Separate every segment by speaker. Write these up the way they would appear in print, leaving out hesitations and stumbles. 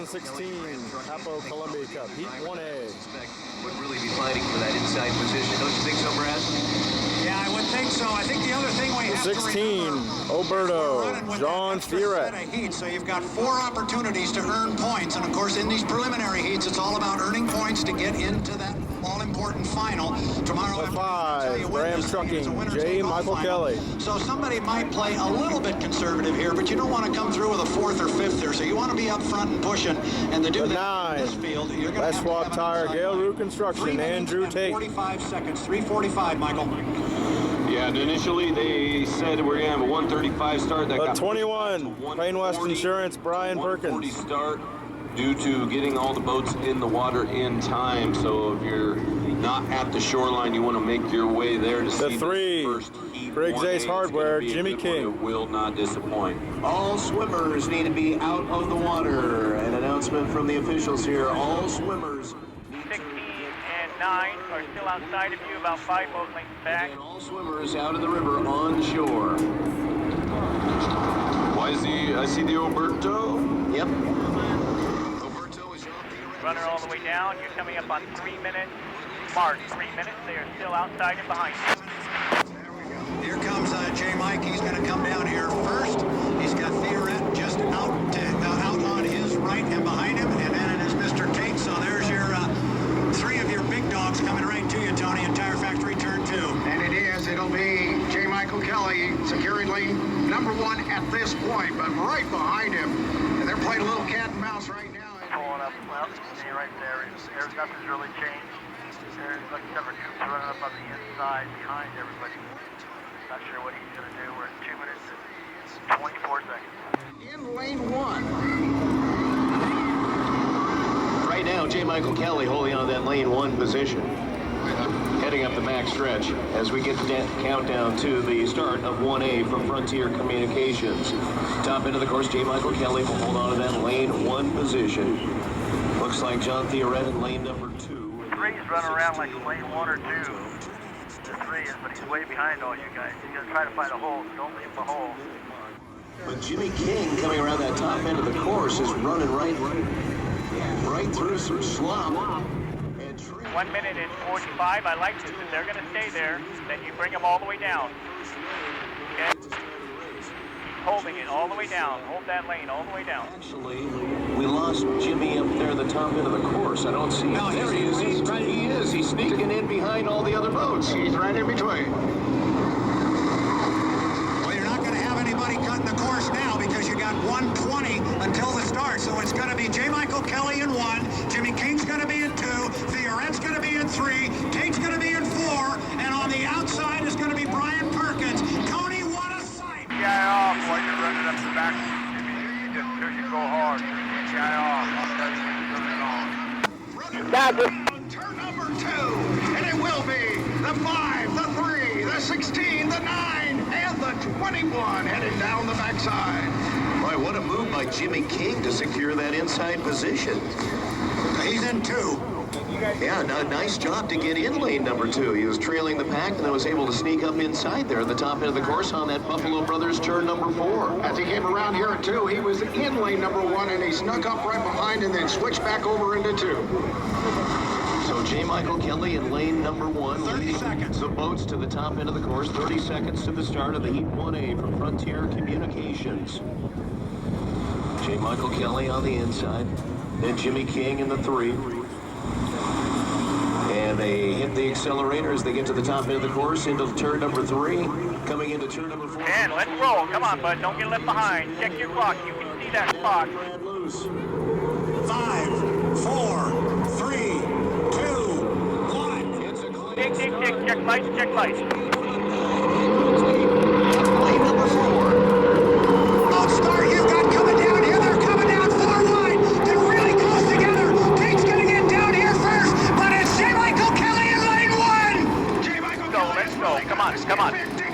Speaker 1: 16 Capo Columbia Cup, Heat 1A.
Speaker 2: Would really be fighting for that inside position. Don't you think so, Brad?
Speaker 3: Yeah, I would think so. I think the other thing we have
Speaker 1: 16,
Speaker 3: to remember
Speaker 1: Oberto, John Thierat.
Speaker 3: Heat, so you've got 4 opportunities to earn points. And, of course, in these preliminary heats, it's all about earning points to get into that all-important final. Tomorrow,
Speaker 1: 5, Graham Trucking, J. Michael Kelly.
Speaker 3: So somebody might play a little bit conservative here, but you don't want to come through with a 4th or 5th there. So you want to be up front and pushing. And to do that in this field, you're going to have
Speaker 1: Swap Tire, Gale Root Construction, Andrew Tate.
Speaker 3: 45 seconds, 3:45, Michael.
Speaker 4: Yeah, and initially they said we're going to have a 135 start. That got
Speaker 1: 21, Plain West Insurance, Brian
Speaker 4: 140
Speaker 1: Perkins.
Speaker 4: start due to getting all the boats in the water in time. So if you're not at the shoreline, you want to make your way there to see
Speaker 1: The 3,
Speaker 4: the first heat.
Speaker 1: Briggs Ace Hardware, Jimmy King.
Speaker 4: It will not disappoint.
Speaker 2: All swimmers need to be out of the water. An announcement from the officials here. All swimmers.
Speaker 5: 16 and 9 are still outside of you, about 5 boat lengths back.
Speaker 2: And all swimmers out of the river on shore.
Speaker 4: Why is I see the Oberto.
Speaker 2: Yep.
Speaker 5: Runner all the way down. You're coming up on 3 minutes. Mark, 3 minutes. They are still outside and behind you.
Speaker 3: Here comes J. Mike. He's going to come down here first. He's got Thierat just out on his right and behind him, and then it is Mr. Tate. So there's your 3 of your big dogs coming right to you, Tony, in Tire Factory Turn 2.
Speaker 6: And it'll be J. Michael Kelly securing lane number 1 at this point, but right behind him, and they're playing a little cat and mouse right now.
Speaker 5: Pulling up, well, see right there. There's nothing's really changed. There's like number 2 running up on the inside behind everybody. Not sure what he's going to do. We're at 2 minutes and 24 seconds.
Speaker 6: In lane 1.
Speaker 2: Right now, J. Michael Kelly holding on to that lane 1 position. Heading up the back stretch as we get the countdown to the start of 1A from Frontier Communications. Top end of the course, J. Michael Kelly will hold on to that lane 1 position. Looks like John Thierat in lane number 2.
Speaker 5: 3's running around like lane 1 or 2. The 3 is, but he's way behind all you guys. He's going to try to find a hole, so don't leave the hole.
Speaker 2: But Jimmy King coming around that top end of the course is running right through some slop.
Speaker 5: 1 minute and 45. I like this. If they're going to stay there, then you bring them all the way down. Okay? Keep holding it all the way down. Hold that lane all the way down.
Speaker 2: Actually, we lost Jimmy up there at the top end of the course. I don't see him.
Speaker 6: No,
Speaker 2: there he is. He is. He's sneaking in behind all the other boats.
Speaker 6: He's right in between.
Speaker 3: Well, you're not going to have anybody cutting the course now because you got 1:20 until the start. So it's going to be J. Michael Kelly in 1, Jimmy King's going to be in 2, Thierat's going to be in 3, Tate's going to be in 4, and on the outside is going to be Brian Perkins. Tony, what a sight!
Speaker 5: Guy off while you're running up the back. You go hard. Guy off. I'll tell you
Speaker 6: Running turn number 2, and it will be the 5, the 3, the 16, the 9, and the 21 headed down the backside.
Speaker 2: Boy, what a move by Jimmy King to secure that inside position.
Speaker 3: He's in 2.
Speaker 2: Yeah, nice job to get in lane number 2. He was trailing the pack and then was able to sneak up inside there at the top end of the course on that Buffalo Brothers turn number 4.
Speaker 6: As he came around here at 2, he was in lane number 1, and he snuck up right behind and then switched back over into 2.
Speaker 2: So J. Michael Kelly in lane number 1.
Speaker 3: 30 seconds.
Speaker 2: The boats to the top end of the course. 30 seconds to the start of the Heat 1A from Frontier Communications. J. Michael Kelly on the inside. Then Jimmy King in the 3. And they hit the accelerator as they get to the top end of the course into turn number 3. Coming into turn number 4.
Speaker 5: And let's roll. Come on, bud. Don't get left behind. Check your clock. You can see that clock.
Speaker 3: 5, 4, 3, 2, 1.
Speaker 5: Tick, tick, tick. Check lights. Check lights.
Speaker 2: Lane number 4.
Speaker 3: Start you've got coming down here. They're coming down far wide. They're really close together. Tate's going to get down here first, but it's J. Michael Kelly in lane 1. J. Michael Kelly.
Speaker 5: Let's go. Come on.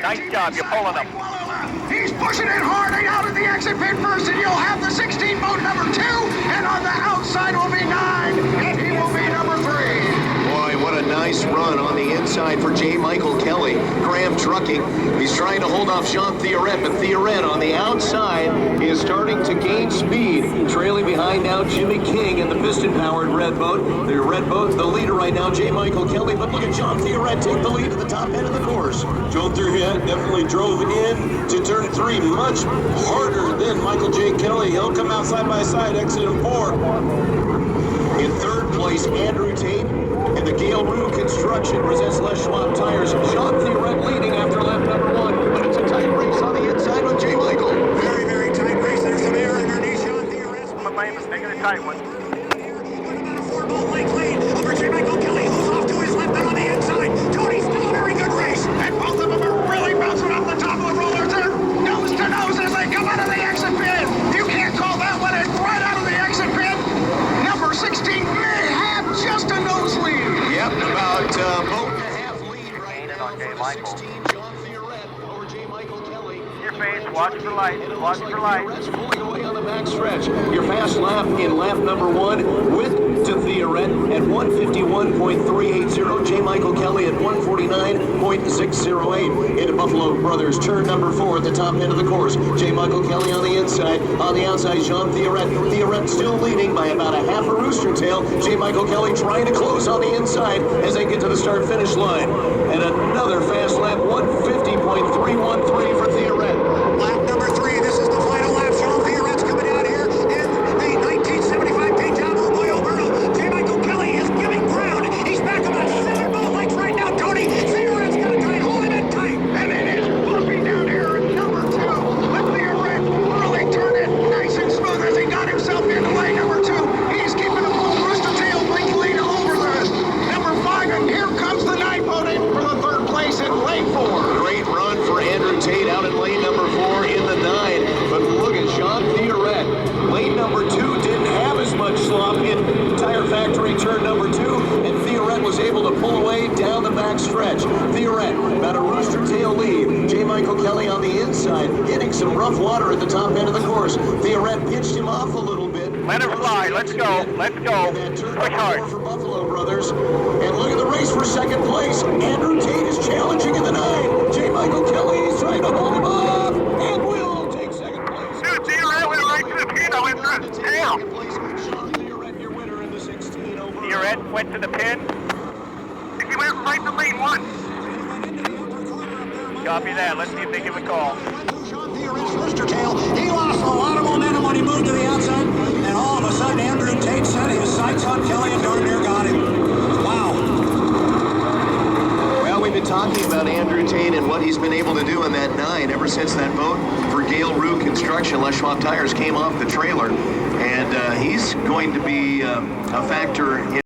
Speaker 5: Nice job. You're pulling them.
Speaker 6: He's pushing it hard out of the exit pit first, and you'll have the 16 boat number 2, and on the outside will be 9, and he will be number 3.
Speaker 2: Boy, what a nice nice run on the inside for J. Michael Kelly. Graham Trucking. He's trying to hold off Jean Theoret, but Theoret on the outside is starting to gain speed. Trailing behind now Jimmy King in the piston-powered red boat. The red boat, the leader right now, J. Michael Kelly, but look at Jean Theoret take the lead at the top end of the course.
Speaker 4: Jean Theoret definitely drove in to turn 3 much harder than Michael J. Kelly. He'll come out side by side, exit in 4.
Speaker 2: In third place, Andrew Tate in the Gale Rue Construction presents Les Schwab Tires. Jean Theoret leading after lap number 1, but it's a tight race on the inside with J. Michael.
Speaker 3: Very, very tight race. There's some air underneath Jean Theoret.
Speaker 5: But lane was making a tight one.
Speaker 3: About a 4-bolt length lead over J. Michael Kelly, who's off to his left and on the inside. Tony, still a very good race.
Speaker 6: And both of them are really bouncing off the top of the rollers. They're nose to nose as they come out of the exit pit. You can't call that one in right out of the exit pit. Number 16 may have just a nosebleed.
Speaker 2: Yep, about boat and a half lead right
Speaker 5: Gaining
Speaker 2: now
Speaker 5: on J.
Speaker 2: for the
Speaker 5: Michael.
Speaker 2: 16, Jean Theoret over J. Michael Kelly.
Speaker 5: Your face, watch for lights,
Speaker 2: And it
Speaker 5: watch
Speaker 2: looks
Speaker 5: for
Speaker 2: like
Speaker 5: lights.
Speaker 2: Theoret's pulling away on the back stretch. Your fast lap in lap number 1 with to Theoret at 151.380. J. Michael Kelly at 149.608. Into Buffalo Brothers, turn number 4 at the top end of the course. J. Michael Kelly on the inside. On the outside, Jean Theoret. Theoret still leading by about a half a rooster tail. J. Michael Kelly trying to close on the inside as they get to the start-finish line. And another fast lap, 150.313 for Theoret.
Speaker 3: Lap number 3. This is the final lap. Jean Theoret's coming out here in the 1975 P-Town Boy Alberto. J. Michael Kelly is giving ground. He's back about 7 boat lengths right now, Tony. Theoret's got a tight, holding it tight.
Speaker 6: And it is bumping down here in number 2. But Theoret really turned it nice and smooth as he got himself into lane number 2. He's keeping a full rooster tail length lead over the number 5. And here comes the 9 boat in for the 3rd place in lane 4.
Speaker 2: Great run for Andrew Tate out in lane number 4 in the 9. But look at Jean Theoret. Lane number 2 didn't have as much slop in Tire Factory turn number 2, and Theoret was able to pull away down the back stretch. Theoret about a rooster tail lead. J. Michael Kelly on the inside, hitting some rough water at the top end of the course. Theoret pitched him off a little bit.
Speaker 5: Let it fly. Let's go. Let's go. Push hard.
Speaker 2: For Buffalo Brothers. And look at the race for second place. Andrew Tate is challenging in the 9. J. Michael Kelly is trying to hold him off and will take second place.
Speaker 5: Dude, Theoret went right to the pin. I went through his tail.
Speaker 2: Second place, Jean Theoret, your winner in the 16 over.
Speaker 5: Theoret went to the pin. He went right to lane 1. Copy that. Let's see if they give a call.
Speaker 3: Jean Theoret's rooster tail. He lost a lot of momentum when he moved to the outside, and all of a sudden Andrew Tate set his sights on Kelly and darn near got him. Wow.
Speaker 2: Well, we've been talking about Andrew Tate and what he's been able to do in that 9 ever since that boat for Gale Rue Construction, Les Schwab Tires, came off the trailer. And he's going to be a factor in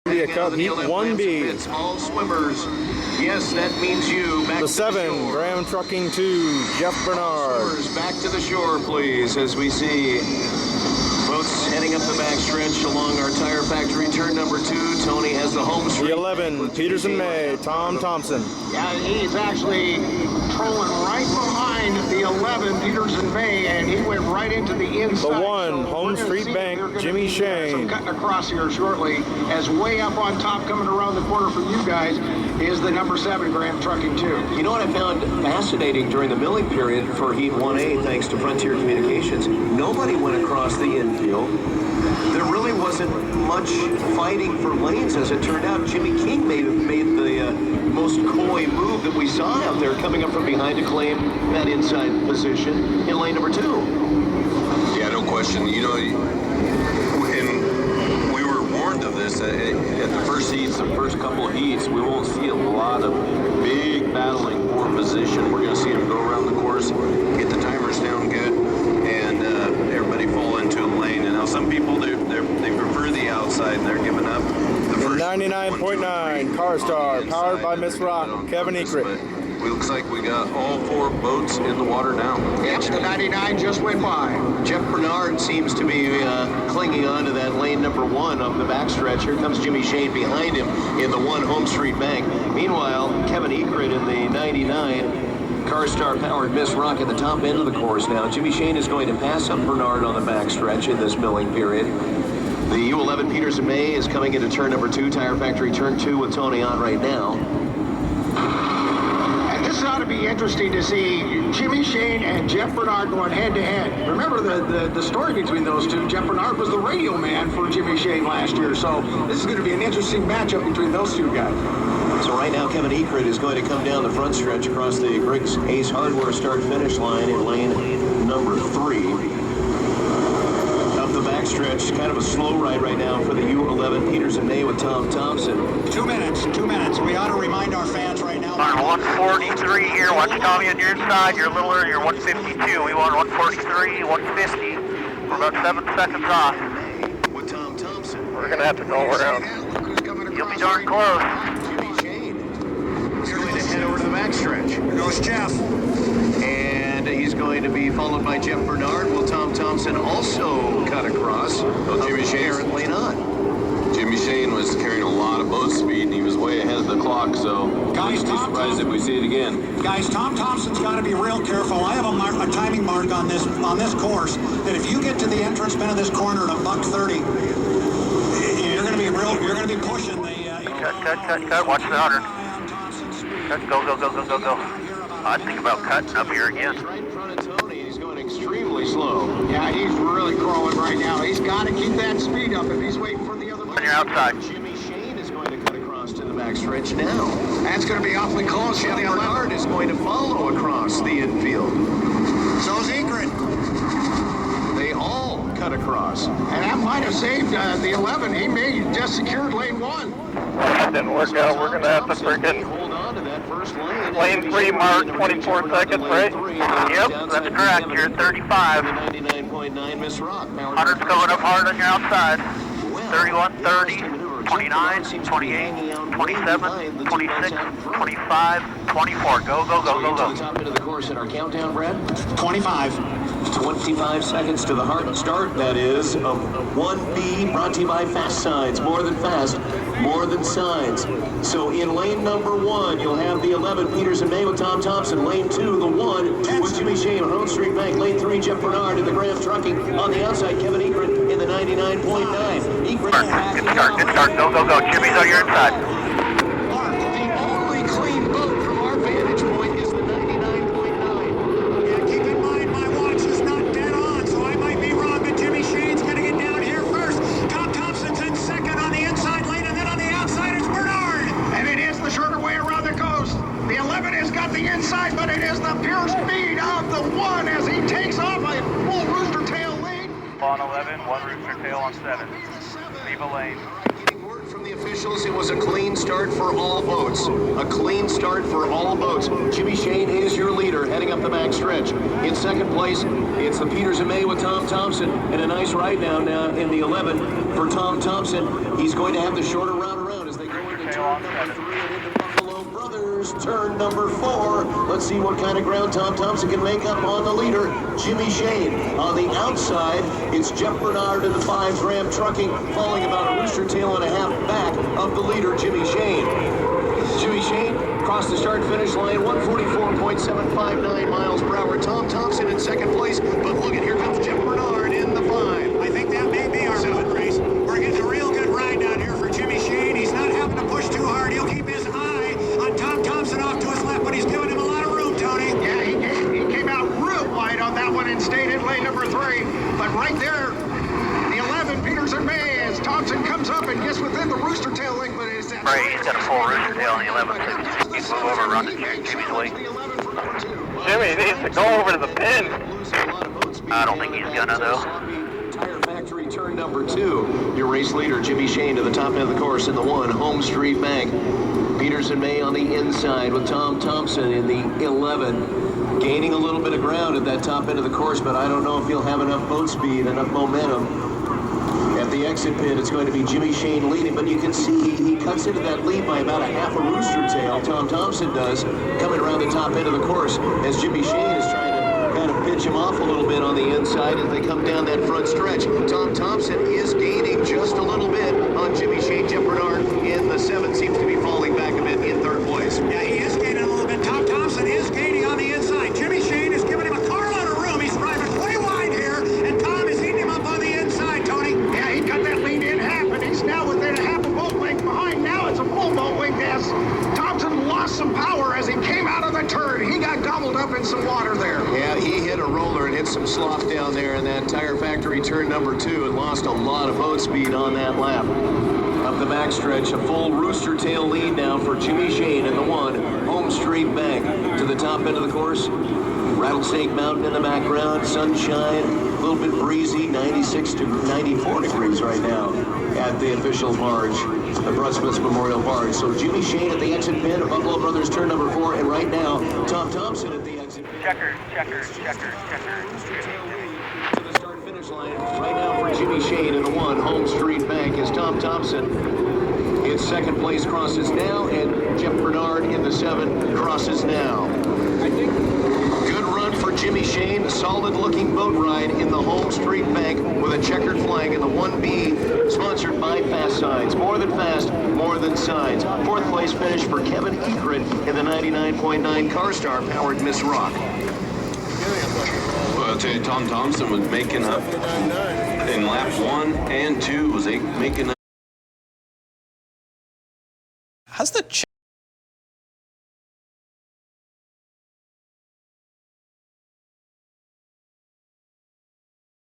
Speaker 1: India Cup Heat 1B.
Speaker 2: All swimmers. Yes, that means you. Back
Speaker 1: The
Speaker 2: to
Speaker 1: 7,
Speaker 2: shore.
Speaker 1: Graham Trucking 2, Jeff Bernard.
Speaker 2: Swimmers back to the shore, please, as we see boats heading up the backstretch along our Tire Factory turn number 2. Tony has the home
Speaker 1: The
Speaker 2: straight.
Speaker 1: 11, Peterson May, Tom Thompson.
Speaker 6: Yeah, he's actually trolling right behind the 11, Peterson Bay, and he went right into the inside.
Speaker 1: The 1,
Speaker 6: So
Speaker 1: Home
Speaker 6: we're gonna
Speaker 1: Street
Speaker 6: see
Speaker 1: Bank,
Speaker 6: they're gonna
Speaker 1: Jimmy
Speaker 6: be,
Speaker 1: Shane.
Speaker 6: Some cutting across here shortly, as way up on top, coming around the corner for you guys, is the number 7, Graham Trucking 2.
Speaker 2: You know what I found fascinating during the milling period for Heat 1A, thanks to Frontier Communications? Nobody went across the infield. There really wasn't much fighting for lanes, as it turned out. Jimmy King made the most coy move that we saw out there, coming up from behind to claim that inside position in lane number 2.
Speaker 4: Yeah, no question. You know, and we were warned of this at the first heats, the first couple of heats. We won't see a lot of big battling for position. We're going to see them go around the course, get the timers down good, and everybody fall into a lane. And now some people, they prefer the outside, and they're giving up the
Speaker 1: The
Speaker 4: first
Speaker 1: 99.9 Car Star, powered by Miss Rock, Kevin Ekrit.
Speaker 4: It looks like we got all 4 boats in the water now.
Speaker 6: Yes, the 99 just went by.
Speaker 2: Jeff Bernard seems to be clinging on to that lane number 1 of the backstretch. Here comes Jimmy Shane behind him in the 1 Home Street Bank. Meanwhile, Kevin Egret in the 99 Carstar powered Miss Rock at the top end of the course now. Jimmy Shane is going to pass up Bernard on the backstretch in this milling period. The U11 Peterson May is coming into turn number 2, Tire Factory turn 2 with Tony on right now.
Speaker 6: And this ought to be interesting to see Jimmy Shane and Jeff Bernard going head-to-head. Remember the story between those two. Jeff Bernard was the radio man for Jimmy Shane last year, so this is going to be an interesting matchup between those two guys.
Speaker 2: So right now, Kevin Egret is going to come down the front stretch across the Briggs Ace Hardware start-finish line in lane number 3. Up the backstretch, kind of a slow ride right now for the U11 Peterson May with Tom Thompson.
Speaker 3: 2 minutes. We ought to remind our fans right now.
Speaker 5: On 143 here, watch Tommy on your inside, you're a little earlier, 152. We want 143, 150. We're about 7 seconds off.
Speaker 2: With Tom Thompson.
Speaker 5: We're gonna have to go around. You'll be darn close.
Speaker 2: He's going to head over to the backstretch.
Speaker 3: Here goes Jeff.
Speaker 2: And he's going to be followed by Jeff Bernard. Will Tom Thompson also cut across?
Speaker 4: Jimmy Shane
Speaker 2: and lane on.
Speaker 4: Jimmy Shane was carrying a lot of boat speed, and he was way ahead of the clock, so
Speaker 3: Guys,
Speaker 4: I'd be surprised if we see it again.
Speaker 3: Guys, Tom Thompson's got to be real careful. I have a timing mark on this course that if you get to the entrance bend of this corner at $1:30, you're going to be pushing the.
Speaker 5: Cut. Watch the 100. Go. I think about cutting up here again.
Speaker 2: He's right in front of Tony. He's going extremely slow.
Speaker 6: Yeah, he's really crawling right now. He's got to keep that speed up if he's waiting for the other.
Speaker 5: On your outside.
Speaker 2: Jimmy Shane is going to cut across to the backstretch now.
Speaker 6: That's going to be awfully close.
Speaker 2: Jeff Bernard is going to follow across the infield.
Speaker 3: So's Egret.
Speaker 2: They all cut across.
Speaker 6: And that might have saved the 11. He may have just secured lane 1.
Speaker 5: Didn't work out. We're gonna have to freaking
Speaker 2: Hold on to that first lane.
Speaker 5: lane 3 mark, 24 seconds, right? Yep, that's correct. You're at 35.
Speaker 2: 99.9 Miss Rock.
Speaker 5: 100's going up hard on your outside. 31, 30, 29, 28, 27, 26, 25, 24. Go.
Speaker 2: To the top end of the course in our countdown, Brad.
Speaker 3: 25.
Speaker 2: 25 seconds to the hard start, that is, of 1B, brought to you by Fast Signs. More than fast, more than signs. So in lane number 1, you'll have the 11, Peterson May with Tom Thompson. Lane 2, the 1, with Jimmy Shane on Home Street Bank. Lane 3, Jeff Bernard in the Graham Trucking. On the outside, Kevin Egret in the 99.9.
Speaker 5: Good start. Go. Jimmy's on your inside.
Speaker 2: Mark, the only clean boat from our vantage point is the 99.9.
Speaker 3: Yeah, keep in mind my watch is not dead on, so I might be wrong, but Jimmy Shane's going to get down here first. Tom Thompson's in second on the inside lane, and then on the outside it's Bernard.
Speaker 6: And it is the shorter way around the coast. The 11 has got the inside, but it is the pure speed of the 1 as he takes off a full rooster tail lead.
Speaker 5: On 11, 1 rooster tail on 7. Leave a lane.
Speaker 2: Getting word from the officials, it was a clean start for all boats. A clean start for all boats. Jimmy Shane is your leader, heading up the back stretch. In second place, it's the Peterson May with Tom Thompson, and a nice ride down now in the 11 for Tom Thompson. He's going to have the shorter route around as they go into turn number 3 and into Buffalo Brothers, turn number 4. Let's see what kind of ground Tom Thompson can make up on the leader, Jimmy Shane. On the outside, it's Jeff Bernard in the 5 Graham Trucking, falling about a rooster tail and a half back of the leader, Jimmy Shane. Jimmy Shane crossed the start-finish line, 144.759 miles per hour. Tom Thompson in second place, but look at, here comes Jeff Bernard in the 5.
Speaker 3: I think that may be our foot race. We're getting a real good ride down here for Jimmy Shane. He's not having to push too hard. He'll keep his eye on Tom Thompson off to his left, but he's giving him a lot of room, Tony.
Speaker 6: Yeah, he came out real wide on that one and stayed in lane number 3. But right there, the 11, Peterson May, as Thompson comes up and gets within the rooster tail link, but it's that.
Speaker 5: Right, he's got a full rooster tail on the 11. He's move over, run to Jimmy's way. Jimmy needs to go over to the pin. I don't think he's gonna, though.
Speaker 2: Tire Factory turn number 2. Your race leader, Jimmy Shane, to the top end of the course in the 1, Home Street Bank. Peterson May on the inside with Tom Thompson in the 11. Gaining a little bit of ground at that top end of the course, but I don't know if he'll have enough boat speed, enough momentum at the exit pit, it's going to be Jimmy Shane leading, but you can see he cuts into that lead by about a half a rooster tail. Tom Thompson does, coming around the top end of the course as Jimmy Shane is trying to kind of pitch him off a little bit on the inside as they come down that front stretch. Tom Thompson is gaining just a little bit on Jimmy Shane. Jeff Bernard in the 7 seems to be falling back a bit in third place.
Speaker 3: Yeah, he is gaining a little bit. Tom Thompson is gaining on the inside. Jimmy Shane is giving him a car load of room. He's driving way wide here, and Tom is eating him up on the inside, Tony.
Speaker 6: Yeah, he cut that lead in half, and he's now within a half a boat length behind. Now it's a full boat length as Thompson lost some power as he came out of the turn. He got gobbled up in some water there.
Speaker 2: Yeah, he hit a roller and hit some slough down there in that Tire Factory turn number 2 and lost a lot of boat speed on that lap. Up the backstretch, a full rooster tail lead now for Jimmy Shane in the 1 Home Street Bank. To the top end of the course, Rattlesnake Mountain in the background, sunshine, a little bit breezy, 96 to 94 degrees right now at the official barge, the Bruce Smith Memorial Barge. So Jimmy Shane at the exit pin of Buffalo Brothers turn number 4, and right now, Tom Thompson at the exit pin.
Speaker 5: Checkers.
Speaker 2: To the start-finish line right now for Jimmy Shane in the 1 Home Street Bank as Tom Thompson in second place crosses now, and Jeff Bernard in the 7 crosses now. Good run for Jimmy Shane. Solid-looking boat ride in the Home Street Bank with a checkered flag in the 1B, sponsored by Fast Signs. More than fast, more than signs. Fourth place finish for Kevin Egret in the 99.9 CarStar powered Miss Rock.
Speaker 4: Well, I'll tell you, Tom Thompson was making up in laps 1 and 2, was making up.
Speaker 7: How's the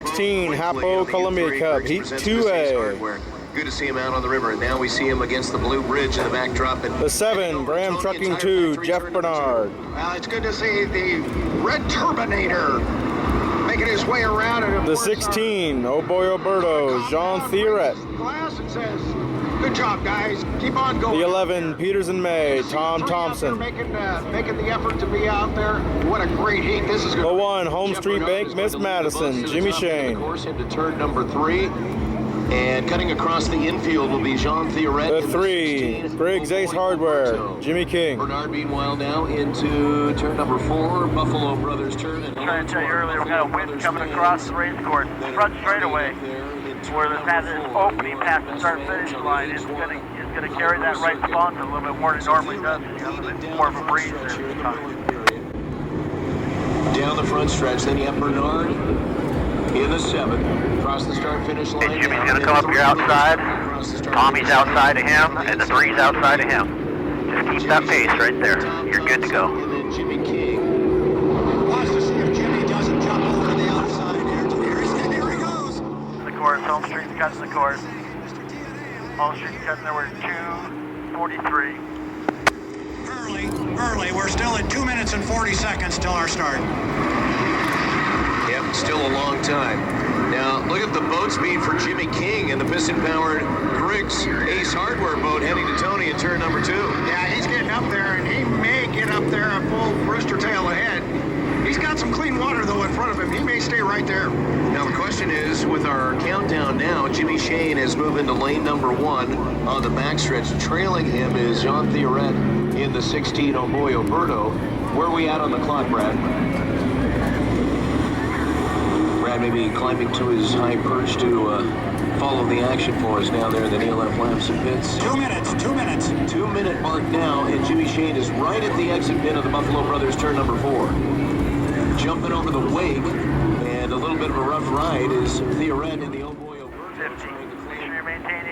Speaker 1: 16 Hapo Columbia Cup, Heat 2A.
Speaker 2: Good to see him out on the river, and now we see him against the Blue Bridge in the backdrop. And
Speaker 1: The 7 Graham Trucking 2, Jeff Bernard.
Speaker 6: Well, it's good to see the Red Turbinator making his way around. And of
Speaker 1: The
Speaker 6: course,
Speaker 1: 16 Oh Boy Alberto, Jean Thierret.
Speaker 6: Glass and says, good job, guys. Keep on going.
Speaker 1: The 11 Peters and May, Tom Thompson.
Speaker 6: Making the effort to be out there. What a great heat this is going
Speaker 1: The
Speaker 6: to be.
Speaker 1: 1 Home Street Bank, Miss Madison, Jimmy Shane.
Speaker 2: course into turn number 3, and cutting across the infield will be Jean Thierret.
Speaker 1: The 3 Briggs Ace Hardware, Jimmy King.
Speaker 2: Bernard meanwhile now into turn number 4, Buffalo Brothers turn. And
Speaker 5: Trying to tell you earlier, we got a wind coming across the race course. Front straightaway, where this has this opening past the start-finish line, it's gonna carry that right sponsor a little bit more than it normally does. You have a little bit more of a breeze there this time.
Speaker 2: down the front stretch, then you have Bernard in the 7, across the start-finish line.
Speaker 5: Hey, Jimmy's gonna come up here outside. Tommy's outside of him, and the 3's outside of him. Just keep that pace right there. You're good to go.
Speaker 2: And then Jimmy King.
Speaker 3: Watch to see if Jimmy doesn't jump over the outside here. Here he goes.
Speaker 5: The course, Home Street's cutting the course. Home Street's cutting there, we're 2:43.
Speaker 3: Early. We're still at 2 minutes and 40 seconds till our start.
Speaker 2: Yep, still a long time. Now, look at the boat speed for Jimmy King and the piston-powered Briggs Ace Hardware boat heading to Tony in turn number 2.
Speaker 6: Yeah, he's getting up there, and he may get up there a full rooster tail ahead. He's got some clean water, though, in front of him. He may stay right there.
Speaker 2: Now, the question is, with our countdown now, Jimmy Shane has moved into lane number 1 on the backstretch. Trailing him is Jean Thierret in the 16 Oh Boy Alberto. Where are we at on the clock, Brad? Brad may be climbing to his high perch to follow the action for us down there in the Neil F. Lamson pits.
Speaker 3: 2 minutes.
Speaker 2: 2-minute mark now, and Jimmy Shane is right at the exit pin of the Buffalo Brothers turn number 4. Jumping over the wake, and a little bit of a rough ride is Thierret in the Oh Boy Alberto.
Speaker 5: 50. Make sure you maintain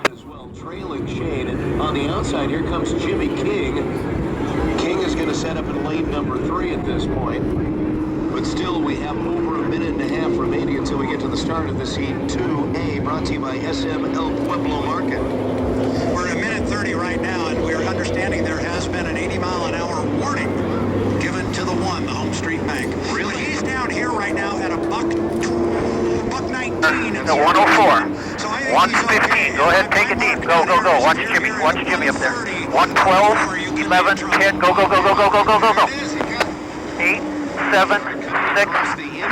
Speaker 5: 80.
Speaker 2: As well, trailing Shane. And on the outside, here comes Jimmy King. King is going to set up in lane number 3 at this point. But still, we have over a minute and a half remaining until we get to the start of this Heat 2A, brought to you by SM El Pueblo Market.
Speaker 3: We're at 1:30 right now, and we're understanding there has been an 80-mile-an-hour warning given to the 1, the Home Street Bank. Really? He's down here right now at a buck 19.
Speaker 5: No, 104.
Speaker 3: So I think
Speaker 5: 115.
Speaker 3: he's okay.
Speaker 5: Go ahead, take it deep. Go. Watch Jimmy up there. 112, 11, 10. Go. 8, 7, 6,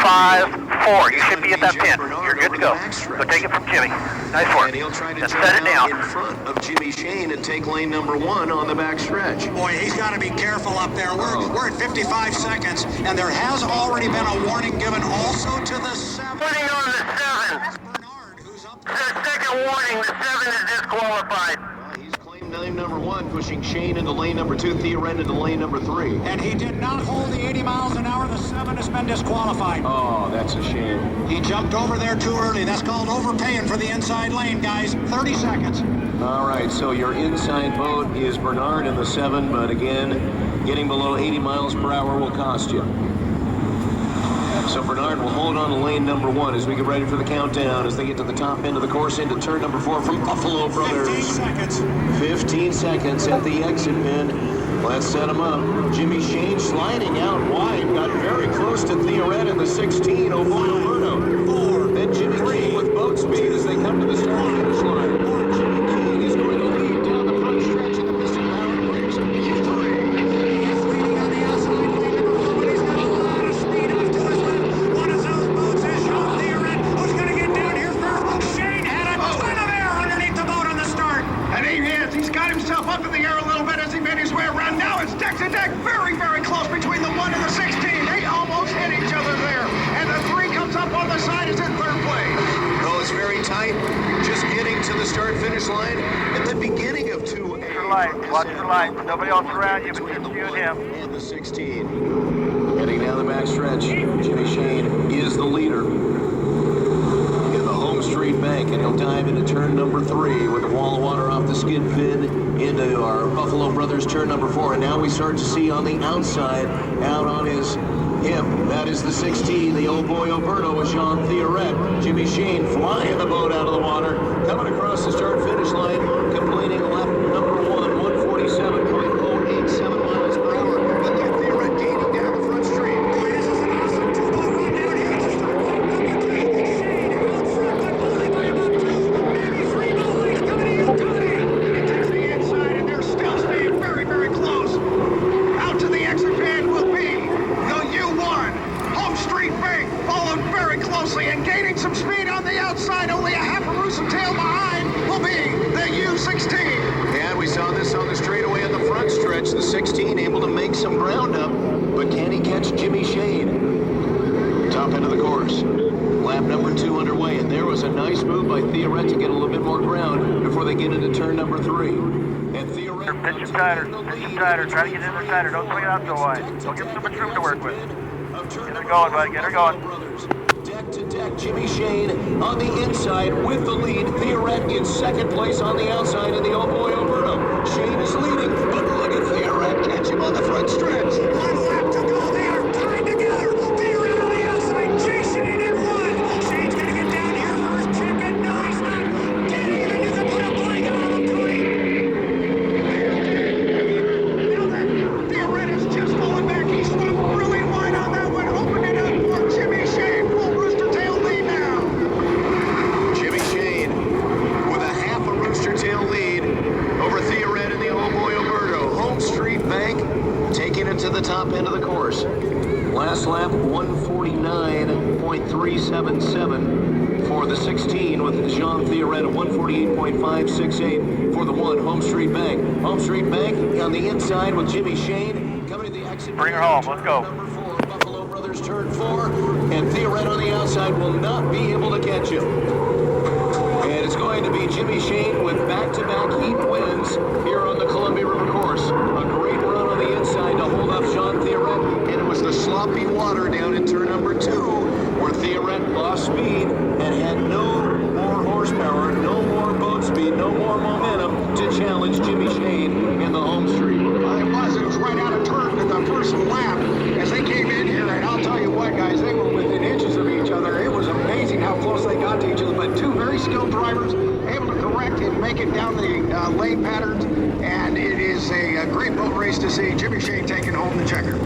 Speaker 5: 5, 4. You should be at that pin. You're good to go. So take it from Jimmy. Nice work.
Speaker 2: And he'll try to
Speaker 5: Now
Speaker 2: turn
Speaker 5: set it
Speaker 2: out
Speaker 5: down.
Speaker 2: in front of Jimmy Shane and take lane number 1 on the back stretch.
Speaker 3: Boy, he's got to be careful up there. We're at 55 seconds, and there has already been a warning given also to the 7.
Speaker 5: Putting on the 7.
Speaker 3: Bernard, who's up
Speaker 5: The second warning, the 7 is disqualified.
Speaker 2: He's claimed lane number 1, pushing Shane into lane number 2, Theoret into lane number 3.
Speaker 3: and he did not hold the 80 miles an hour. The 7 has been disqualified.
Speaker 2: Oh, that's a shame.
Speaker 3: He jumped over there too early. That's called overpaying for the inside lane, guys. 30 seconds.
Speaker 2: All right, so your inside boat is Bernard in the 7, but again, getting below 80 miles per hour will cost you. So Bernard will hold on to lane number 1 as we get ready for the countdown, as they get to the top end of the course into turn number 4 from Buffalo
Speaker 3: 15
Speaker 2: Brothers.
Speaker 3: seconds.
Speaker 2: 15 seconds at the exit pin. Let's set him up. Jimmy Shane sliding out wide, got very close to Theoret in the 16. Oh boy, Alberto.
Speaker 3: 4.
Speaker 2: Then Jimmy King with boat speed as they come to the start finish line. Jimmy King is going to lead down the front stretch in the Mr. Power Bridge.
Speaker 3: He's leading on the outside lane number 4, but he's got a lot of speed off to his left. One of those boats is Jean Theoret, who's going to get down here first. Shane had a ton of air underneath the boat on the start.
Speaker 6: And he is. He's got himself up in the air a little bit as he made his way around. Now it's deck to deck, very, very close between the 1 and the 16. They almost hit each other there. And the 3 comes up on the side, is in third place.
Speaker 2: Oh, it's very tight. Just getting to the start finish line at the beginning of 2A.
Speaker 5: Watch the lights. Nobody else around you but just you and him.
Speaker 2: And the 16. Heading down the back stretch. Jimmy Shane is the leader in the Home Street Bank, and he'll dive into turn number 3 with a wall of water off the skid pin into our Buffalo Brothers turn number 4. And now we start to see on the outside, out on his hip, that is the 16, the old boy Alberto with Jean Theoret. Jimmy Shane flying the boat out of the water, coming across the start finish line, completing lap number 1, 147.087 miles per hour. And then Theoret gaining down the front straight.
Speaker 3: Boy, this is an awesome two-boat run down here. It's just number 2, Shane out front, but only by about 2, maybe 3 miles length coming in.
Speaker 6: It takes the inside, and they're still staying very, very close. Out to the exit pin will be the U1. Home Street Bank followed very closely and gaining some speed on the outside. Only a half a roost of tail behind will be the U16.
Speaker 2: And we saw this on the straightaway in the front stretch. The 16 able to make some ground up, but can he catch Jimmy Shane? Top end of the course. Lap number 2 underway, and there was a nice move by Theoret to get a little bit more ground before they get into turn number 3. And Theoret...
Speaker 5: Pitch him tighter. Pitch him tighter. Try to get in there tighter. Don't swing it out so wide. Don't give him so much room to work with. Get her going, buddy. Get her going.
Speaker 2: Deck to deck, Jimmy Shane on the inside with the lead. Theoret in second place on the outside, and the old boy Alberto. Shane is leading, but look at Theoret catch him on the front stretch.
Speaker 3: 1 lap to go. They are tied together. Theoret on the outside. Chasing it in 1. Shane's going to get down here first. Check it. No, he's not. Can't even. You can put a blanket on him, Tony.
Speaker 6: Now that Theoret is just falling back, he swung really wide on that one, opened it up for Jimmy Shane. Full rooster tail lead now.
Speaker 2: Jimmy Shane with a half a rooster tail lead over Theoret and the old boy Alberto. Home Street Bank taking it to the top end of the course. Last lap 149.377 for the 16 with Jean Theoret at 148.568 for the 1. Home Street Bank. Home Street Bank on the inside with Jimmy Shane coming to the exit.
Speaker 5: Bring her home. Let's go.
Speaker 2: Number 4, Buffalo Brothers turn 4, and Theoret on the outside will not be able to catch him. And it's going to be Jimmy Shane with back-to-back heat wins here on the Columbia River course. A great run on the inside to hold up Jean Theoret, and it was the sloppy water down in turn number 2 where Theoret lost speed and had no more horsepower, no more boat speed, no more momentum to challenge Jimmy Shane in the home street.
Speaker 6: It was right out of turn to the first lap as they came in here, and I'll tell you what, guys, they were within inches of each other. It was amazing how close they got to each other, but 2 very skilled drivers able to correct and make it down the lane patterns, and it is a great boat race to see Jimmy Shane taking home the checker.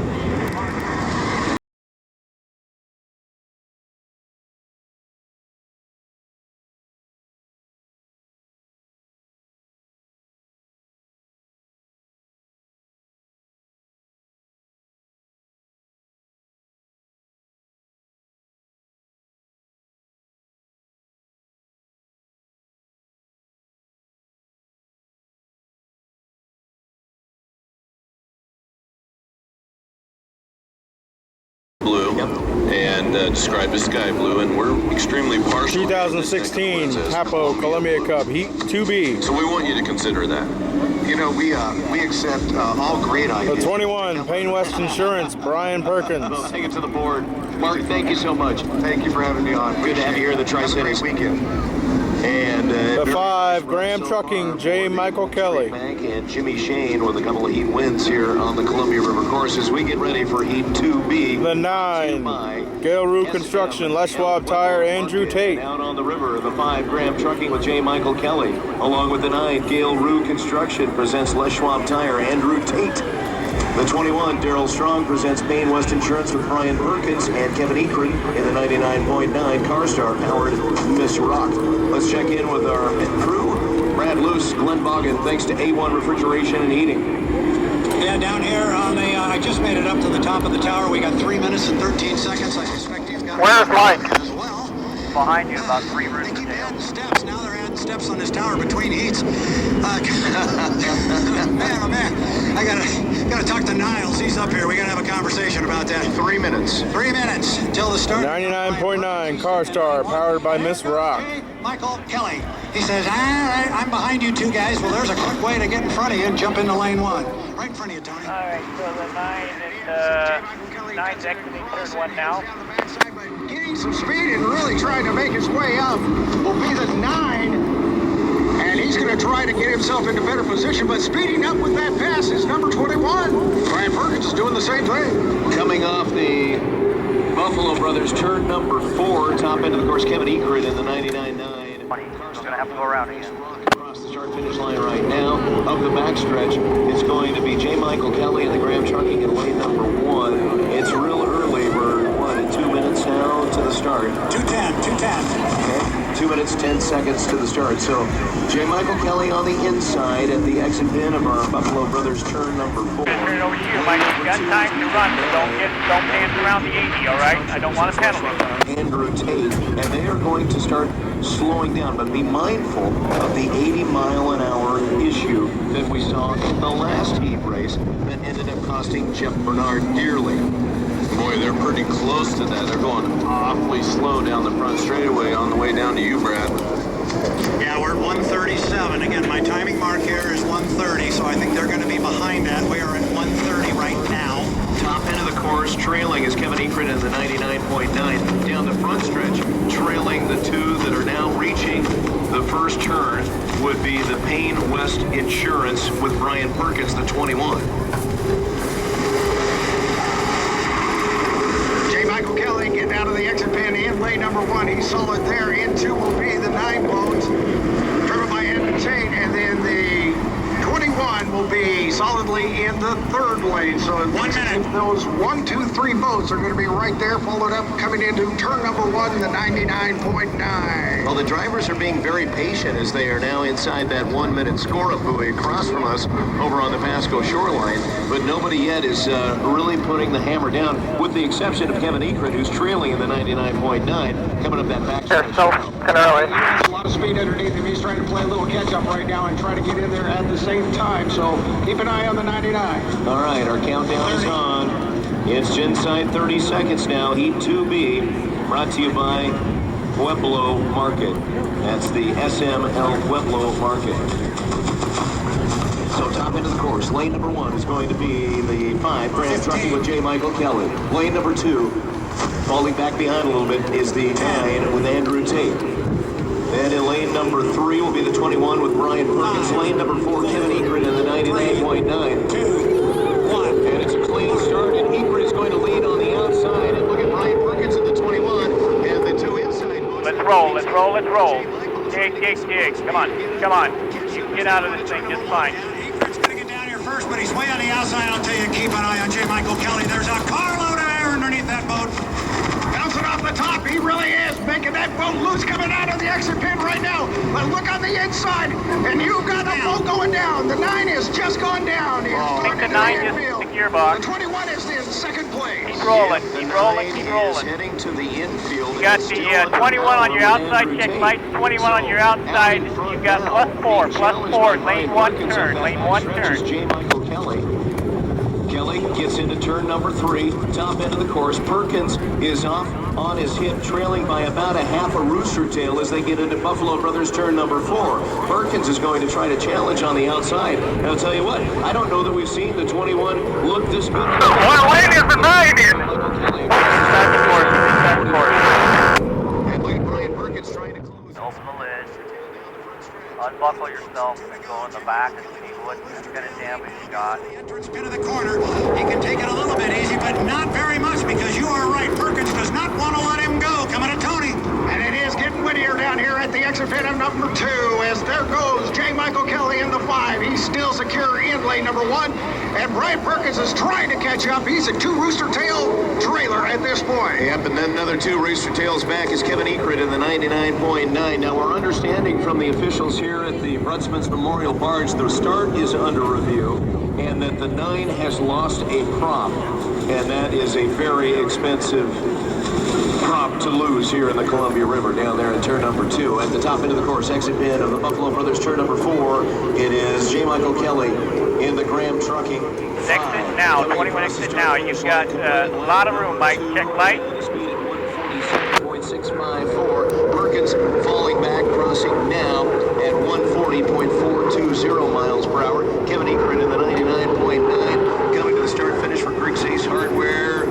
Speaker 4: blue and described as sky blue, and we're extremely partial.
Speaker 1: 2016 Hapo Columbia Cup Heat 2B.
Speaker 4: So we want you to consider that.
Speaker 3: You know, we accept all great ideas.
Speaker 1: The 21 Payne West Insurance, Brian Perkins.
Speaker 2: I'll take it to the board. Mark, thank you so much.
Speaker 3: Thank you for having me on.
Speaker 2: Good to have you here in the Tri-Cities.
Speaker 3: Have a great weekend.
Speaker 2: And
Speaker 1: The 5 Graham Trucking, J. Michael Kelly.
Speaker 2: Bank and Jimmy Shane with a couple of heat wins here on the Columbia River course as we get ready for Heat 2B.
Speaker 1: The 9 Gale Rue Construction, Les Schwab Tire, Andrew Tate.
Speaker 2: Out on the river, the 5 Graham Trucking with J. Michael Kelly, along with the 9 Gale Rue Construction presents Les Schwab Tire, Andrew Tate. The 21 Daryl Strong presents Payne West Insurance with Brian Perkins and Kevin Ekren in the 99.9 CarStar powered Miss Rock. Let's check in with our crew. Brad Luce, Glenn Boggin, thanks to A1 Refrigeration and Heating.
Speaker 3: Yeah, down here on the, I just made it up to the top of the tower. We got 3 minutes and 13 seconds. I suspect he's got...
Speaker 5: Where's Mike?
Speaker 3: As well.
Speaker 5: Behind you, about 3 rows
Speaker 3: They
Speaker 5: of
Speaker 3: keep
Speaker 5: tail.
Speaker 3: adding steps. Now they're adding steps on this tower between heats. Man, oh man. I gotta talk to Niles. He's up here. We gotta have a conversation about that.
Speaker 2: 3 minutes.
Speaker 3: 3 minutes till the start.
Speaker 1: 99.9 CarStar powered by Miss Rock.
Speaker 3: Michael Kelly. He says, all right, I'm behind you two guys. Well, there's a quick way to get in front of you and jump into lane 1. Right in front of you, Tony.
Speaker 5: All right, so the 9 is 9's exiting turn 1 now.
Speaker 6: Gaining some speed and really trying to make his way up will be the 9. And he's going to try to get himself into better position, but speeding up with that pass is number 21. Brian Perkins is doing the same thing.
Speaker 2: Coming off the Buffalo Brothers turn number 4, top end of the course, Kevin Ekren in the 99.9.
Speaker 5: He's going to have to go around again.
Speaker 2: Across the start finish line right now, up the backstretch, it's going to be J. Michael Kelly and the Graham Trucking in lane number 1. It's real early. We're, at 2 minutes now to the start.
Speaker 3: 2:10.
Speaker 2: Okay. 2 minutes, 10 seconds to the start. So, J. Michael Kelly on the inside at the exit pin of our Buffalo Brothers turn number 4.
Speaker 5: Turn it over to you, Mike. You got time to run, but don't dance around the 80, all right? I don't want a penalty.
Speaker 2: Andrew Tate, and they are going to start slowing down, but be mindful of the 80-mile-an-hour issue that we saw in the last heat race that ended up costing Jeff Bernard dearly.
Speaker 4: Boy, they're pretty close to that. They're going awfully slow down the front straightaway on the way down to you, Brad.
Speaker 3: Yeah, we're at 137. Again, my timing mark here is 130, so I think they're going to be behind that. We are at 130 right now.
Speaker 2: Top end of the course, trailing is Kevin Ekren in the 99.9. Down the front stretch, trailing the 2 that are now reaching the first turn would be the Payne West Insurance with Brian Perkins, the 21.
Speaker 6: J. Michael Kelly getting out of the exit pin in lane number 1. He's solid there. In 2 will be the 9 Bones, driven by Andrew Tate, and then the 21 will be solidly in the 3rd lane. So in
Speaker 3: 1 minute.
Speaker 6: Those 1, 2, 3 boats are going to be right there, followed up, coming into turn number 1, the 99.9.
Speaker 2: Well, the drivers are being very patient as they are now inside that 1 minute score-up buoy across from us over on the Pasco shoreline. But nobody yet is really putting the hammer down, with the exception of Kevin Ekren, who's trailing in the 99.9, coming up that backstretch.
Speaker 5: So, kind of early.
Speaker 6: He has a lot of speed underneath him. He's trying to play a little catch-up right now and try to get in there at the same time. So keep an eye on the 99.
Speaker 2: All right, our countdown is on. It's inside 30 seconds now. Heat 2B, brought to you by Pueblo Market. That's the SML Pueblo Market. So top end of the course, lane number 1 is going to be the 5 Graham Trucking with J. Michael Kelly. Lane number 2, falling back behind a little bit, is the 9 with Andrew Tate. Then in lane number 3 will be the 21 with Brian Perkins. Lane number 4, Kevin Ekren in the 99.9.
Speaker 3: 2, 1.
Speaker 2: And it's a clean start, and Ekren is going to lead on the outside. And look at Brian Perkins at the 21, and the 2 inside.
Speaker 5: Let's roll. Dig. Come on. You can get out of this thing just fine.
Speaker 3: Ekren's going to get down here first, but he's way on the outside. I'll tell you, keep an eye on J. Michael Kelly. There's a carload of air underneath that boat.
Speaker 6: Bouncing off the top, he really is making that boat loose coming out of the exit pin right now. But look on the inside, and you've got the boat going down. The 9 is just gone down. He's
Speaker 5: I think
Speaker 6: starting
Speaker 5: the 9
Speaker 6: to
Speaker 5: just
Speaker 6: infield.
Speaker 5: hit the gearbox.
Speaker 6: The 21 is in second place.
Speaker 5: Keep rolling.
Speaker 2: The
Speaker 5: Keep
Speaker 2: 9
Speaker 5: rolling.
Speaker 2: is heading to the infield.
Speaker 5: You got
Speaker 2: It's
Speaker 5: the
Speaker 2: still under
Speaker 5: 21 on your
Speaker 2: power
Speaker 5: outside,
Speaker 2: with
Speaker 5: check
Speaker 2: Andrew
Speaker 5: lights,
Speaker 2: Tate.
Speaker 5: 21 on your outside,
Speaker 2: out in front
Speaker 5: you've got
Speaker 2: now,
Speaker 5: +4,
Speaker 2: being challenged
Speaker 5: +4,
Speaker 2: by
Speaker 5: lane
Speaker 2: Brian
Speaker 5: 1
Speaker 2: Perkins
Speaker 5: turn,
Speaker 2: up
Speaker 5: lane
Speaker 2: that
Speaker 5: 1
Speaker 2: stretch is
Speaker 5: turn.
Speaker 2: J. Michael Kelly. Kelly Kelly gets into turn number 3, top end of the course. Perkins is off on his hip, trailing by about a half a rooster tail as they get into Buffalo Brothers turn number 4. Perkins is going to try to challenge on the outside. And I'll tell you what, I don't know that we've seen the 21 look this good.
Speaker 5: One lane is the 9 here.
Speaker 2: And look at Brian Perkins trying to close.
Speaker 5: Open the lid. Unbuckle yourself and go in the back and see what kind of damage you got.
Speaker 3: The entrance pin of the corner. He can take it a little bit easy, but not very much, because you are right. Perkins does not want to let him go. Coming to Tony.
Speaker 6: And it is getting windier down here at the exit pin of number 2, as there goes J. Michael Kelly in the 5. He's still secure in lane number 1, and Brian Perkins is trying to catch up. He's a 2 rooster tail trailer at this point.
Speaker 2: Yep, and then another 2 rooster tails back is Kevin Ekrit in the 99.9. Now, we're understanding from the officials here at the Brutzman's Memorial Barge, the start is under review, and that the 9 has lost a prop, and that is a very expensive prop to lose here in the Columbia River down there in turn number 2. At the top end of the course, exit pin of the Buffalo Brothers turn number 4, it is J. Michael Kelly in the Graham Trucking.
Speaker 5: Exit now, 21 exit now. You've got a lot of room, Mike. Check light.
Speaker 2: Speed at 146.654. Perkins falling back, crossing now at 140.420 miles per hour. Kevin Ekrit in the 99.9. Coming to the start finish for Griggs Ace Hardware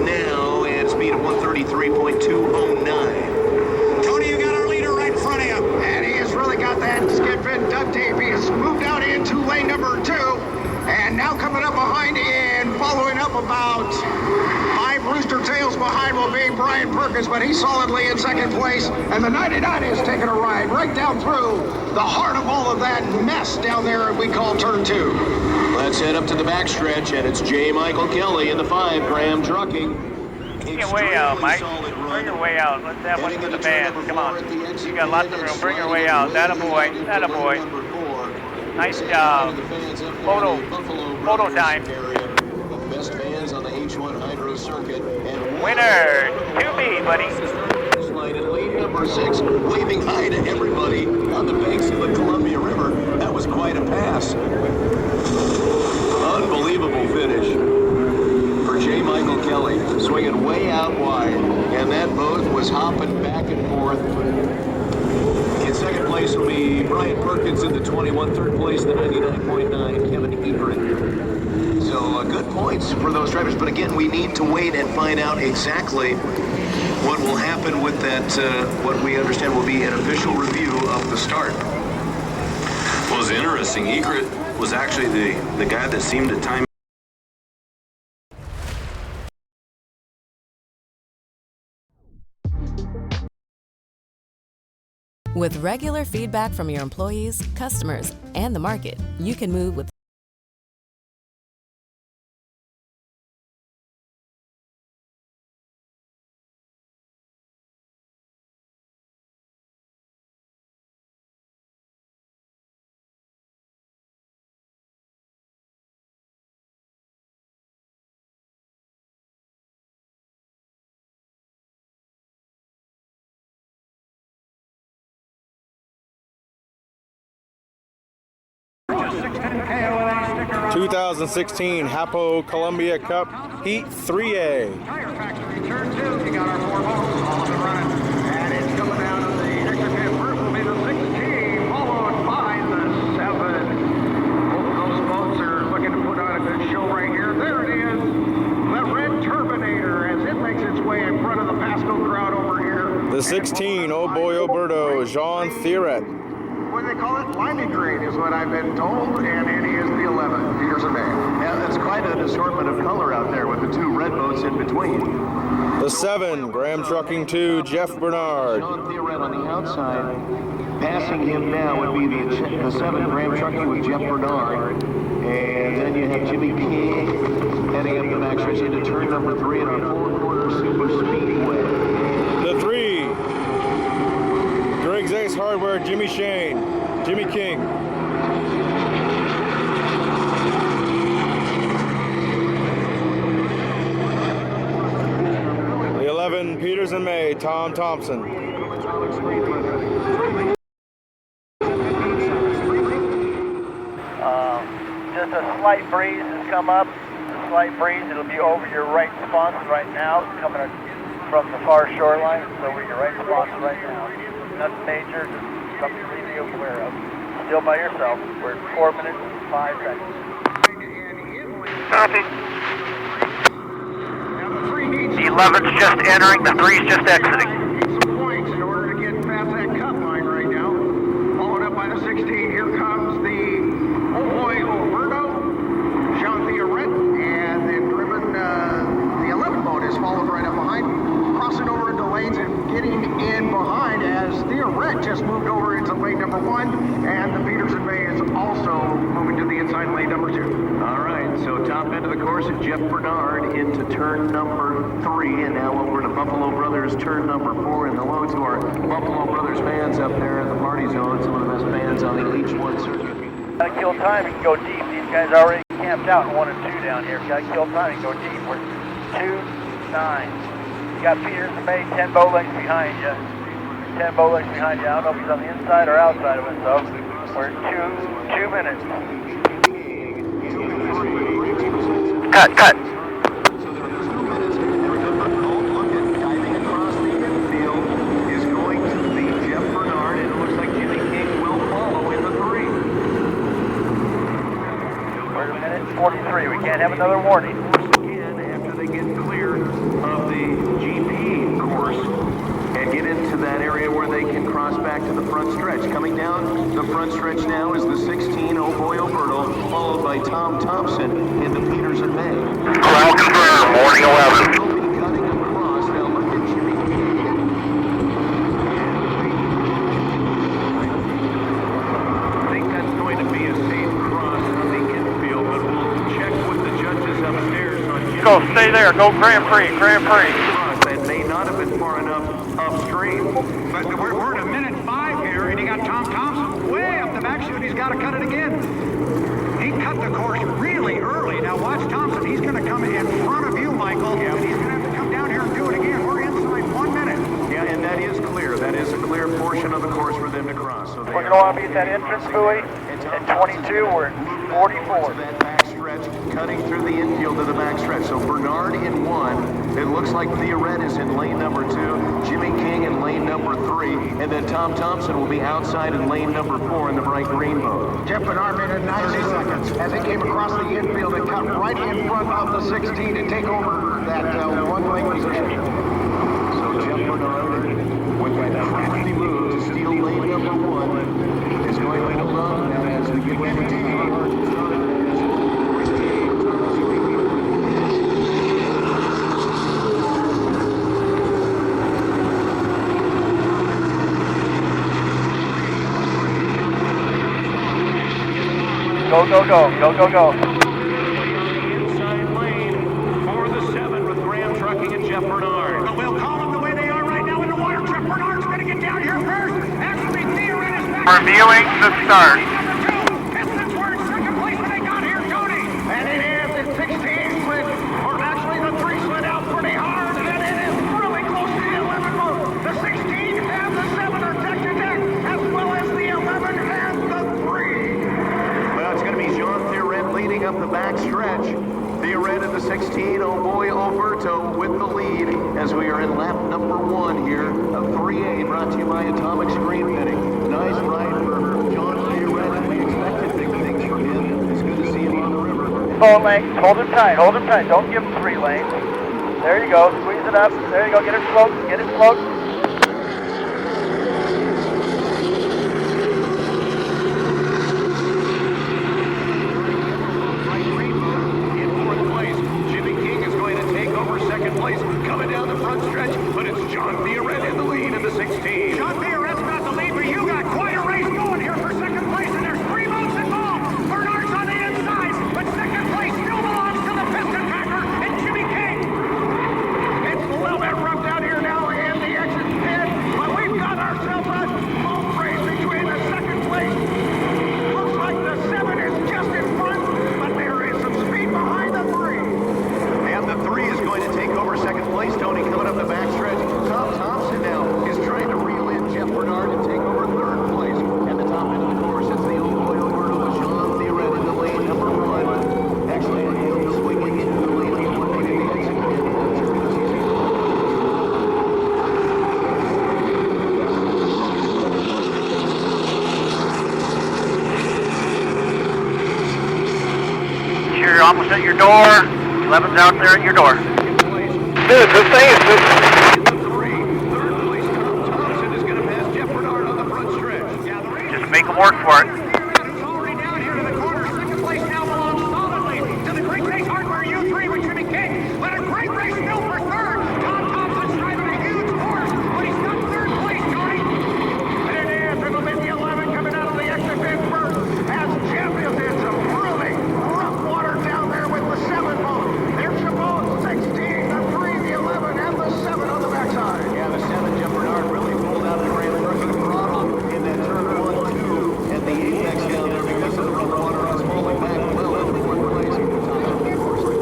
Speaker 2: now at speed of 133.209.
Speaker 3: Tony, you got our leader right in front of you.
Speaker 6: And he has really got that skid fin duct tape. He has moved out into lane number 2. And now coming up behind and following up about 5 rooster tails behind will be Brian Perkins, but he's solidly in second place. And the 99 is taking a ride right down through the heart of all of that mess down there we call turn 2.
Speaker 2: Let's head up to the backstretch, and it's J. Michael Kelly in the 5, Graham Trucking.
Speaker 5: Bring your way out, Mike. Bring your way out. Let's have one for the band. Come on. You got lots of room. Bring your way out. That a boy. That a boy. Nice job. Photo time.
Speaker 2: Best fans on the H1 Hydro Circuit. And
Speaker 5: Winner. 2B, buddy.
Speaker 2: line in lane number 6, waving hi to everybody on the banks of the Columbia River. That was quite a pass. Unbelievable finish for J. Michael Kelly, swinging way out wide, and that boat was hopping back and forth. In second place will be Brian Perkins in the 21, third place the 99.9, Kevin Ekrit. So good points for those drivers, but again, we need to wait and find out exactly what will happen with that, what we understand will be an official review of the start.
Speaker 4: Well, it's interesting. Ekrit was actually the guy that seemed to time.
Speaker 7: With regular feedback from your employees, customers, and the market, you can move with
Speaker 3: KOA
Speaker 1: 2016 Hapo Columbia Cup Heat 3A.
Speaker 6: Tire Factory turn 2. You got our 4 boats all in running. And it's coming out of the exit pit. First will be the 16, followed by the 7. Both of those boats are looking to put on a good show right here. There it is. The Red Turbinator as it makes its way in front of the Pasco crowd over here.
Speaker 1: The 16, oh boy, Alberto, Jean Thierret.
Speaker 6: What do they call it? Limey green is what I've been told, and it is the 11, Peterson Bay.
Speaker 2: Yeah, that's quite an assortment of color out there with the 2 red boats in between.
Speaker 1: The 7, Graham Trucking 2, Jeff Bernard.
Speaker 2: Sean Thierret on the outside. Passing him now would be the 7, Graham Trucking with Jeff Bernard. And then you have Jimmy King heading up the backstretch into turn number 3 in our 4-quarter super speedway.
Speaker 1: The 3, Griggs Ace Hardware, Jimmy King. The 11, Peters and May, Tom Thompson.
Speaker 5: Just a slight breeze has come up. slight breeze. It'll be over your right sponsor right now, coming from the far shoreline. It's over your right sponsor right now. Nothing major, just something to be aware of. Still by yourself. We're at 4 minutes and 5 seconds.
Speaker 6: Copy.
Speaker 5: The 11's just entering, the 3's just exiting.
Speaker 6: Some points in order to get past that cut line right now. Followed up by the 16. Here comes the Oberto, Jean Theoret, and then driven the 11 boat is followed right up behind, crossing over into lanes and getting in behind as Theoret just moved over into lane number 1, and the Peterson Bay is also moving to the inside lane number 2.
Speaker 2: All right, so top end of the course is Jeff Bernard into turn number 3, and now over to Buffalo Brothers turn number 4. And hello to our Buffalo Brothers fans up there in the party zone, some of the best fans on the H1 circuit.
Speaker 5: Gotta kill time, you can go deep. These guys are already camped out in 1 and 2 down here. Gotta kill time, you can go deep. We're 2-9. You got Peterson Bay 10 boat lengths behind you. 10 boat lengths behind you. I don't know if he's on the inside or outside of it, so we're 2 minutes.
Speaker 6: Cut.
Speaker 2: So there are 2 minutes, and remember, don't look at diving across the infield is going to be Jeff Bernard, and it looks like Jimmy King will follow in the 3.
Speaker 5: We're at minute 43. We can't have another warning.
Speaker 2: Again, after they get clear of the GP course and get into that area where they can cross back to the front stretch. Coming down the front stretch now is the 16, Oh Boy Oberto, followed by Tom Thompson in the Peterson Bay.
Speaker 6: Ground confirmed, morning 11.
Speaker 2: He'll be cutting across. Now look at Jimmy King. I think that's going to be a safe cross on the infield, but we'll check with the judges upstairs on Jimmy
Speaker 5: Go, stay there. Go Grand Prix. Grand Prix.
Speaker 2: That may not have been far enough upstream.
Speaker 3: But we're at a minute 5 here, and you got Tom Thompson way up the back chute. He's got to cut it again. He cut the course really early. Now watch Thompson. He's going to come in front of you, Michael, and he's going to have to come down here and do it again. We're inside 1 minute.
Speaker 2: Yeah, and that is clear. That is a clear portion of the course for them to cross. So
Speaker 5: We're going to want to be at that entrance buoy. At 22, we're at 44.
Speaker 2: That back stretch, cutting through the infield to the back stretch. So Bernard in 1. It looks like Theoret is in lane number 2. Jimmy King in lane number 3. And then Tom Thompson will be outside in lane number 4 in the bright green boat.
Speaker 6: Jeff Bernard made it 90 seconds as he came across the infield and cut right in front of the 16 to take over that 1 lane position.
Speaker 2: So Jeff Bernard, with that crafty move to steal lane number 1, is going to hold on as we get ready to
Speaker 5: Go.
Speaker 2: inside lane for the 7 with Graham Trucking and Jeff Bernard.
Speaker 3: But we'll call them the way they are right now in the water. Jeff Bernard's going to get down here first. Actually, Theoret is back.
Speaker 5: Reviewing the start.
Speaker 3: Pistons were in second place when they got here, Tony.
Speaker 6: And it is the 16 slid, or actually the 3 slid out pretty hard, and it is really close to the 11 boat. The 16 and the 7 are neck to neck, as well as the 11 and the 3.
Speaker 2: Well, it's going to be Jean Theoret leading up the back stretch. Theoret in the 16, Oh Boy Oberto with the lead as we are in lap number 1 here of 3A, brought to you by Atomic Screen Fitting. Nice ride for Jean Theoret. We expected big things from him. It's good to see him on the river.
Speaker 5: Boat length. Hold him tight. Don't give him 3 lanes. There you go. Squeeze it up. There you go. Get it float.
Speaker 2: Second place, coming down the front stretch, but it's John Theoret in the lead in the 16.
Speaker 3: John Theoret's got the lead, but you got quite a race going here for second place, and there's 3 boats involved. Bernard's on the inside, but second place still belongs to the piston packer and Jimmy King.
Speaker 6: It's a little bit rough down here now in the exit
Speaker 5: Almost at your door. 11's out there at your door.
Speaker 6: Dude, this thing is just...
Speaker 5: Just make them work for it.
Speaker 3: It's already down here to the corner. Second place now belongs solidly to the Great Race Hardware U3 with Jimmy King. But a great race still for third. Tom Thompson's driving a huge force, but he's got third place, Tony. There it is, it'll be the 11 coming out of the exit big first. As champions in some really rough water down there with the 7 boat. There's the boat, 16, the 3, the 11, and the 7 on the backside.
Speaker 2: Yeah, the 7, Jeff Bernard, really pulled out the Grand Prix throttle in that turn 1-2 at the apex down there because of the rough water. I was falling back well in fourth place.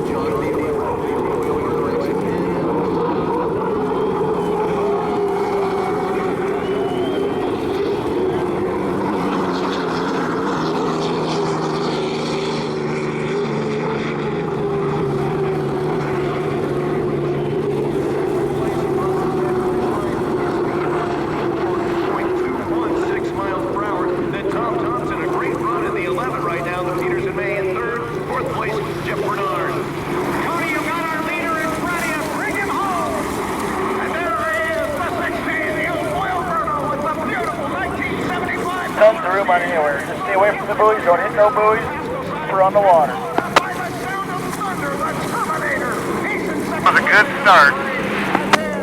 Speaker 2: John Beatty.
Speaker 5: Tons of room on anywhere. Just stay away from the buoys. Don't hit no buoys. We're on the water. That was a good start.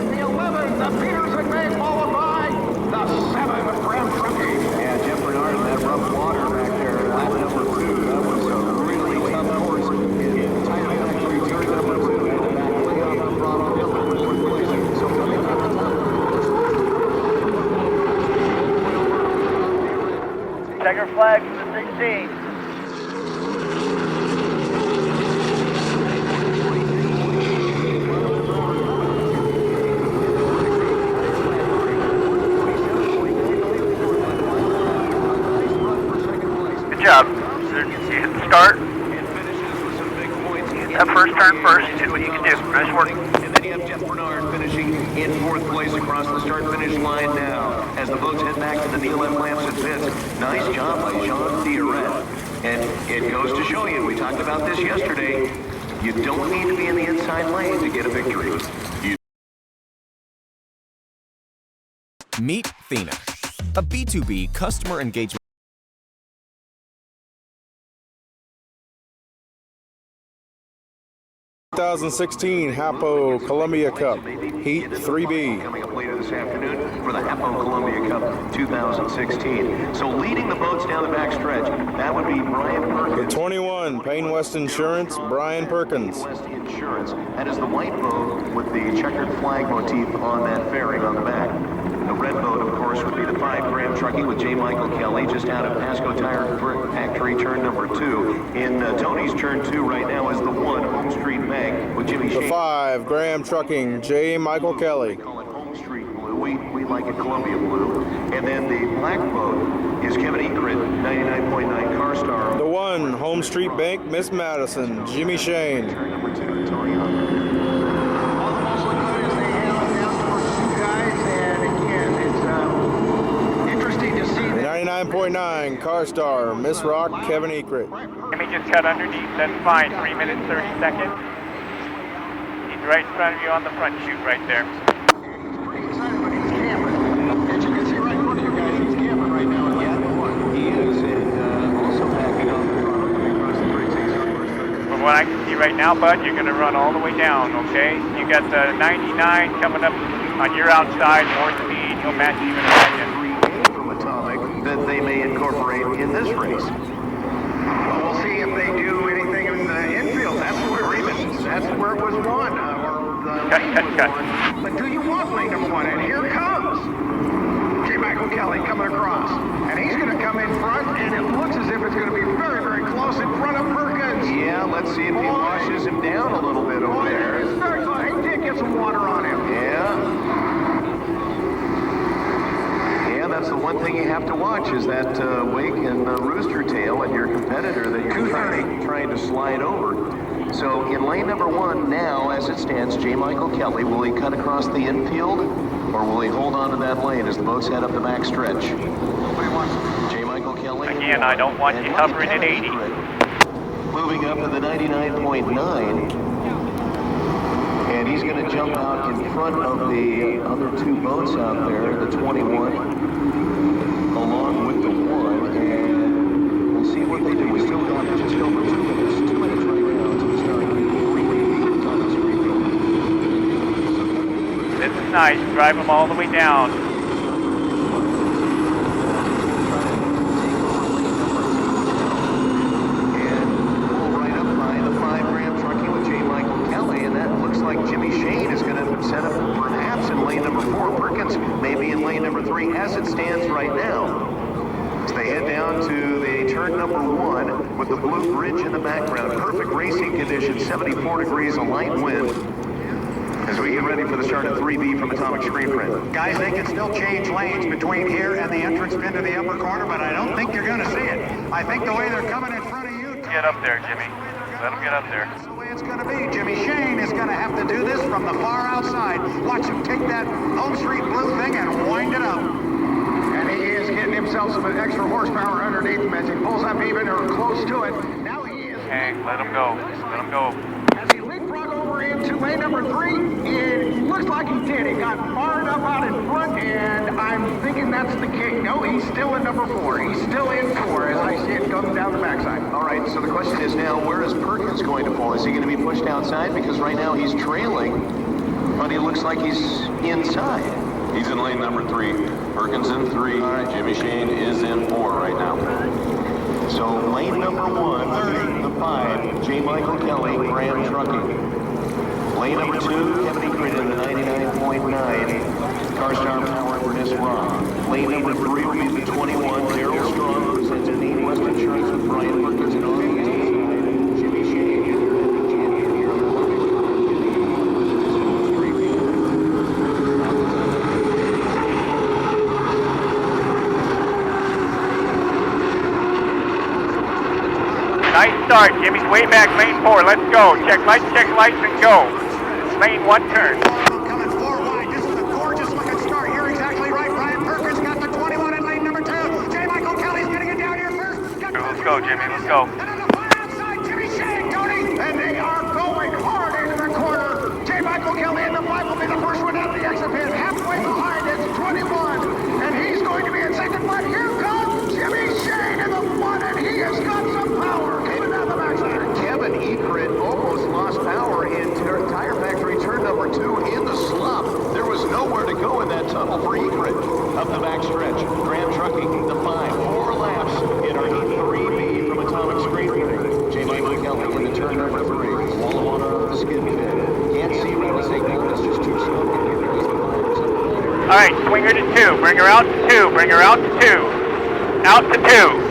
Speaker 3: The 11, the Peterson Bay, followed by the 7, Graham Truckee.
Speaker 2: Yeah, Jeff Bernard in that rough water back there, lap number 2. That was a really tough course. Tight factory turn number 2. Had to back way off the throttle. Fourth place. So coming up.
Speaker 5: Checker flag for the 16. Good job. So you hit the start. That first turn first. You did what you can do. Nice work.
Speaker 2: And then you have Jeff Bernard finishing in 4th place across the start-finish line now as the boats head back to the Neil M. Lamson pits. Nice job by Jean Theoret. And it goes to show you, we talked about this yesterday, you don't need to be in the inside lane to get a victory.
Speaker 8: Meet Thena, a B2B customer engagement
Speaker 1: 2016 Hapo Columbia Cup, Heat 3B.
Speaker 2: Coming up later this afternoon for the Hapo Columbia Cup 2016. So leading the boats down the back stretch, that would be Brian Perkins.
Speaker 1: The 21, Payne West Insurance, Brian Perkins.
Speaker 2: West Insurance. That is the white boat with the checkered flag motif on that fairing on the back. The red boat, of course, would be the 5 Graham Truckee with J. Michael Kelly just out of Pasco Tire Factory turn number 2. In Tony's turn 2 right now is the 1 Home Street Bank with Jimmy
Speaker 1: The
Speaker 2: Shane.
Speaker 1: 5 Graham Trucking, J. Michael Kelly.
Speaker 2: Call it Home Street Blue. We like it Columbia Blue. And then the black boat is Kevin Ekrit, 99.9 Car Star.
Speaker 1: The 1 Home Street Bank, Miss Madison, Jimmy Shane.
Speaker 2: Turn number 2, Tony Hunt.
Speaker 1: The 99.9 Car Star, Miss Rock, Kevin Ekrit.
Speaker 5: Let me just cut underneath. That's fine. 3 minutes, 30 seconds. He's right in front of you on the front chute right there.
Speaker 3: As you can see right in front of you guys, he's camping right now.
Speaker 2: He is, and also backing off the throttle coming across the 36.
Speaker 5: From what I can see right now, Bud, you're going to run all the way down, okay? You got the 99 coming up on your outside, more speed. He'll match you in a second.
Speaker 2: From Atomic that they may incorporate in this race.
Speaker 3: Well, we'll see if they do anything in the infield. That's where it was won.
Speaker 5: Cut.
Speaker 3: But do you want lane number 1? And here comes J. Michael Kelly coming across. And he's going to come in front, and it looks as if it's going to be very, very close in front of Perkins.
Speaker 2: Yeah, let's see if he washes him down a little bit over there.
Speaker 3: He did get some water on him.
Speaker 2: Yeah, that's the one thing you have to watch is that wake and rooster tail and your competitor that you're trying to slide over. So in lane number 1 now, as it stands, J. Michael Kelly, will he cut across the infield or will he hold on to that lane as the boats head up the back stretch? J. Michael Kelly.
Speaker 5: Again, I don't want you hovering at 80.
Speaker 2: Blue moving up to the 99.9. And he's going to jump out in front of the other two boats out there, the 21, along with the 1. And we'll see what they do. We still got just over 2 minutes. 2 minutes right now to the start of the 3B on the street.
Speaker 5: This is nice. Drive them all the way down.
Speaker 2: As it stands right now, as they head down to the turn number 1 with the blue bridge in the background. Perfect racing conditions, 74 degrees, a light wind. As we get ready for the start of 3B from Atomic Screen Print.
Speaker 3: Guys, they can still change lanes between here and the entrance pin to the upper corner, but I don't think you're going to see it. I think the way they're coming in front of you...
Speaker 5: Get up there, Jimmy. Let them get up there.
Speaker 3: That's the way it's going to be. Jimmy Shane is going to have to do this from the far outside. Watch him take that Home Street Blue thing and wind it up. And he is getting himself some extra horsepower underneath him as he pulls up even or close to it. Now he is...
Speaker 5: Hey, let him go. Let him go.
Speaker 6: As he leapfrog over into lane number 3, it looks like he did. He got far enough out in front, and I'm thinking that's the case. No, he's still in number 4. He's still in 4 as I see it coming down the backside.
Speaker 2: All right, so the question is now, where is Perkins going to fall? Is he going to be pushed outside? Because right now he's trailing, but he looks like he's inside.
Speaker 4: He's in lane number 3. Perkins in 3.
Speaker 2: Right.
Speaker 4: Jimmy Shane is in 4 right now.
Speaker 2: So lane number 1, the 5, J. Michael Kelly, Graham Trucking. Lane number 2, Kevin Ekert in the 99.9, Carstar Power, Ernest Rock. Lane number 3 will be the 21, Daryl Strong, presented the West Insurance with Brian Perkins and all the Jimmy Shane.
Speaker 5: Nice start. Jimmy's way back, lane 4. Let's go. Check lights, and go. Lane 1 turn.
Speaker 3: Coming 4 wide. This is a gorgeous looking start. You're exactly right. Brian Perkins got the 21 in lane number 2. J. Michael Kelly's getting it down here first.
Speaker 5: Let's go, Jimmy. Let's go.
Speaker 3: And on the far outside, Jimmy Shane, Tony.
Speaker 6: And they are going hard into the corner. J. Michael Kelly in the 5 will be the first one out the exit pit. Halfway behind, it's 21. And he's going to be in second, but here comes Jimmy Shane in the 1, and he has got some power coming down the backside.
Speaker 2: Kevin Ekert almost lost power in Tire Factory turn number 2 in the slump. There was nowhere to go in that tunnel for Ekert. Up the back stretch, Graham Trucking, the 5, 4 laps in our 3B from Atomic Screen Printing. J. Michael Kelly in the turn number 3. Wall of water on the skid pit. Can't see real estate now, it's just too slow.
Speaker 5: All right, swing her to 2. Bring her out to 2. Bring her out to 2. Out to 2.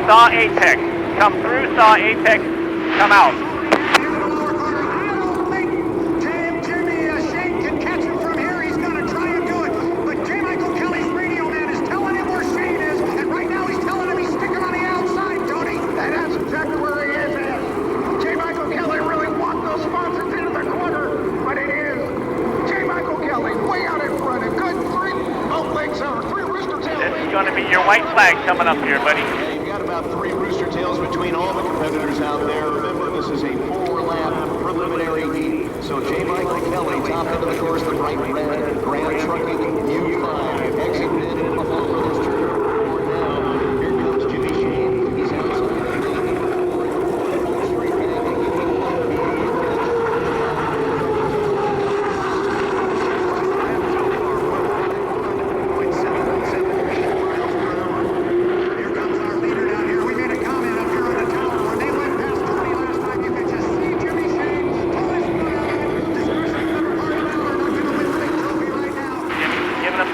Speaker 5: Saw Apex. Come through, saw Apex. Come out. Going to be your white flag coming up here, buddy.
Speaker 2: Yeah, you've got about 3 rooster tails between all the competitors out there. Remember, this is a 4 lap preliminary heat. So J. Michael Kelly, top end of the course, the bright red, Graham Trucking U5, exited above Brothers Turner. Now, here comes Jimmy Shane. He's outside.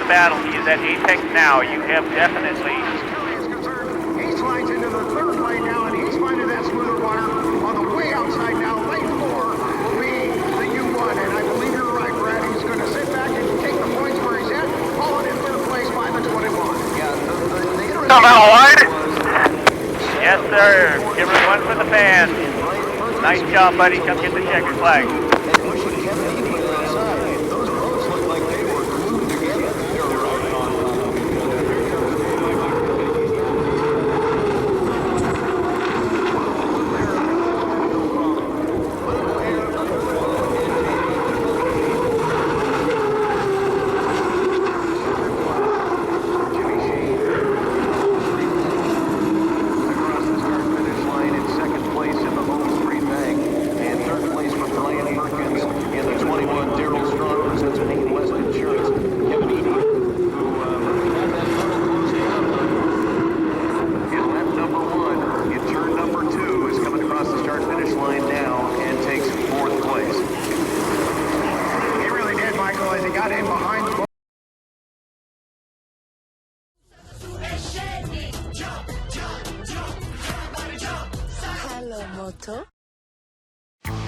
Speaker 5: Battle. He is at apex now. You have definitely.
Speaker 6: He slides into the third lane now, and he's finding that smoother water on the way outside now. Lane 4 will be the U1, and I believe you're right, Brad. He's going to sit back and take the points where he's at, followed in third place by the 21.
Speaker 2: Yeah, the
Speaker 5: Come out wide. Yes, sir. Give her one for the fans. Nice job, buddy. Come get the checkered flag.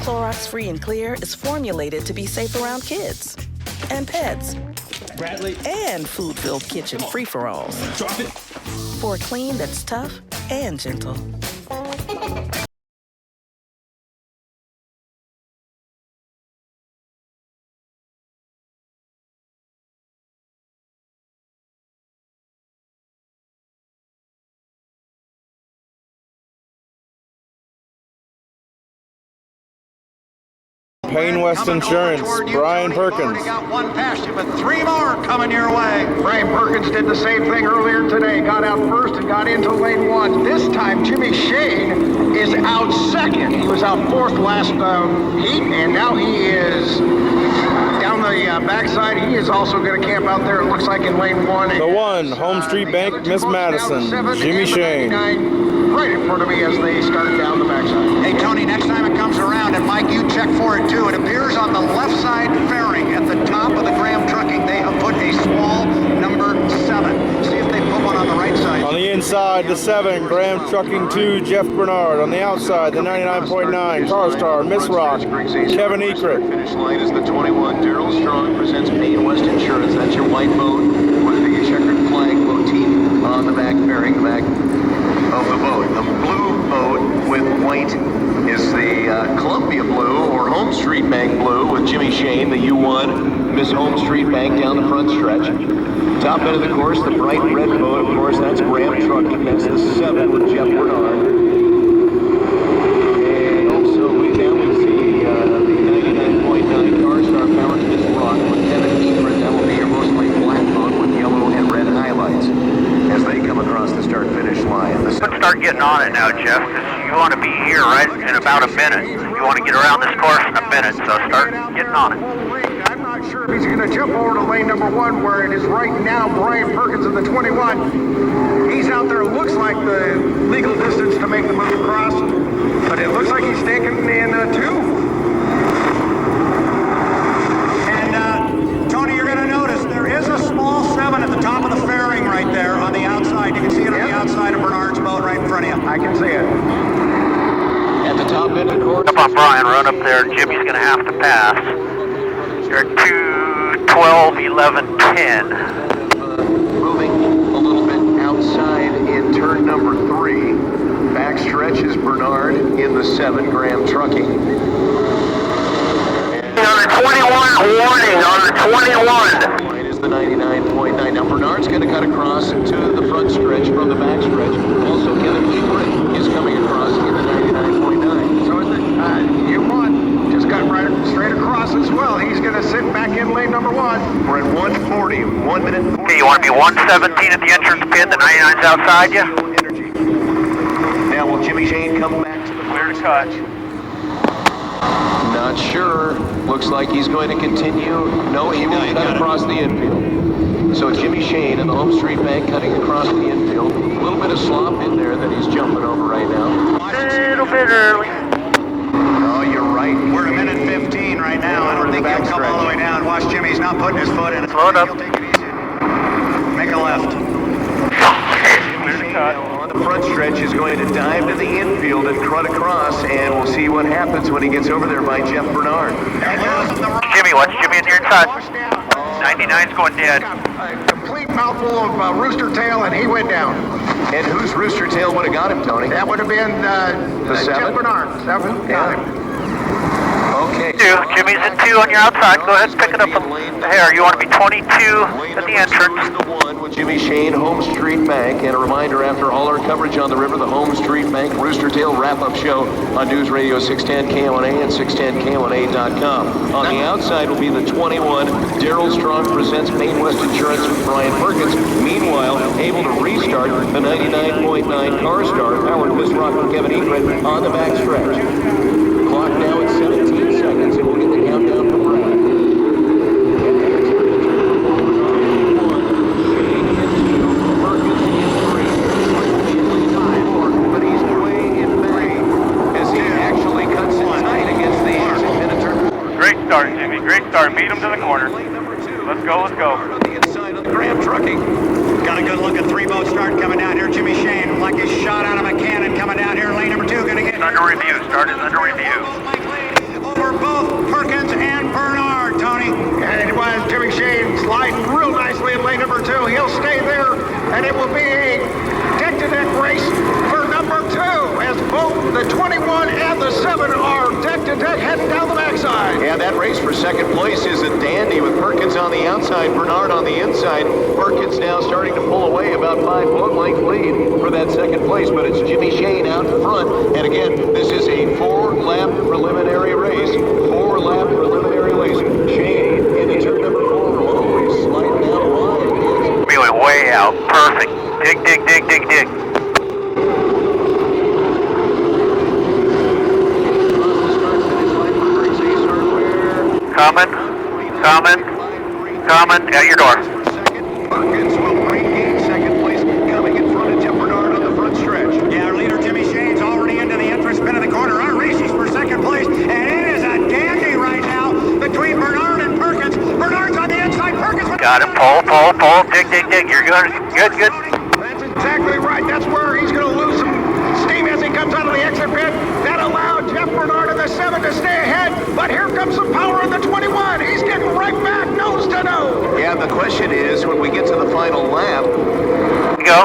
Speaker 9: Clorox Free and Clear is formulated to be safe around kids and pets.
Speaker 10: Bradley.
Speaker 9: And food-filled kitchen free-for-alls.
Speaker 10: Drop it.
Speaker 9: For a clean that's tough and gentle.
Speaker 1: Payne West Insurance, Brian Perkins.
Speaker 3: Already got one past you, but 3 more coming your way. Brian Perkins did the same thing earlier today. Got out first and got into lane 1. This time, Jimmy Shane is out second. He was out fourth last heat, and now he is down the backside. He is also going to camp out there, it looks like, in lane 1.
Speaker 1: The one, Home Street Bank, Miss Madison, Jimmy Shane.
Speaker 3: Right in front of me as they start down the backside. Hey, Tony, next time it comes around, and Mike, you check for it too. It appears on the left side fairing at the top of the Graham Trucking, they have put a small number 7. See if they put one on the right side.
Speaker 1: On the inside, the 7, Graham Trucking 2, Jeff Bernard. On the outside, the 99.9, Carstar, Miss Rock, Kevin Ekert.
Speaker 2: Finish line is the 21. Daryl Strong presents Payne West Insurance. That's your white boat with the checkered flag motif on the back fairing, the back of the boat. The blue boat with white is the Columbia Blue or Home Street Bank Blue with Jimmy Shane, the U1, Miss Home Street Bank down the front stretch. Top end of the course, the bright red boat, of course, that's Graham Trucking. That's the 7 with Jeff Bernard. And also we see the 99.9 Carstar Power to Miss Rock with Kevin Ekert. That will be your mostly black boat with yellow and red highlights as they come across the start-finish line.
Speaker 5: Let's start getting on it now, Jeff, because you want to be here right in about a minute. You want to get around this course in a minute, so start getting on it.
Speaker 6: I'm not sure if he's going to jump over to lane number 1 where it is right now Brian Perkins in the 21. He's out there, looks like the legal distance to make the move across, but it looks like he's taking in 2. And Tony, you're going to notice there is a small 7 at the top of the fairing right there on the outside. You can see it on the outside of Bernard's boat right in front of you. I can see it.
Speaker 2: At the top end of the course.
Speaker 5: Come on, Brian, run up there. Jimmy's going to have to pass. You're at 2:12, 11, 10.
Speaker 2: Moving a little bit outside in turn number 3. Backstretch is Bernard in the 7, Graham Trucking.
Speaker 5: On the 21, warning, on the 21.
Speaker 2: Line is the 99.9. Now Bernard's going to cut across into the front stretch from the backstretch. Also, Kevin Ekert is coming across in the 99.9.
Speaker 6: So is it, you want cut right straight across as well. He's going to sit back in lane number 1.
Speaker 2: We're at 140, 1 minute 40.
Speaker 5: Okay, you want to be 117 at the entrance pin, the 99's outside you?
Speaker 2: Energy. Now will Jimmy Shane come back to the
Speaker 5: Clear to cut.
Speaker 2: Not sure. Looks like he's going to continue. No, he will cut across the infield. So Jimmy Shane in the Home Street Bank cutting across the infield. A little bit of slop in there that he's jumping over right now.
Speaker 5: A little bit early.
Speaker 2: Oh, you're right.
Speaker 3: We're at a minute 15 right now. I don't think he'll come all the way down. Watch Jimmy. He's not putting his foot in it.
Speaker 5: Slow it up.
Speaker 3: He'll take it easy. Make a left.
Speaker 5: Clear to cut.
Speaker 2: On the front stretch is going to dive to the infield and cut across, and we'll see what happens when he gets over there by Jeff Bernard.
Speaker 5: Jimmy, watch Jimmy on your inside. 99's going dead.
Speaker 6: A complete mouthful of rooster tail, and he went down.
Speaker 2: And whose rooster tail would have got him, Tony?
Speaker 6: That would have been
Speaker 2: The
Speaker 6: Jeff
Speaker 2: 7?
Speaker 6: Bernard. 7. Got him.
Speaker 2: Okay.
Speaker 5: 2. Jimmy's in 2 on your outside. Go ahead and pick it up from here. You want to be 22 at the entrance.
Speaker 2: The 1 with Jimmy Shane, Home Street Bank. And a reminder, after all our coverage on the river, the Home Street Bank Rooster Tail wrap-up show on News Radio 610 K1A and 610K1A.com. On the outside will be the 21. Daryl Strong presents Maine West Insurance with Brian Perkins. Meanwhile, able to restart the 99.9 Car Star, powered Miss Rock and Kevin Egret on the back stretch. Clock now at 17 seconds, and we'll get the countdown from Brad. But he's way in back as he actually cuts it tight against the exit pin of turn 4.
Speaker 5: Great start, Jimmy. Great start. Beat him to the corner. Let's go, let's go.
Speaker 2: On the inside of the Graham Trucking.
Speaker 3: Got a good look at 3-boat start coming down here. Jimmy Shane, like he's shot out of a cannon, coming down here. Lane number 2, going to get
Speaker 5: It's under review. Start is under review.
Speaker 3: over both Perkins and Bernard, Tony.
Speaker 6: And it was Jimmy Shane sliding real nicely in lane number 2. He'll stay there, and it will be a deck-to-deck race for number 2, as both the 21 and the 7 are deck-to-deck heading down the backside.
Speaker 2: Yeah, that race for second place is a dandy with Perkins on the outside, Bernard on the inside. Perkins now starting to pull away about 5 foot length lead for that second place, but it's Jimmy Shane out in front. And again, this is a 4-lap preliminary race. 4-lap preliminary race. Shane into turn number 4. Always sliding down wide.
Speaker 5: We went way out. Perfect. Dig, dig, dig, dig, dig. Coming. At your door.
Speaker 2: Perkins will regain second place, coming in front of Jeff Bernard on the front stretch.
Speaker 3: Yeah, our leader Jimmy Shane's already into the entrance pin of the corner. Our race is for second place, and it is a dandy right now between Bernard and Perkins. Bernard's on the inside. Perkins.
Speaker 5: Got him. Pull. Dig, dig, dig. You're good. Good.
Speaker 6: That's exactly right. That's where he's going to lose some steam as he comes out of the exit pit. That allowed Jeff Bernard in the 7 to stay ahead, but here comes some power in the 21. He's getting right back, nose to nose.
Speaker 2: Yeah, the question is, when we get to the final lap,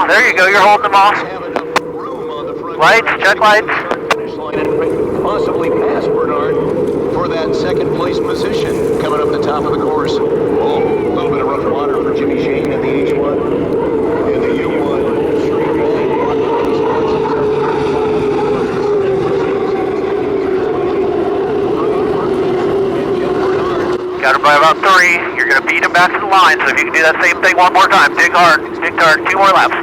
Speaker 5: There you go. You're holding them off.
Speaker 2: have enough room on the front.
Speaker 5: Lights, check lights.
Speaker 2: Finish line and possibly pass Bernard for that second place position coming up the top of the course. Oh, a little bit of rough water for Jimmy Shane in the H1. In the U1.
Speaker 5: Got him by about 3. You're going to beat him back to the line, so if you can do that same thing one more time, dig hard, 2 more laps.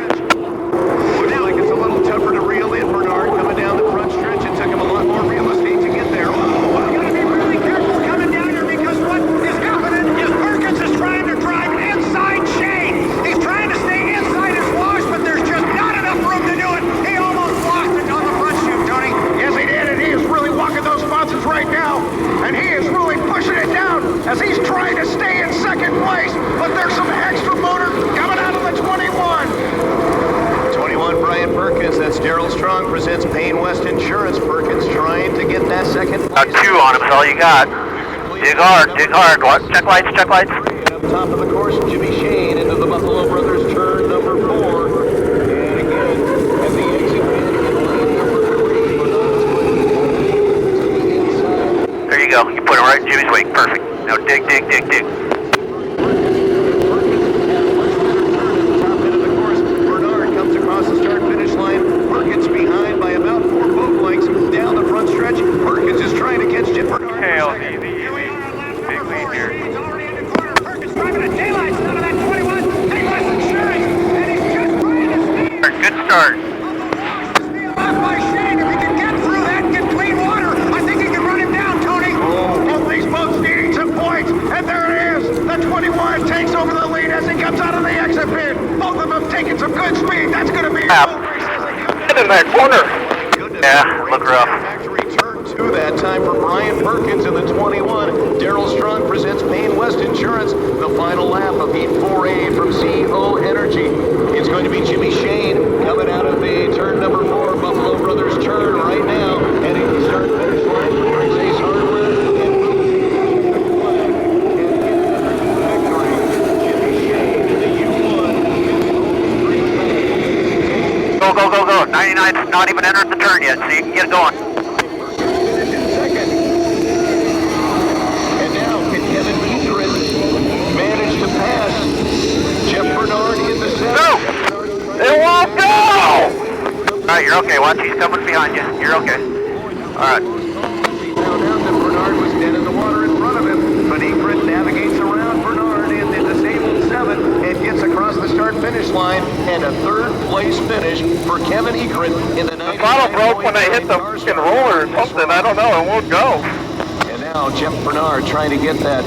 Speaker 2: Now it gets a little tougher to reel in Bernard coming down the front stretch. It took him a lot more real estate to get there.
Speaker 3: You gotta be really careful coming down here because what is happening is Perkins is trying to drive inside Shane. He's trying to stay inside his wash, but there's just not enough room to do it. He almost lost it on the front chute, Tony.
Speaker 6: Yes, he did, and he is really walking those sponsors right now, and he is really pushing it down as he's trying to stay in second place, but there's some extra motor coming out of the 21.
Speaker 2: 21, Brian Perkins. That's Daryl Strong presents Payne West Insurance. Perkins trying to get that second
Speaker 5: Got
Speaker 2: place.
Speaker 5: 2 on him, is all you got. Dig hard. What? Check lights.
Speaker 2: And up top of the course, Jimmy Shane into the Buffalo Brothers turn number 4. And again, at the exit pin in lane number 3.
Speaker 5: There you go. You put him right in Jimmy's wake. Perfect. Now dig.
Speaker 2: Bernard comes across the start-finish line. Perkins behind by about 4 boat lengths down the front stretch. Perkins is trying to catch Jim Bernard.
Speaker 5: Tail,
Speaker 6: takes over the lead as he comes out of the exit pit. Both of them taking some good speed. That's going to be a full race as they come
Speaker 5: Get in that corner. Yeah, look rough.
Speaker 2: Factory turn 2 that time for Brian Perkins in the 21. Daryl Strong presents Payne West Insurance. The final lap of Heat 4A from CO Energy. It's going to be Jimmy Shane coming out of the turn number 4, Buffalo Brothers turn right now, heading to the start finish line for Griggs Ace Hardware. And victory, Jimmy Shane in the U1.
Speaker 5: Go. 99's not even entered the turn yet, so you can get it going.
Speaker 2: Finish in second. And now can Kevin Egret manage to pass Jeff Bernard in the seventh?
Speaker 5: No! It won't go! Alright, you're okay. Watch, he's coming behind you. You're okay. Alright.
Speaker 2: He found out that Bernard was dead in the water in front of him, but Egret navigates around Bernard in the disabled 7 and gets across the start-finish line, and a third-place finish for Kevin Egret in the 99.
Speaker 5: The bottle broke when I hit the fucking roller or something. I don't know. It won't go.
Speaker 2: And now Jeff Bernard trying to get that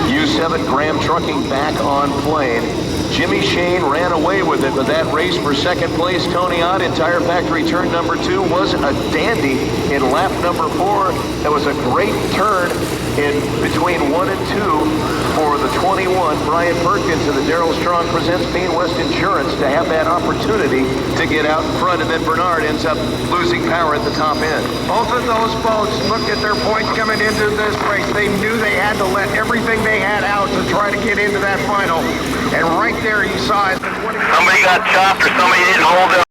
Speaker 2: U7 Graham Trucking back on plane. Jimmy Shane ran away with it, but that race for second place, Tony Ott in Tire Factory turn number 2 was a dandy in lap number 4. That was a great turn in between 1 and 2 for the 21, Brian Perkins, and the Daryl Strong presents Payne West Insurance to have that opportunity to get out in front, and then Bernard ends up losing power at the top end.
Speaker 6: Both of those boats looked at their points coming into this race. They knew they had to let everything they had out to try to get into that final. And right there you saw it.
Speaker 5: Somebody got chopped or somebody didn't hold it.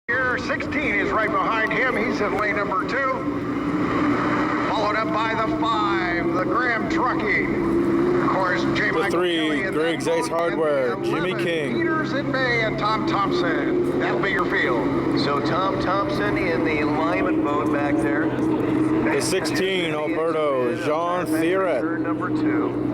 Speaker 6: Here, 16 is right behind him. He's in lane number 2. Followed up by the 5, the Graham Trucking. Of course, J.
Speaker 1: The
Speaker 6: Michael
Speaker 1: 3,
Speaker 6: Kelly in
Speaker 1: Griggs
Speaker 6: that
Speaker 1: Ace
Speaker 6: boat,
Speaker 1: Hardware,
Speaker 6: and the
Speaker 1: Jimmy
Speaker 6: 11,
Speaker 1: King.
Speaker 6: Peters in May and Tom Thompson. That'll be your field.
Speaker 2: So Tom Thompson in the Lyman boat back there.
Speaker 1: The 16, Alberto, Jean Thierret.
Speaker 2: Turn number 2.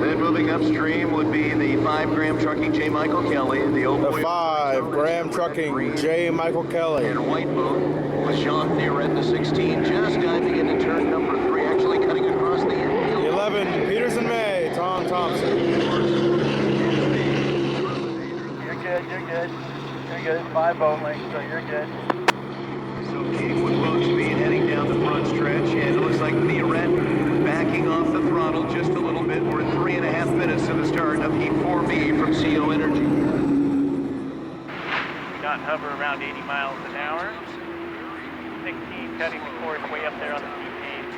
Speaker 2: Then moving upstream would be the 5 Graham Trucking J. Michael Kelly.
Speaker 1: The 5, Graham Trucking, J. Michael Kelly.
Speaker 2: And white boat with Jean Thierret, the 16, just diving into turn number 3, actually cutting across the infield.
Speaker 1: The 11, Peters and May, Tom Thompson.
Speaker 5: You're good. You're good. 5 boat lengths, so you're good.
Speaker 2: So Kingwood boat speed heading down the front stretch, and it looks like Thierret backing off the throttle just a little bit. We're 3.5 minutes to the start of Heat 4B from CO Energy.
Speaker 5: Got hover around 80 miles an hour. 16 cutting the course way up there on the T-Page.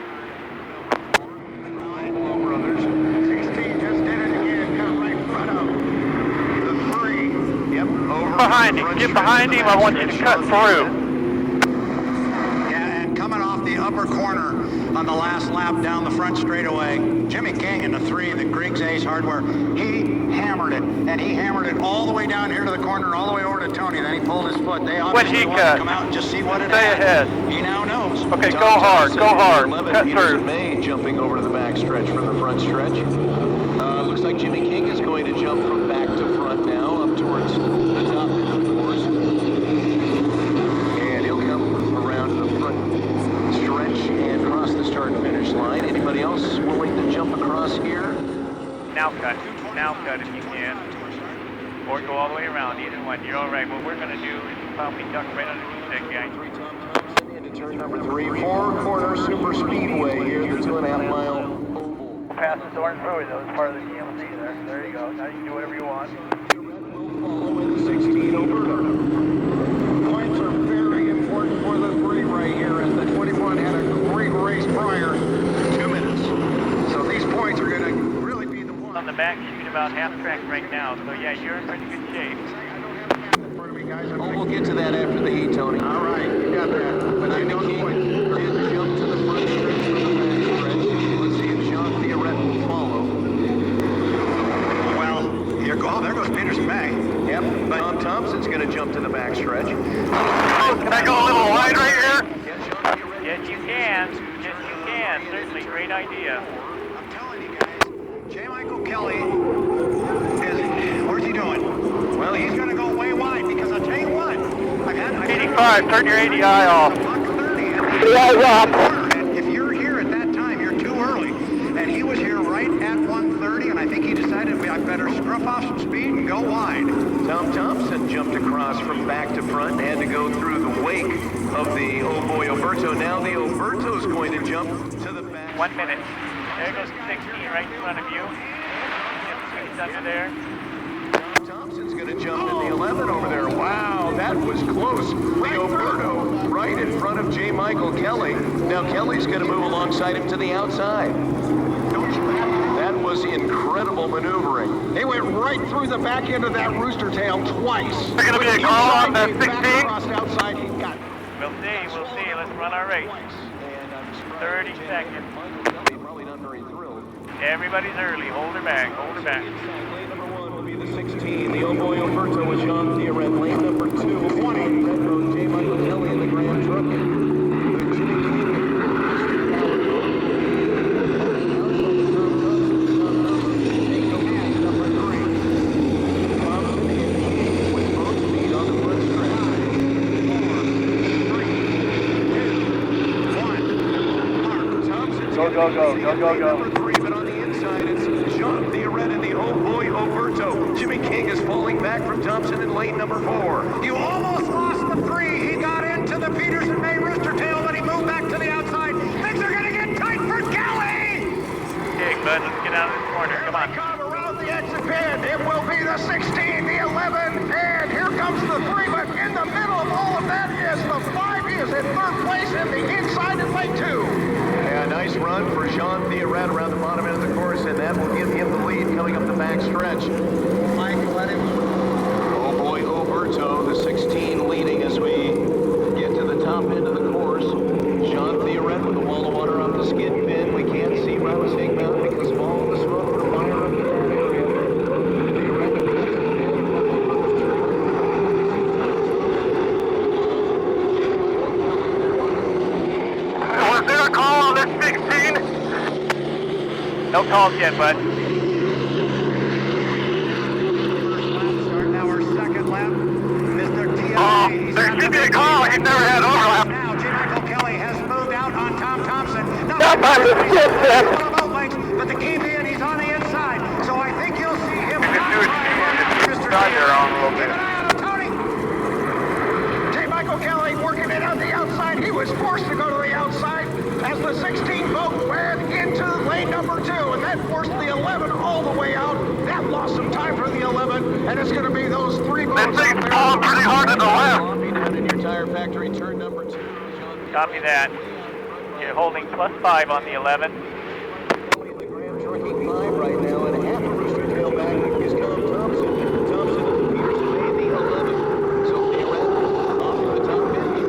Speaker 2: Buffalo Brothers.
Speaker 6: 16 just did it again. Got right in front of the 3.
Speaker 2: Yep, over.
Speaker 5: Behind him. Get behind him. I want you to cut through.
Speaker 3: Yeah, and coming off the upper corner on the last lap down the front straightaway, Jimmy King in the 3, the Griggs Ace Hardware, he hammered it, and he hammered it all the way down here to the corner, all the way over to Tony. Then he pulled his foot. They obviously
Speaker 5: he
Speaker 3: wanted
Speaker 5: cut?
Speaker 3: to come out and just see what it
Speaker 5: Stay
Speaker 3: had.
Speaker 5: ahead.
Speaker 3: He now knows.
Speaker 5: Okay,
Speaker 2: Tom
Speaker 5: go hard.
Speaker 2: Thompson
Speaker 5: Go hard.
Speaker 2: 11,
Speaker 5: Cut
Speaker 2: Peters
Speaker 5: through.
Speaker 2: and May jumping over to the back stretch from the front stretch. Looks like Jimmy King is going to jump from back to front now, up towards the top end of the course. And he'll come around the front stretch and cross the start and finish line. Anybody else willing to jump across here?
Speaker 5: Now cut if you can. Or go all the way around, either one. You're all right. What we're going to do is probably duck right underneath that guy.
Speaker 2: Tom Thompson into turn number 3, 4-corner super speedway here, the 2.5-mile oval.
Speaker 5: Pass the Thornton Brewery, though. It's part of the GMC there. There you go. Now you can do whatever you want.
Speaker 2: Follow in the 16 Alberta.
Speaker 6: Points are very important for the 3 right here, as the 21 had a great race prior. 2 minutes. So these points are going to really be the one.
Speaker 5: On the back chute about half track right now. So yeah, you're in pretty good shape.
Speaker 6: In front of me, guys.
Speaker 2: Oh, we'll get to that after the heat, Tony.
Speaker 6: All right, you got that.
Speaker 2: But Jimmy King did jump to the front stretch from the back stretch. Let's see if Jean Thierret will follow.
Speaker 3: Well, there goes Peters and May.
Speaker 2: Yep. Tom Thompson's going to jump to the backstretch.
Speaker 5: Can I go a little wide right here?
Speaker 2: Yes,
Speaker 5: Yes, you can. Yes, you can. Certainly, great idea.
Speaker 3: I'm telling you guys, J. Michael Kelly where's he doing? Well, he's going to go way wide because I'll tell you what.
Speaker 5: 85, turn your ADI off.
Speaker 3: And if you're here at that time, you're too early. And he was here right at 130, and I think he decided I better scruff off some speed and go wide.
Speaker 2: Tom Thompson jumped across from back to front and had to go through the wake of the old boy Oberto. Now the Oberto's going to jump to the back.
Speaker 5: 1 minute. There goes 16 right in front of you. He's under there.
Speaker 2: Thompson's going to jump in the 11 over there. Wow, that was close. Leo Berto right in front of J. Michael Kelly. Now Kelly's going to move alongside him to the outside. That was incredible maneuvering.
Speaker 6: They went right through the back end of that rooster tail twice.
Speaker 5: There's going to be a call on the 16?
Speaker 6: Outside, he got
Speaker 5: We'll see. Let's run our race. 30 seconds.
Speaker 2: Probably not very thrilled.
Speaker 5: Everybody's early. Hold her back.
Speaker 2: Lane number 1 will be the 16. The old boy Oberto with Jean Theoret. Lane number 2, 20. Retro J. Michael Kelly in the Grand Trucking. Go. Number 3, but on the inside it's Jean Theoret and the old boy Oberto. Jimmy King is falling back from Thompson in lane number 4.
Speaker 3: You almost lost the 3. He got into the Peterson May rooster tail, but he moved back to the outside. Things are going to get tight for Kelly!
Speaker 5: Okay, bud, let's get out of this corner. Come on.
Speaker 6: come around the exit pin. It will be the 16, the 11, and here comes the 3. But in the middle of all of that is the 5. He is in 3rd place in the inside in lane 2.
Speaker 2: Yeah, nice run for Jean Theoret around the bottom end of the course, and that will give him the lead coming up the back stretch.
Speaker 3: Mike, let him.
Speaker 2: Oh boy, Oberto, the 16 leading as we get to the top end of the course. Jean Theoret with a wall of water off the skid pin. We can't see Rattlesnake Mountain because of all the smoke from the fire up in that area.
Speaker 5: Was there a call on this 16? No calls yet, bud.
Speaker 3: Starting our second lap. Mr. TLC.
Speaker 5: There should be a call. He's never had overlap.
Speaker 3: Now, J. Michael Kelly has moved out on Tom Thompson.
Speaker 5: Not by the skid pin.
Speaker 3: But the key being he's on the inside. So I think you'll see him.
Speaker 5: Mr. Dodger on a little
Speaker 3: Keep
Speaker 5: bit.
Speaker 3: an eye on him, Tony.
Speaker 6: J. Michael Kelly working it on the outside. He was forced to go to the outside as the 16 boat went into lane number 2, and that forced the 11 all the way out. That lost some time for the 11, and it's going to be those 3 boats out there.
Speaker 5: Calling pretty hard to the left.
Speaker 2: In your tire factory, turn number 2.
Speaker 5: Copy that. You're holding +5 on the 11.
Speaker 2: The Grand Trucking 5 right now, and half a rooster tail back is Tom Thompson. Thompson and Peterson made the 11. So Theoret off to the top 50.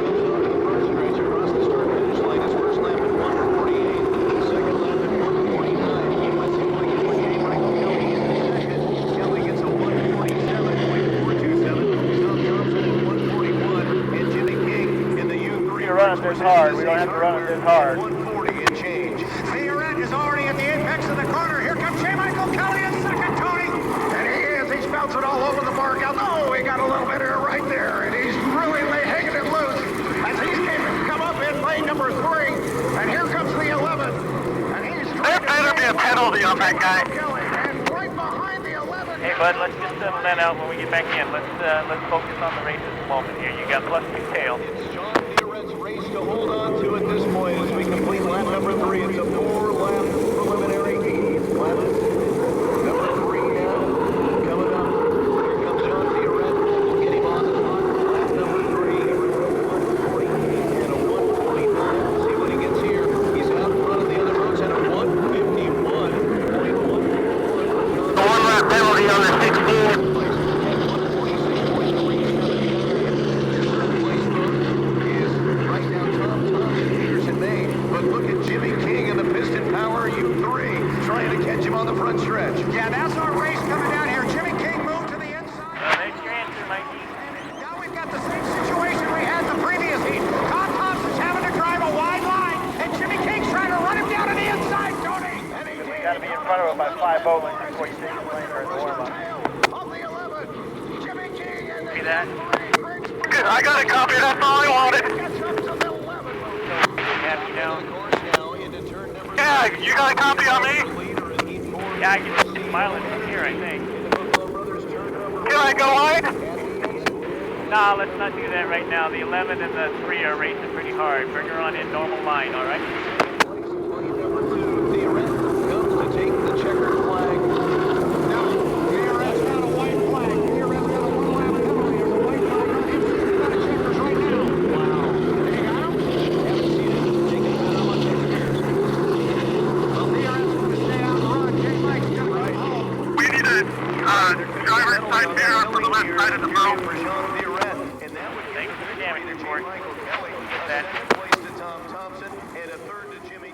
Speaker 2: Comes on to the front stretch across the start finish line. His first lap at 1:48. Second lap at 1:49. He lets him like it with J. Michael Kelly in second. Kelly gets a 1:47.427. Tom Thompson at 1:41. And Jimmy King in the U3.
Speaker 5: You're running this hard. We don't have to run it this hard.
Speaker 2: 140 and change.
Speaker 3: Theoret is already at the apex of the corner. Here comes J. Michael Kelly in second, Tony.
Speaker 6: And he is. He's bouncing all over the bar. Oh, he got a little bit of it right there. And he's really hanging it loose as he's come up in lane number 3. And here comes the 11. And he's
Speaker 5: There better be a penalty on that guy.
Speaker 6: And right behind the 11.
Speaker 5: Hey, bud, let's just settle that out when we get back in. Let's focus on the race at the moment here. You got +2 tail.
Speaker 2: It's Jean Theoret's race to hold on to at this point as we complete lap number 3. It's a 4-lap preliminary. Lap number 3 now coming up. Here comes Jean Theoret. We'll get him on the clock. Lap number 3. 140 and a 149. We'll see what he gets here. He's out in front of the other boats at a 151.141.
Speaker 5: The 1-lap penalty on the 16.
Speaker 2: But look at Jimmy King and the Piston Power U3 trying to catch him on the front
Speaker 5: copy that?
Speaker 6: Good, I got a copy. That's all I wanted.
Speaker 5: Have you know?
Speaker 6: Yeah, you got a copy on me?
Speaker 5: Yeah, I can see smiling from here, I think.
Speaker 6: Can I go wide?
Speaker 5: Nah, let's not do that right now. The 11 and the 3 are racing pretty hard. Bring her on in normal line, all right?
Speaker 2: Comes to take the checkered flag.
Speaker 3: DRS got a white flag. DRS got a 1 lap penalty. There's a white flag on him. He's got a checkers right now. Wow. They got him?
Speaker 2: Haven't seen it taken that much experience.
Speaker 3: Well, DRS is going to stay out and run. J. Mike's going to go home.
Speaker 6: We need a driver's side mirror for the left side of the boat.
Speaker 5: Thanks for the damage report. Get that.
Speaker 2: Place to Tom Thompson and a third to Jimmy.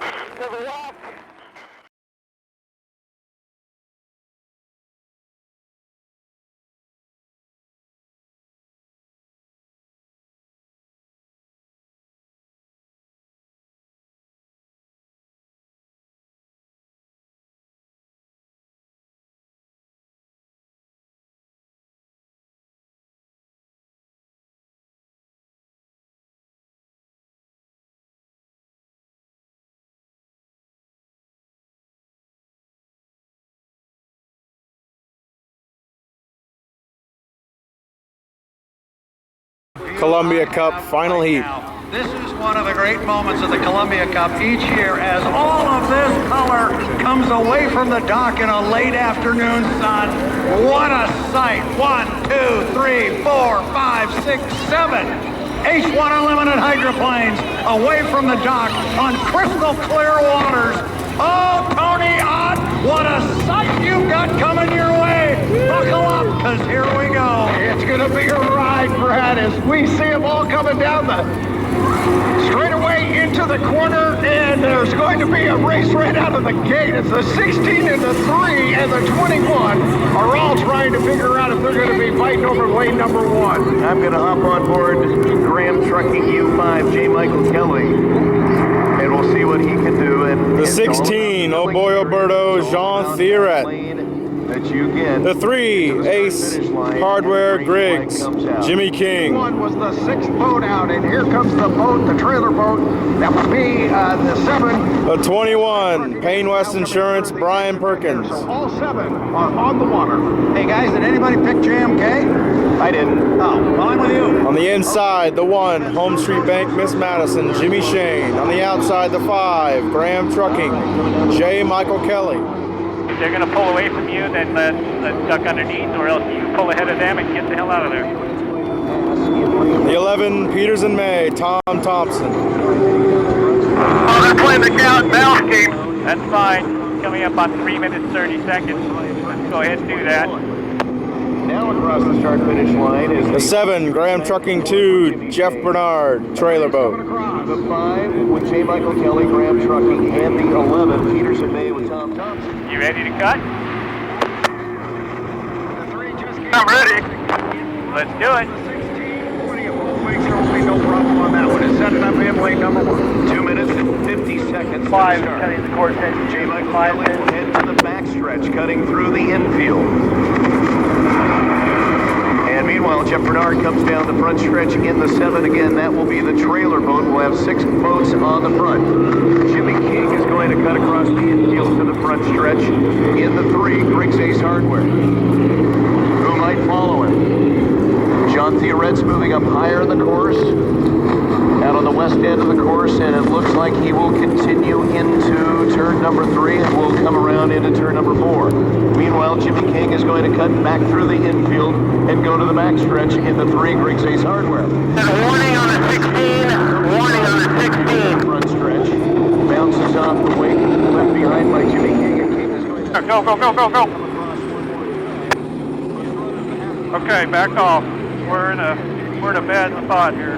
Speaker 1: Columbia Cup final heat.
Speaker 3: This is one of the great moments of the Columbia Cup each year as all of this color comes away from the dock in a late afternoon sun. What a sight. 1, 2, 3, 4, 5, 6, 7. H1 Unlimited hydroplanes away from the dock on crystal clear waters. Oh, Tony Ott, what a sight you've got coming your way. Buckle up, because here we go. It's going to be a ride, Brad, as we see them all coming down the straightaway into the corner, and there's going to be a race right out of the gate. It's the 16 and the 3 and the 21 are all trying to figure out if they're going to be fighting over lane number 1.
Speaker 2: I'm going to hop on board Graham Trucking U5, J. Michael Kelly, and we'll see what he can do. And
Speaker 1: The 16, oh boy, Alberto, Jean Thierret.
Speaker 2: That you get.
Speaker 1: The 3, Ace Hardware Griggs, Jimmy King.
Speaker 3: One was the 6th boat out, and here comes the boat, the trailer boat. That would be the 7.
Speaker 1: The 21, Payne West Insurance, Brian Perkins.
Speaker 3: So all 7 are on the water. Hey guys, did anybody pick JMK?
Speaker 2: I didn't.
Speaker 3: Oh, well, I'm with you.
Speaker 1: On the inside, the 1, Home Street Bank, Miss Madison, Jimmy Shane. On the outside, the 5, Graham Trucking, J. Michael Kelly.
Speaker 5: If they're going to pull away from you, then let's duck underneath, or else you pull ahead of them and get the hell out of there.
Speaker 1: The 11, Peters and May, Tom Thompson.
Speaker 6: Oh, they're playing the count balance game.
Speaker 5: That's fine. Coming up on 3 minutes, 30 seconds. Let's go ahead and do that.
Speaker 2: Now across the start finish line is
Speaker 1: The 7, Graham Trucking 2, Jeff Bernard, trailer boat.
Speaker 2: the 5 with J. Michael Kelly, Graham Trucking, and the 11, Peters and May with Tom Thompson.
Speaker 5: You ready to cut?
Speaker 6: I'm ready.
Speaker 5: Let's do it.
Speaker 3: 20 of both wings, there will be no problem on that one. It's setting up in lane number 1.
Speaker 2: 2 minutes and 50 seconds.
Speaker 5: 5,
Speaker 2: start.
Speaker 5: cutting the course edge.
Speaker 2: J. Michael Kelly will head to the backstretch, cutting through the infield. And meanwhile, Jeff Bernard comes down the front stretch in the 7 again. That will be the trailer boat. We'll have 6 boats on the front. Jimmy King is going to cut across the infield to the front stretch in the 3, Griggs Ace Hardware. Who might follow him? John Thierret's moving up higher in the course, out on the west end of the course, and it looks like he will continue into turn number 3 and will come around into turn number 4. Meanwhile, Jimmy King is going to cut back through the infield and go to the backstretch in the 3, Griggs Ace Hardware.
Speaker 6: Warning on the 16. Warning on the 16.
Speaker 2: Front stretch bounces off the wake, left behind by Jimmy King, and King is going to
Speaker 5: Go, go, go, go, go. Okay, back off. We're in a bad spot here.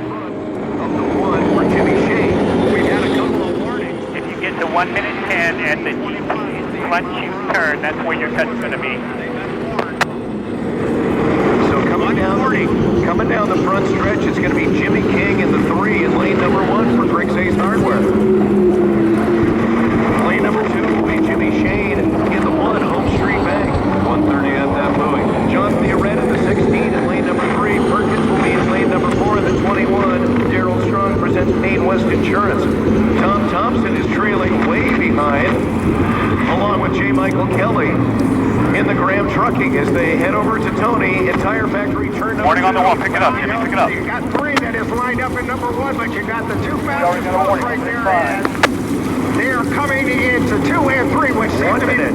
Speaker 2: one for Jimmy Shane. We've had a couple of warnings.
Speaker 5: If you get to 1 minute 10 at the front chute turn, that's where your cut's going to be.
Speaker 2: So coming down the front stretch, it's going to be Jimmy King in the 3 and lane number 1 for Griggs Ace Hardware. Lane number 2 will be Jimmy Shane in the 1, Home Street Bank. 130 at that buoy. John Thierret in the 16 and lane number 3,
Speaker 5: on, pick it up, Jimmy, pick it up.
Speaker 6: You got 3 that is lined up in number 1, but you got the 2 fastest boats right there. They are coming into 2 and 3, which seem to be the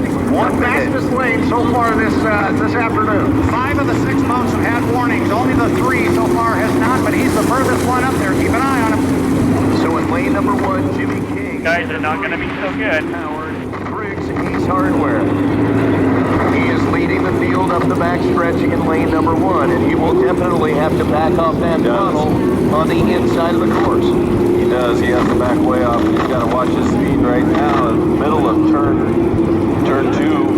Speaker 6: fastest lane so far this afternoon.
Speaker 3: 5 of the 6 boats have had warnings. Only the 3 so far has not, but he's the furthest one up there. Keep an eye on him.
Speaker 2: So in lane number 1, Jimmy King.
Speaker 5: Guys are not going to be so good.
Speaker 2: Howard, Briggs, Ace Hardware. He is leading the field up the backstretch in lane number 1, and he will definitely have to back off that tunnel on the inside of the course.
Speaker 4: He does. He has to back way off. He's got to watch his speed right now. In the middle of turn 2.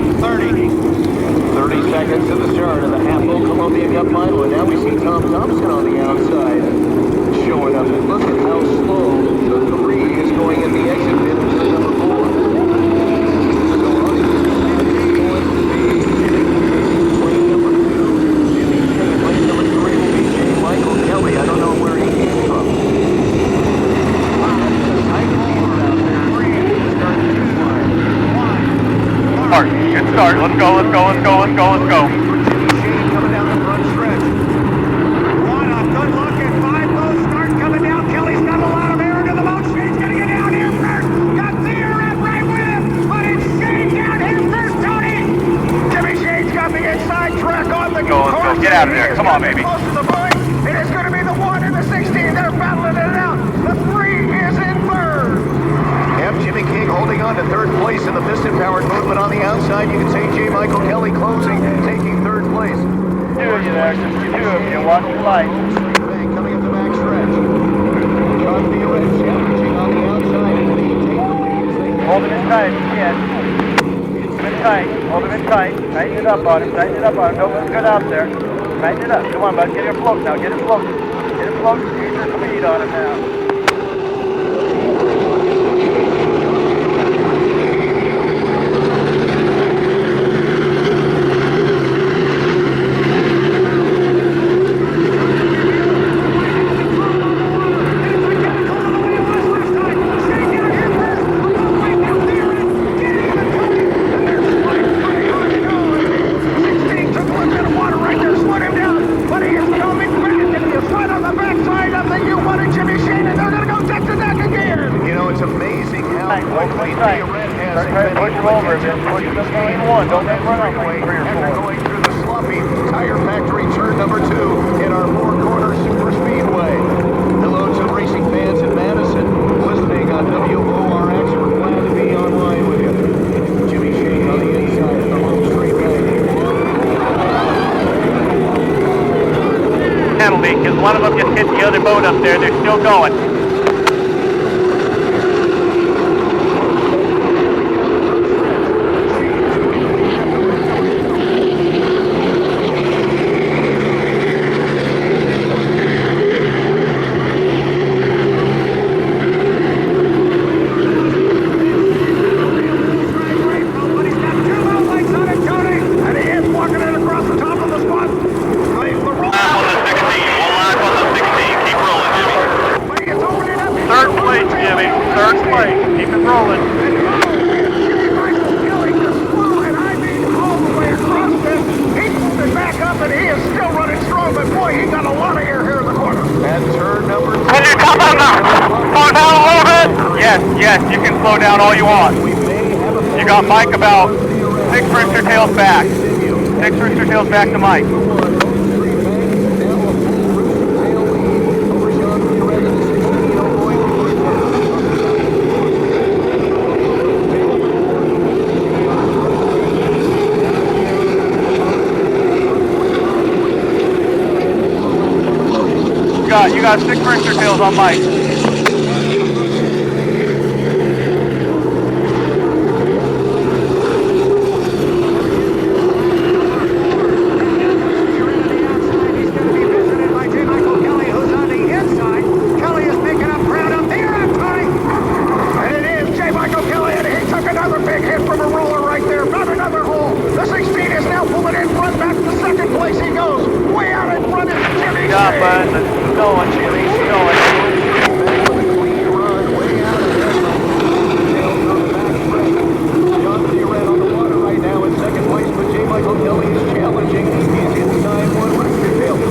Speaker 2: 30 seconds to the start of the Half-Full Columbia Cup final, and now we see Tom Thompson on the outside showing up. And look at how slow the 3 is going at the exit pit of turn number 4.
Speaker 5: Good start. Let's go.
Speaker 3: Coming down the front stretch. What a good look at 5 boats start coming down. Kelly's got a lot of air into the boat. Shane's going to get down here first. Got Theoret right with him. But it's Shane down here first, Tony. Jimmy Shane's got the inside track on the course.
Speaker 5: Let's go. Get out of there. Come on, baby.
Speaker 3: Close to the point. It is going to be the 1 and the 16. They're battling it out. The 3 is in third.
Speaker 2: Yep, Jimmy King holding on to third place in the piston-powered movement on the outside. You can see J. Michael Kelly closing, taking third place.
Speaker 5: 2 of you there, just 2 of you. Watch your light.
Speaker 2: Coming up the back stretch. John Theoret challenging on the outside and they take the lead.
Speaker 5: Hold him in tight if you can. Hold him in tight. Hold him in tight. Tighten it up on him. Tighten it up on him. Don't let him get out there. Tighten it up. Come on, bud. Get him float now. Get him float. Get him float. Use your speed on him now. Don't make run on lane 3 or 4.
Speaker 2: Going through the sloppy Tire Factory turn number 2 in our four-corner super speedway. Hello to the racing fans in Madison listening on WORX. We're glad to be online with you. Jimmy Shane on the inside of the home straight bank.
Speaker 5: Penalty, because one of them just hit the other boat up there. They're still going. Yes, you can slow down all you want. You got Mike about 6 rooster tails back. 6 rooster tails back to Mike. You got 6 rooster tails on Mike.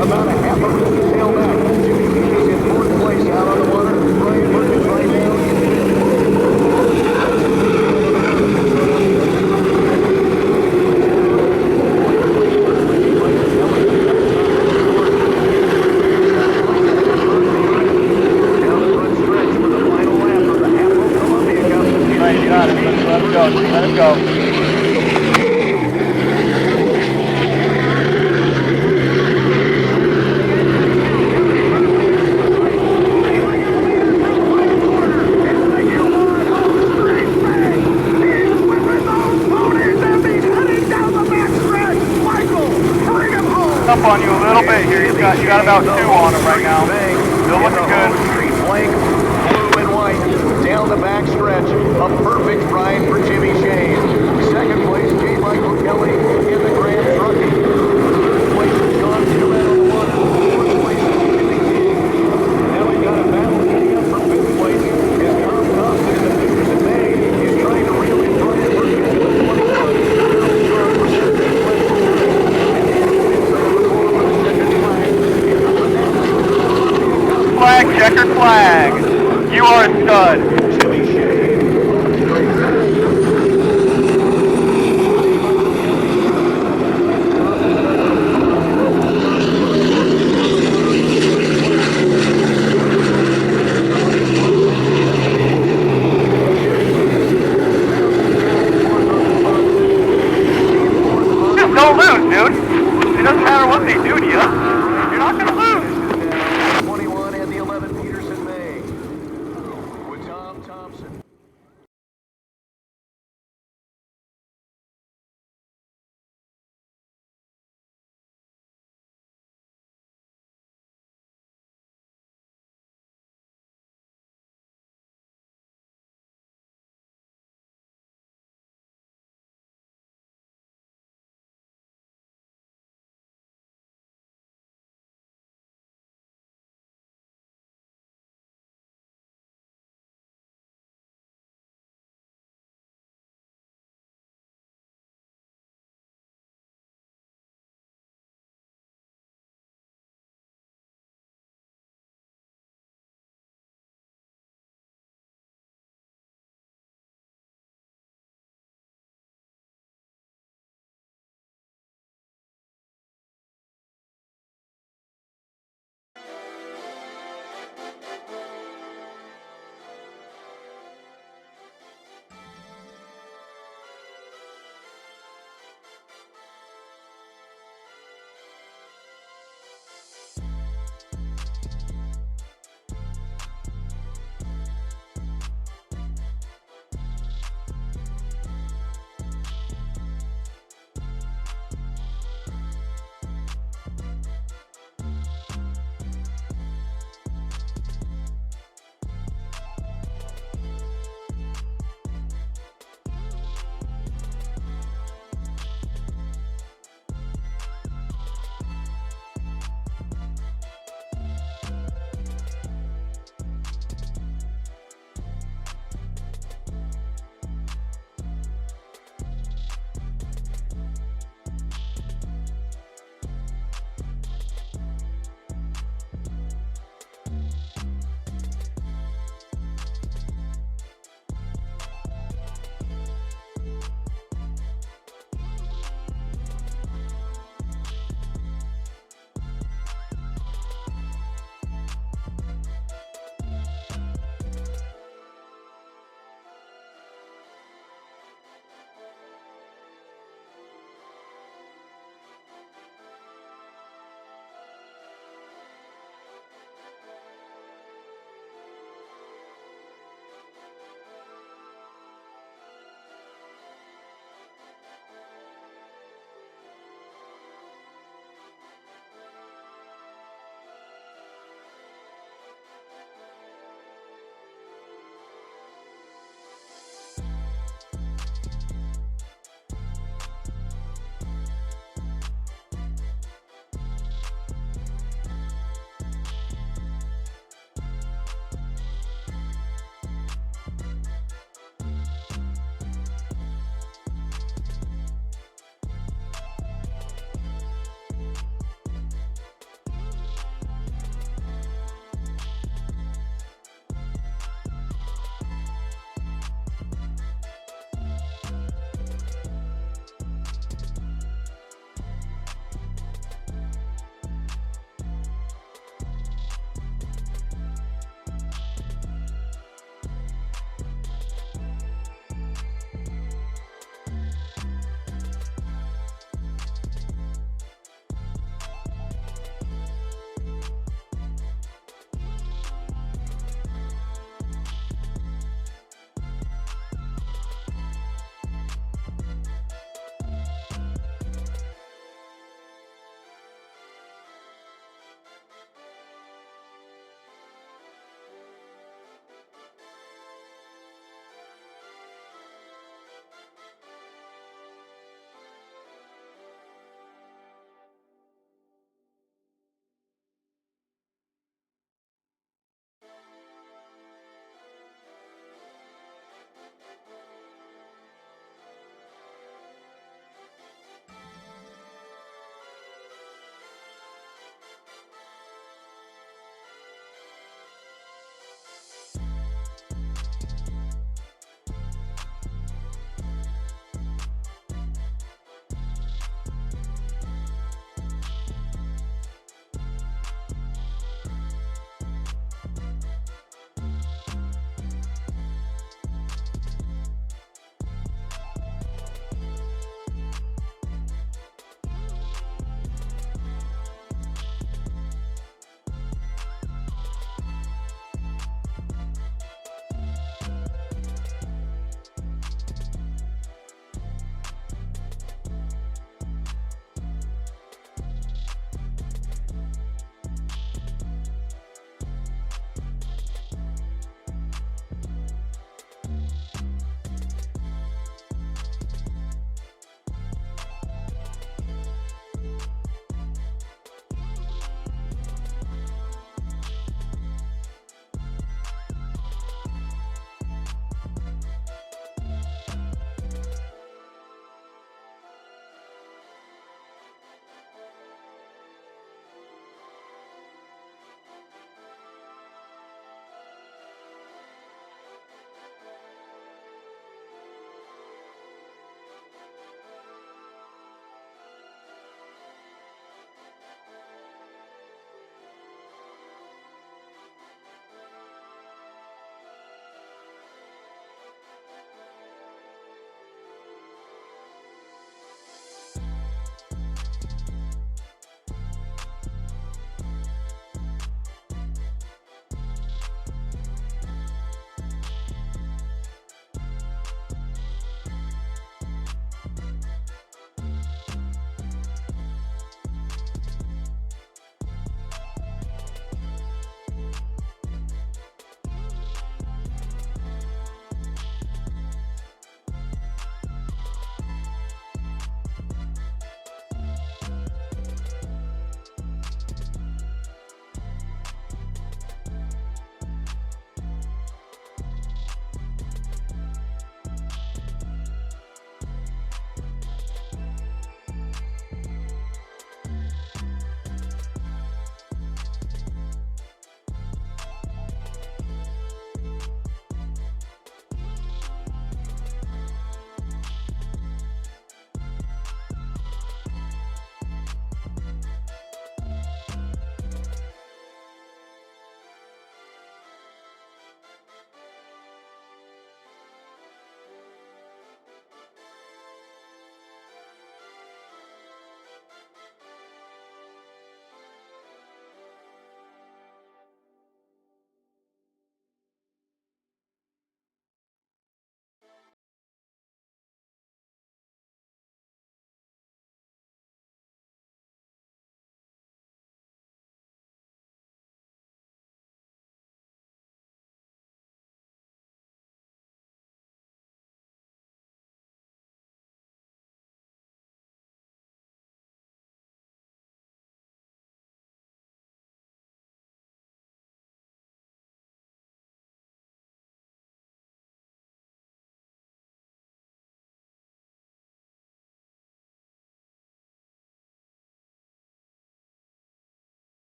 Speaker 2: About a half a
Speaker 5: got about 2 on him right now. Still looking good.
Speaker 2: Street flank, blue and white, down the back stretch. A perfect ride for Jimmy Shane. Second place, J. Michael Kelly in the Graham Trucking. Third place is John Stewart on the one. Fourth place is Jimmy King. Now we've got a battle heading up for fifth place. As Tom Thompson in the Peterson Bay is trying to reel in front of Working to the 21. Earl Sharp for 13th place. And the inside of the corner for the second flag is the Fanatic.
Speaker 5: Flag, checkered flag. You are a stud.
Speaker 2: Jimmy Shane.
Speaker 5: Just don't lose, dude. It doesn't matter what they do to you. You're not going to lose.
Speaker 2: 21 and the 11 Peterson May. With Tom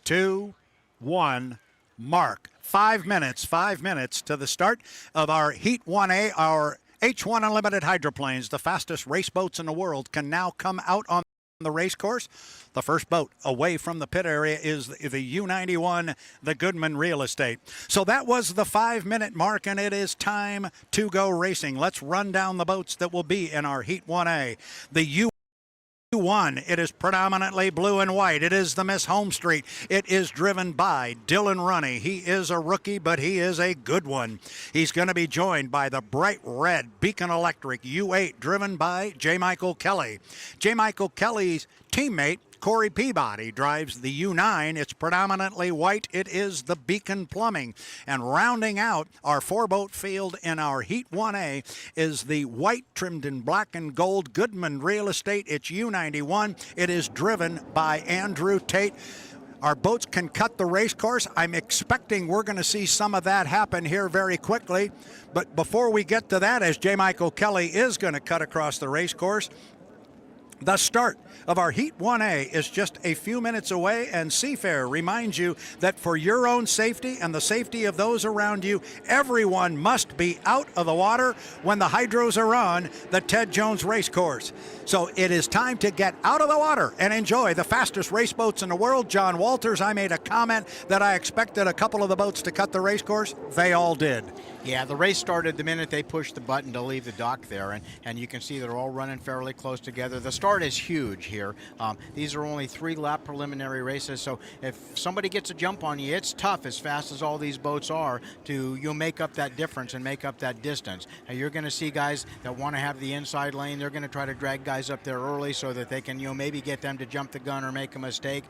Speaker 10: 2, 1, mark. 5 minutes to the start of our Heat 1A, our H1 Unlimited hydroplanes. The fastest race boats in the world can now come out on the race course. The first boat away from the pit area is the U91, the Goodman Real Estate. So that was the 5-minute mark, and it is time to go racing. Let's run down the boats that will be in our Heat 1A. The U1, it is predominantly blue and white. It is the Miss Homestreet. It is driven by Dylan Runney. He is a rookie, but he is a good one. He's going to be joined by the bright red Beacon Electric U8, driven by J. Michael Kelly. J. Michael Kelly's teammate, Corey Peabody, drives the U9. It's predominantly white. It is the Beacon Plumbing. And rounding out our 4-boat field in our Heat 1A is the white trimmed in black and gold Goodman Real Estate. It's U91. It is driven by Andrew Tate. Our boats can cut the race course. I'm expecting we're going to see some of that happen here very quickly. But before we get to that, as J. Michael Kelly is going to cut across the race course, the start of our Heat 1A is just a few minutes away, and Seafair reminds you that for your own safety and the safety of those around you, everyone must be out of the water when the hydros are on the Ted Jones race course. So it is time to get out of the water and enjoy the fastest race boats in the world. John Walters, I made a comment that I expected a couple of the boats to cut the race course. They all did.
Speaker 11: Yeah, the race started the minute they pushed the button to leave the dock there, and you can see they're all running fairly close together. The start is huge here. These are only 3-lap preliminary races, so if somebody gets a jump on you, it's tough, as fast as all these boats are, you'll make up that difference and make up that distance. And you're going to see guys that want to have the inside lane. They're going to try to drag guys up there early so that they can, maybe get them to jump the gun or make a mistake.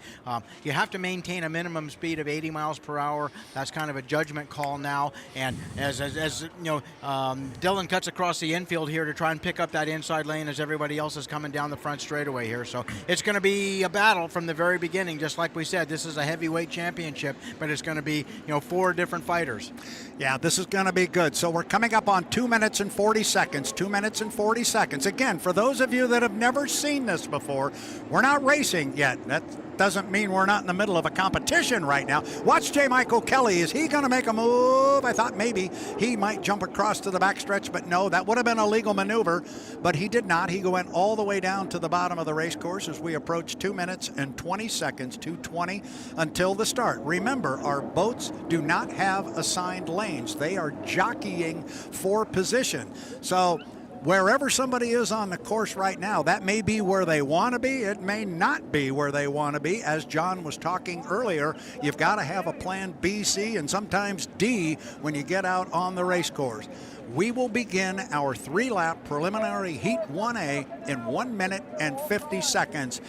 Speaker 11: You have to maintain a minimum speed of 80 miles per hour. That's kind of a judgment call now. And as Dylan cuts across the infield here to try and pick up that inside lane as everybody else is coming down the front straightaway here. So it's going to be a battle from the very beginning. Just like we said, this is a heavyweight championship, but it's going to be, 4 different fighters.
Speaker 10: Yeah, this is going to be good. So we're coming up on 2 minutes and 40 seconds. 2 minutes and 40 seconds. Again, for those of you that have never seen this before, we're not racing yet. That doesn't mean we're not in the middle of a competition right now. Watch J. Michael Kelly. Is he going to make a move? I thought maybe he might jump across to the backstretch, but no, that would have been a legal maneuver, but he did not. He went all the way down to the bottom of the race course as we approach 2 minutes and 20 seconds, 2:20 until the start. Remember, our boats do not have assigned lanes. They are jockeying for position. So wherever somebody is on the course right now, that may be where they want to be. It may not be where they want to be. As John was talking earlier, you've got to have a plan B, C, and sometimes D when you get out on the race course. We will begin our 3-lap preliminary Heat 1A in 1 minute and 50 seconds.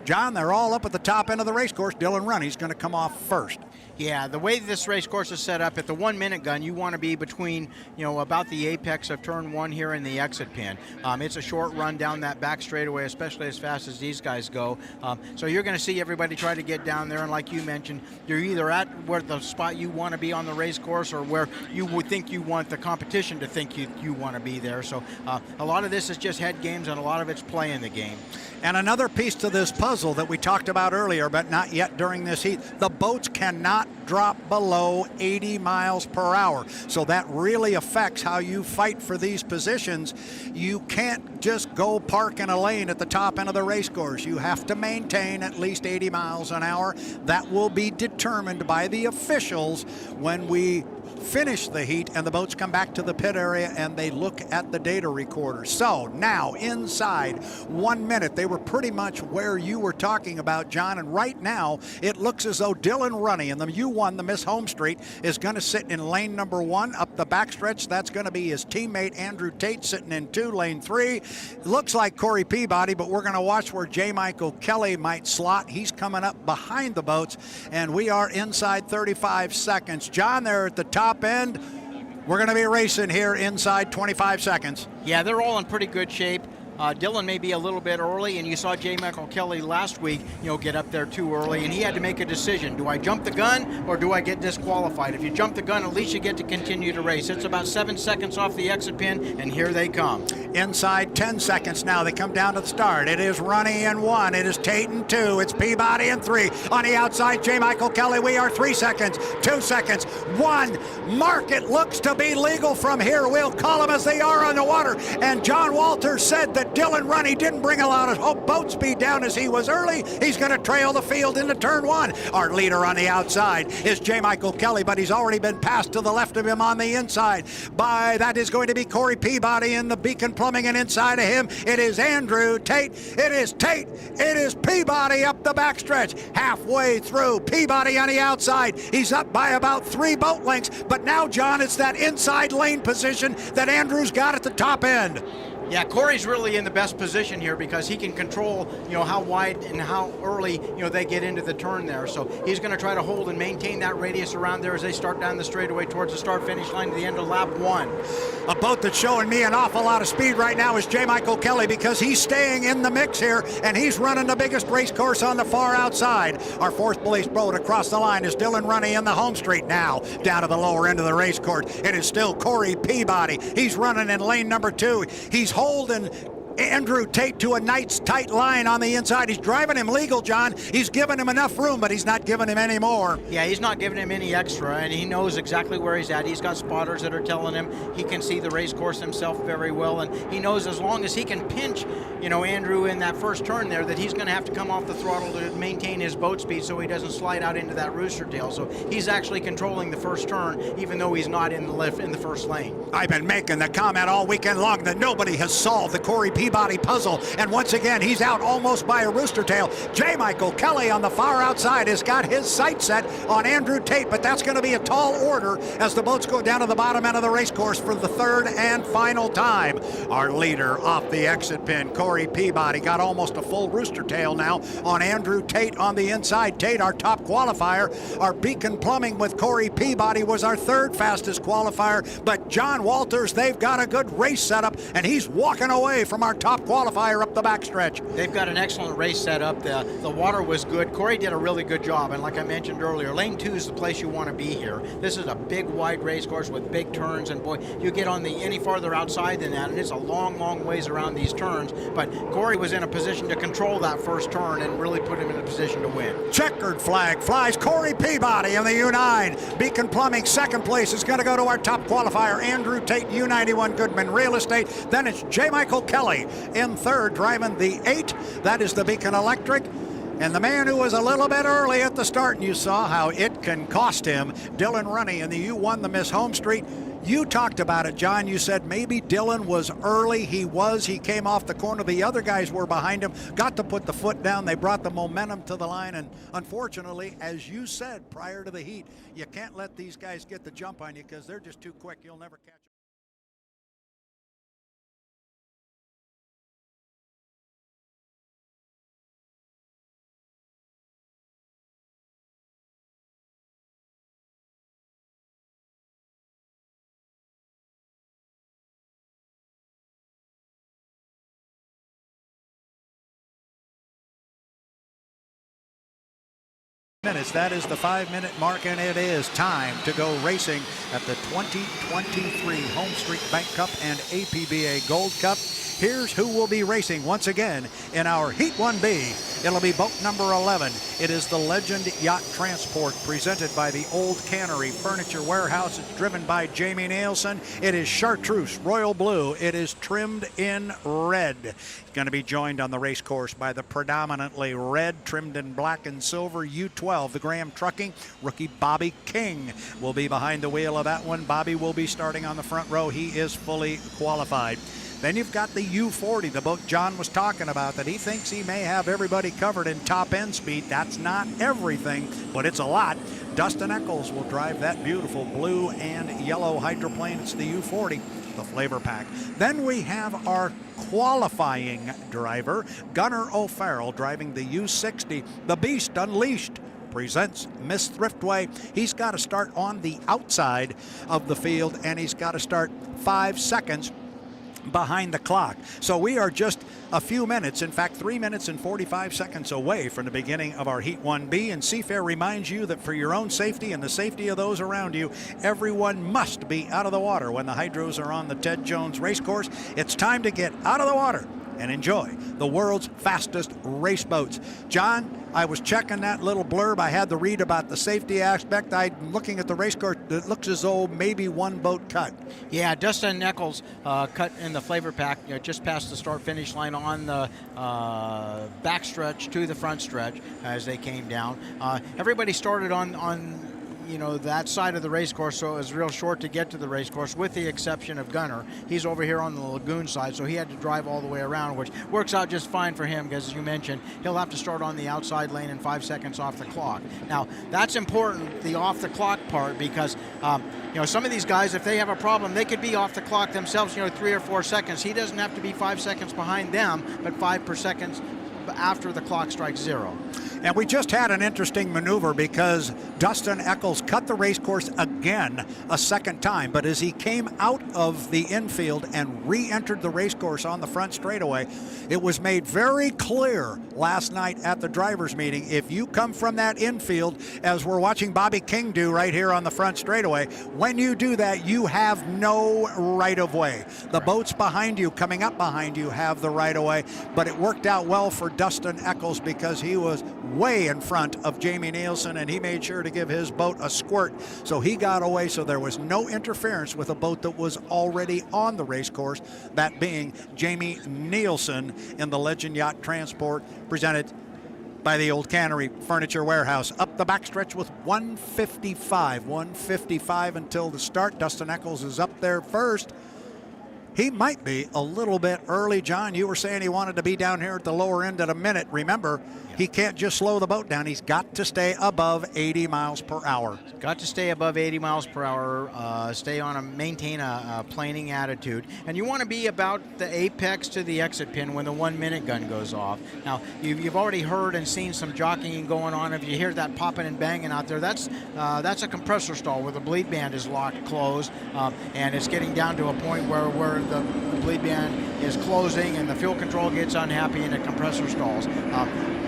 Speaker 10: John, they're all up at the top end of the race course. Dylan Runney's going to come off first.
Speaker 11: Yeah, the way this race course is set up, at the 1-minute gun, you want to be between, about the apex of turn 1 here and the exit pin. It's a short run down that back straightaway, especially as fast as these guys go. So you're going to see everybody try to get down there, and like you mentioned, you're either at where the spot you want to be on the race course or where you would think you want the competition to think you want to be there. So a lot of this is just head games, and a lot of it's playing the game.
Speaker 10: And another piece to this puzzle that we talked about earlier, but not yet during this heat, the boats cannot drop below 80 miles per hour. So that really affects how you fight for these positions. You can't just go park in a lane at the top end of the race course. You have to maintain at least 80 miles an hour. That will be determined by the officials when we finish the heat and the boats come back to the pit area and they look at the data recorder. So now inside 1 minute, they were pretty much where you were talking about, John, and right now it looks as though Dylan Runney in the U1, the Miss Homestreet, is going to sit in lane number 1 up the backstretch. That's going to be his teammate Andrew Tate sitting in 2, lane 3. Looks like Corey Peabody, but we're going to watch where J. Michael Kelly might slot. He's coming up behind the boats, and we are inside 35 seconds. John, they're at the top end. We're going to be racing here inside 25 seconds.
Speaker 11: Yeah, they're all in pretty good shape. Dylan may be a little bit early, and you saw J. Michael Kelly last week, get up there too early, and he had to make a decision. Do I jump the gun or do I get disqualified? If you jump the gun, at least you get to continue to race. It's about 7 seconds off the exit pin, and here they come.
Speaker 10: Inside 10 seconds now. They come down to the start. It is Runny in 1. It is Tate in 2. It's Peabody in 3. On the outside, J. Michael Kelly. We are 3 seconds, 2 seconds, 1. Mark, it looks to be legal from here. We'll call them as they are on the water. And John Walters said that Dylan Runny didn't bring a lot of boat speed down as he was early. He's going to trail the field into turn 1. Our leader on the outside is J. Michael Kelly, but he's already been passed to the left of him on the inside by, that is going to be Corey Peabody in the Beacon Plumbing, and inside of him it is Andrew Tate. It is Tate. It is Peabody up the backstretch. Halfway through, Peabody on the outside. He's up by about 3 boat lengths, but now, John, it's that inside lane position that Andrew's got at the top end.
Speaker 11: Yeah, Corey's really in the best position here because he can control, how wide and how early, they get into the turn there. So he's going to try to hold and maintain that radius around there as they start down the straightaway towards the start-finish line at the end of lap 1.
Speaker 10: A boat that's showing me an awful lot of speed right now is J. Michael Kelly because he's staying in the mix here, and he's running the biggest race course on the far outside. Our 4th place boat across the line is Dylan Runny in the home straight now. Down to the lower end of the race course, it is still Corey Peabody. He's running in lane number 2. He's holding Andrew Tate to a nice tight line on the inside. He's driving him legal, John. He's giving him enough room, but he's not giving him any more.
Speaker 11: Yeah, he's not giving him any extra, and he knows exactly where he's at. He's got spotters that are telling him he can see the race course himself very well, and he knows as long as he can pinch, Andrew in that first turn there, that he's going to have to come off the throttle to maintain his boat speed so he doesn't slide out into that rooster tail. So he's actually controlling the first turn, even though he's not in the first lane.
Speaker 10: I've been making the comment all weekend long that nobody has solved the Corey Peabody puzzle, and once again he's out almost by a rooster tail. J. Michael Kelly on the far outside has got his sight set on Andrew Tate, but that's going to be a tall order as the boats go down to the bottom end of the race course for the 3rd and final time. Our leader off the exit pin, Corey Peabody, got almost a full rooster tail now on Andrew Tate on the inside. Tate, our top qualifier. Our Beacon Plumbing with Corey Peabody was our 3rd fastest qualifier, but John Walters, they've got a good race setup, and he's walking away from our top qualifier up the backstretch.
Speaker 11: They've got an excellent race set up. The water was good. Corey did a really good job, and like I mentioned earlier, lane 2 is the place you want to be here. This is a big, wide race course with big turns, and boy, you get on any farther outside than that, and it's a long, long ways around these turns, but Corey was in a position to control that first turn and really put him in a position to win.
Speaker 10: Checkered flag flies. Corey Peabody in the U9. Beacon Plumbing, 2nd place, is going to go to our top qualifier, Andrew Tate, U91 Goodman Real Estate. Then it's J. Michael Kelly in 3rd, driving the 8. That is the Beacon Electric. And the man who was a little bit early at the start, and you saw how it can cost him, Dylan Runny in the U1, the Miss Home Street. You talked about it, John. You said maybe Dylan was early. He was. He came off the corner. The other guys were behind him, got to put the foot down. They brought the momentum to the line. And unfortunately, as you said prior to the heat, you can't let these guys get the jump on you because they're just too quick. You'll never catch them. Minutes. That is the 5-minute mark, and it is time to go racing at the 2023 Home Street Bank Cup and APBA Gold Cup. Here's who will be racing once again in our Heat 1B. It'll be boat number 11. It is the Legend Yacht Transport presented by the Old Cannery Furniture Warehouse. It's driven by Jamie Nielsen. It is Chartreuse Royal Blue. It is trimmed in red. It's going to be joined on the race course by the predominantly red, trimmed in black and silver U12. The Graham Trucking rookie Bobby King will be behind the wheel of that one. Bobby will be starting on the front row. He is fully qualified. Then you've got the U40, the boat John was talking about, that he thinks he may have everybody covered in top end speed. That's not everything, but it's a lot. Dustin Eccles will drive that beautiful blue and yellow hydroplane. It's the U40, the flavor pack. Then we have our qualifying driver, Gunnar O'Farrell, driving the U60, the Beast Unleashed. Presents Miss Thriftway. He's got to start on the outside of the field, and he's got to start 5 seconds behind the clock. So we are just a few minutes, in fact 3 minutes and 45 seconds away from the beginning of our Heat 1B, and Seafair reminds you that for your own safety and the safety of those around you, everyone must be out of the water when the hydros are on the Ted Jones Racecourse. It's time to get out of the water and enjoy the world's fastest race boats. John, I was checking that little blurb. I had to read about the safety aspect. I'm looking at the race course. It looks as though maybe one boat cut.
Speaker 11: Yeah, Dustin Eccles cut in the flavor pack just past the start-finish line on the backstretch to the front stretch as they came down. Everybody started on that side of the race course, so it was real short to get to the race course, with the exception of Gunner. He's over here on the lagoon side, so he had to drive all the way around, which works out just fine for him because, as you mentioned, he'll have to start on the outside lane and 5 seconds off the clock. Now, that's important, the off the clock part, because some of these guys, if they have a problem, they could be off the clock themselves, 3 or 4 seconds. He doesn't have to be 5 seconds behind them, but 5 per second after the clock strikes 0.
Speaker 10: And we just had an interesting maneuver because Dustin Eccles cut the race course again a second time, but as he came out of the infield and re-entered the race course on the front straightaway, it was made very clear last night at the drivers' meeting, if you come from that infield, as we're watching Bobby King do right here on the front straightaway, when you do that, you have no right-of-way. The boats behind you, coming up behind you, have the right-of-way, but it worked out well for Dustin Eccles because he was way in front of Jamie Nielsen, and he made sure to give his boat a squirt, so he got away, so there was no interference with a boat that was already on the race course, that being Jamie Nielsen in the Legend Yacht Transport, presented by the Old Cannery Furniture Warehouse. Up the backstretch with 155 until the start. Dustin Eccles is up there first. He might be a little bit early, John. You were saying he wanted to be down here at the lower end at a minute. Remember, he can't just slow the boat down. He's got to stay above 80 miles per hour.
Speaker 11: Got to stay above 80 miles per hour, maintain a planing attitude. And you want to be about the apex to the exit pin when the 1 minute gun goes off. Now, you've already heard and seen some jockeying going on. If you hear that popping and banging out there, that's a compressor stall where the bleed band is locked closed, and it's getting down to a point where the bleed band is closing and the fuel control gets unhappy and the compressor stalls.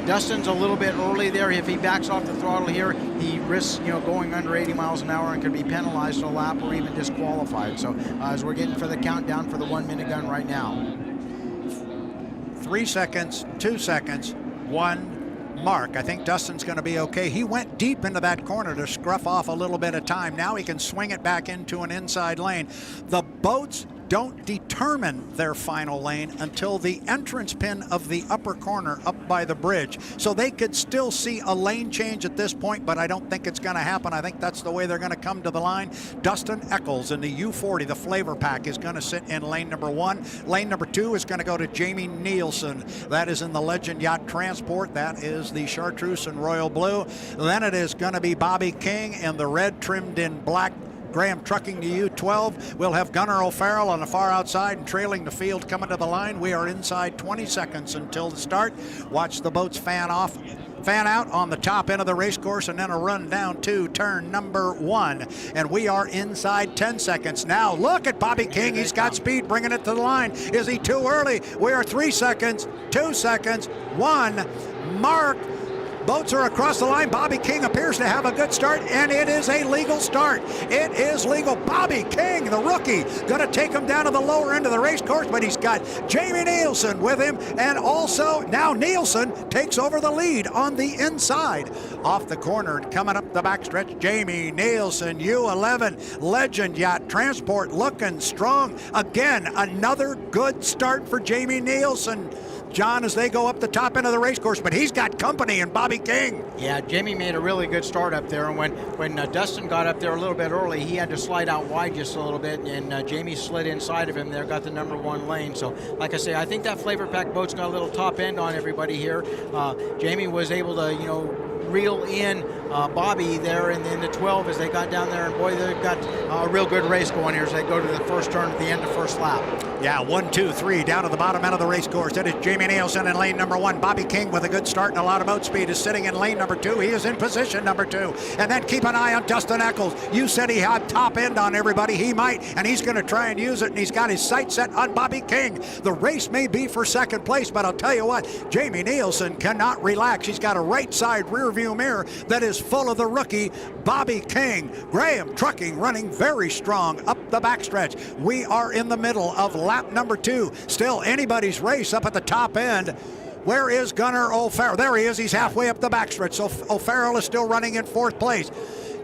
Speaker 11: Dustin's a little bit early there. If he backs off the throttle here, he risks going under 80 miles an hour and could be penalized a lap or even disqualified. So as we're getting for the countdown for the 1 minute gun right now.
Speaker 10: 3 seconds, 2 seconds, 1 mark. I think Dustin's going to be okay. He went deep into that corner to scruff off a little bit of time. Now he can swing it back into an inside lane. The boats don't determine their final lane until the entrance pin of the upper corner up by the bridge. So they could still see a lane change at this point, but I don't think it's going to happen. I think that's the way they're going to come to the line. Dustin Eccles in the U40, the flavor pack, is going to sit in lane number 1. Lane number 2 is going to go to Jamie Nielsen. That is in the Legend Yacht Transport. That is the Chartreuse and Royal Blue. Then it is going to be Bobby King in the red trimmed in black Graham Trucking to U12. We'll have Gunnar O'Farrell on the far outside and trailing the field coming to the line. We are inside 20 seconds until the start. Watch the boats fan out on the top end of the race course, and then a run down to turn number 1. And we are inside 10 seconds. Now look at Bobby King. He's got speed bringing it to the line. Is he too early? We are 3 seconds, 2 seconds, 1 mark. Boats are across the line. Bobby King appears to have a good start, and it is a legal start. It is legal. Bobby King, the rookie, going to take him down to the lower end of the race course, but he's got Jamie Nielsen with him, and also now Nielsen takes over the lead on the inside. Off the corner and coming up the backstretch, Jamie Nielsen, U11 Legend Yacht Transport, looking strong. Again, another good start for Jamie Nielsen, John, as they go up the top end of the race course, but he's got company in Bobby King.
Speaker 11: Yeah, Jamie made a really good start up there, and when Dustin got up there a little bit early, he had to slide out wide just a little bit, and Jamie slid inside of him there, got the number 1 lane. So, like I say, I think that flavor pack boat's got a little top end on everybody here. Jamie was able to, reel in Bobby there in the 12 as they got down there, and boy, they've got a real good race going here as they go to the first turn at the end of first lap.
Speaker 10: Yeah, 1, 2, 3 down to the bottom end of the race course. It is Jamie Nielsen in lane number 1. Bobby King with a good start and a lot of boat speed is sitting in lane number 2. He is in position number 2. And then keep an eye on Dustin Eccles. You said he had top end on everybody. He might, and he's going to try and use it, and he's got his sights set on Bobby King. The race may be for second place, but I'll tell you what, Jamie Nielsen cannot relax. He's got a right side rear view mirror that is full of the rookie Bobby King. Graham Trucking running very strong up the backstretch. We are in the middle of lap number 2. Still anybody's race up at the top end. Where is Gunnar O'Farrell? There he is. He's halfway up the backstretch. So O'Farrell is still running in 4th place.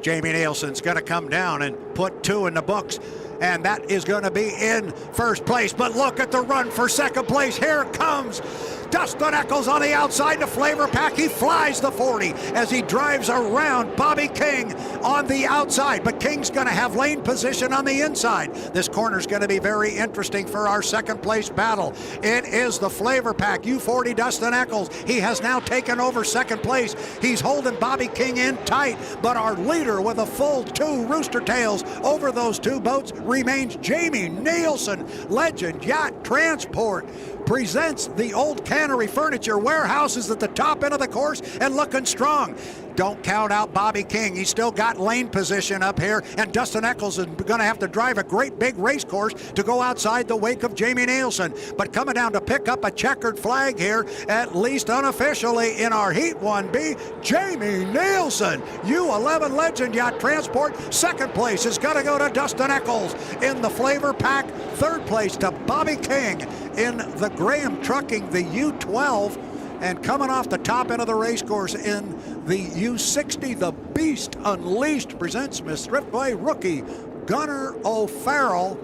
Speaker 10: Jamie Nielsen's going to come down and put 2 in the books. And that is going to be in 1st place. But look at the run for 2nd place. Here comes Dustin Eccles on the outside to Flavor Pack. He flies the 40 as he drives around Bobby King on the outside. But King's going to have lane position on the inside. This corner's going to be very interesting for our 2nd place battle. It is the Flavor Pack U40 Dustin Eccles. He has now taken over 2nd place. He's holding Bobby King in tight. But our leader with a full 2 Rooster Tails over those 2 boats remains Jamie Nielsen. Legend Yacht Transport presents the Old Cannery Furniture Warehouses at the top end of the course and looking strong. Don't count out Bobby King. He's still got lane position up here, and Dustin Eccles is going to have to drive a great big race course to go outside the wake of Jamie Nielsen. But coming down to pick up a checkered flag here, at least unofficially in our Heat 1B, Jamie Nielsen. U11 Legend Yacht Transport. 2nd place is going to go to Dustin Eccles in the Flavor Pack. 3rd place to Bobby King in the Graham Trucking, the U12. And coming off the top end of the race course in the U60, the Beast Unleashed presents Miss Thriftway rookie Gunnar O'Farrell.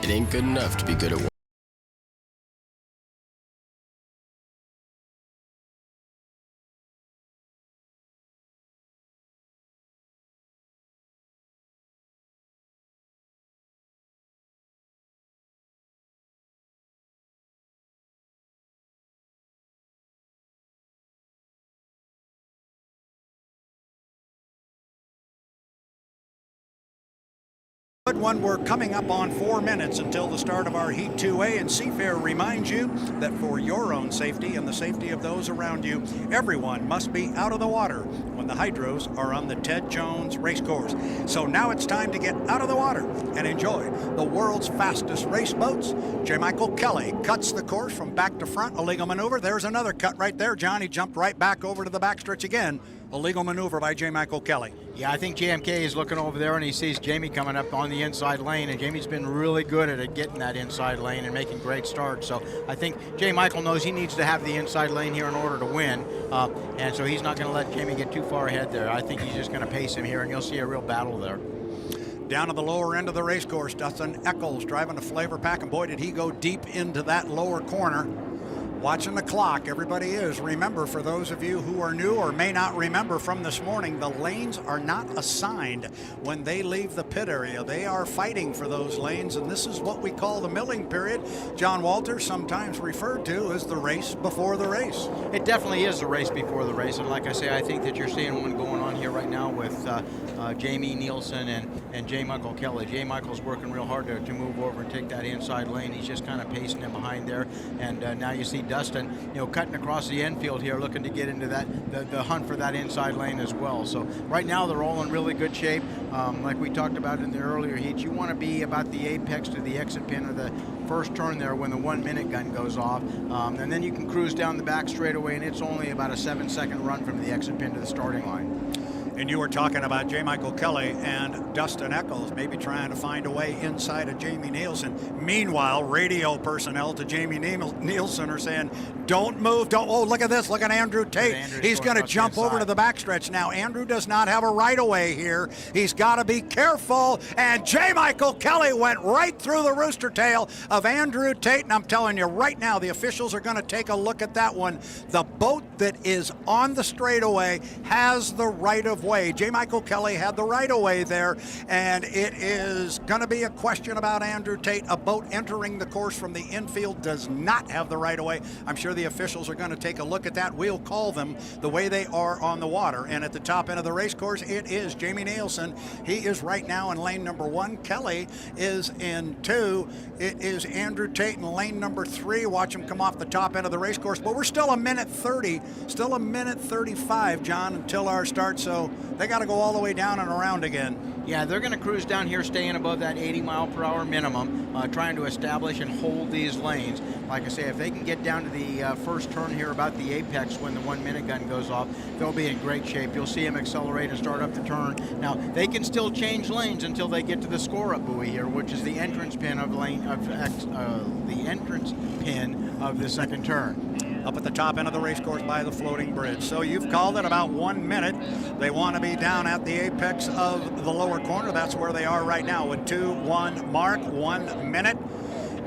Speaker 12: It ain't good enough to be good at one.
Speaker 10: Good one. We're coming up on 4 minutes until the start of our Heat 2A, and Seafair reminds you that for your own safety and the safety of those around you, everyone must be out of the water when the hydros are on the Ted Jones race course. So now it's time to get out of the water and enjoy the world's fastest race boats. J. Michael Kelly cuts the course from back to front, a legal maneuver. There's another cut right there. Johnny jumped right back over to the backstretch again. A legal maneuver by J. Michael Kelly.
Speaker 11: Yeah, I think JMK is looking over there and he sees Jamie coming up on the inside lane, and Jamie's been really good at it, getting that inside lane and making great starts. So I think J. Michael knows he needs to have the inside lane here in order to win, and so he's not going to let Jamie get too far ahead there. I think he's just going to pace him here, and you'll see a real battle there.
Speaker 10: Down to the lower end of the race course, Dustin Eccles driving a Flavor Pack, and boy, did he go deep into that lower corner. Watching the clock, everybody is. Remember, for those of you who are new or may not remember from this morning, the lanes are not assigned when they leave the pit area. They are fighting for those lanes, and this is what we call the milling period. John Walters, sometimes referred to as the race before the race.
Speaker 11: It definitely is the race before the race, and like I say, I think that you're seeing one going on here right now with Jamie Nielsen and J. Michael Kelly. J. Michael's working real hard to move over and take that inside lane. He's just kind of pacing him behind there, and now you see Dustin, cutting across the infield here, looking to get into the hunt for that inside lane as well. So right now they're all in really good shape. Like we talked about in the earlier heats, you want to be about the apex to the exit pin or the first turn there when the 1 minute gun goes off, and then you can cruise down the back straightaway, and it's only about a 7-second run from the exit pin to the starting line.
Speaker 10: And you were talking about J. Michael Kelly and Dustin Eccles maybe trying to find a way inside of Jamie Nielsen. Meanwhile, radio personnel to Jamie Nielsen are saying, don't move, don't, oh, look at this, look at Andrew Tate. He's going to jump over to the backstretch now. Andrew does not have a right-of-way here. He's got to be careful, and J. Michael Kelly went right through the rooster tail of Andrew Tate, and I'm telling you right now, the officials are going to take a look at that one. The boat that is on the straightaway has the right-of-way. J. Michael Kelly had the right-of-way there, and it is going to be a question about Andrew Tate. A boat entering the course from the infield does not have the right of way. I'm sure the officials are going to take a look at that. We'll call them the way they are on the water. And at the top end of the race course, it is Jamie Nielsen. He is right now in lane number 1. Kelly is in 2. It is Andrew Tate in lane number 3. Watch him come off the top end of the race course. But we're still a minute 30, still a minute 35, John, until our start. So they got to go all the way down and around again.
Speaker 11: Yeah, they're going to cruise down here, staying above that 80-mile-per-hour minimum, trying to establish and hold these lanes. Like I say, if they can get down to the first turn here about the apex when the 1-minute gun goes off, they'll be in great shape. You'll see them accelerate and start up the turn. Now, they can still change lanes until they get to the score-up buoy here, which is the entrance pin of the second turn.
Speaker 10: Up at the top end of the race course by the floating bridge. So you've called it about 1 minute. They want to be down at the apex of the lower corner. That's where they are right now with 2-1 mark, 1 minute.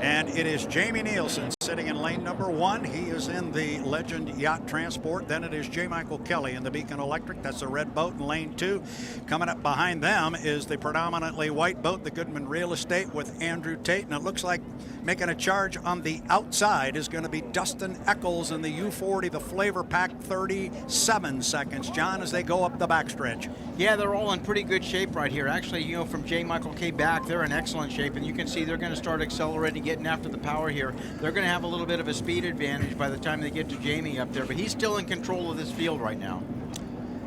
Speaker 10: And it is Jamie Nielsen sitting in lane number 1. He is in the Legend Yacht Transport. Then it is J. Michael Kelly in the Beacon Electric. That's the red boat in lane 2. Coming up behind them is the predominantly white boat, the Goodman Real Estate, with Andrew Tate. And it looks like making a charge on the outside is going to be Dustin Eccles in the U40, the Flavor Pack, 37 seconds, John, as they go up the backstretch.
Speaker 11: Yeah, they're all in pretty good shape right here. Actually, you know, from J. Michael K back, they're in excellent shape, and you can see they're going to start accelerating, getting after the power here. They're going to have a little bit of a speed advantage by the time they get to Jamie up there, but he's still in control of this field right now.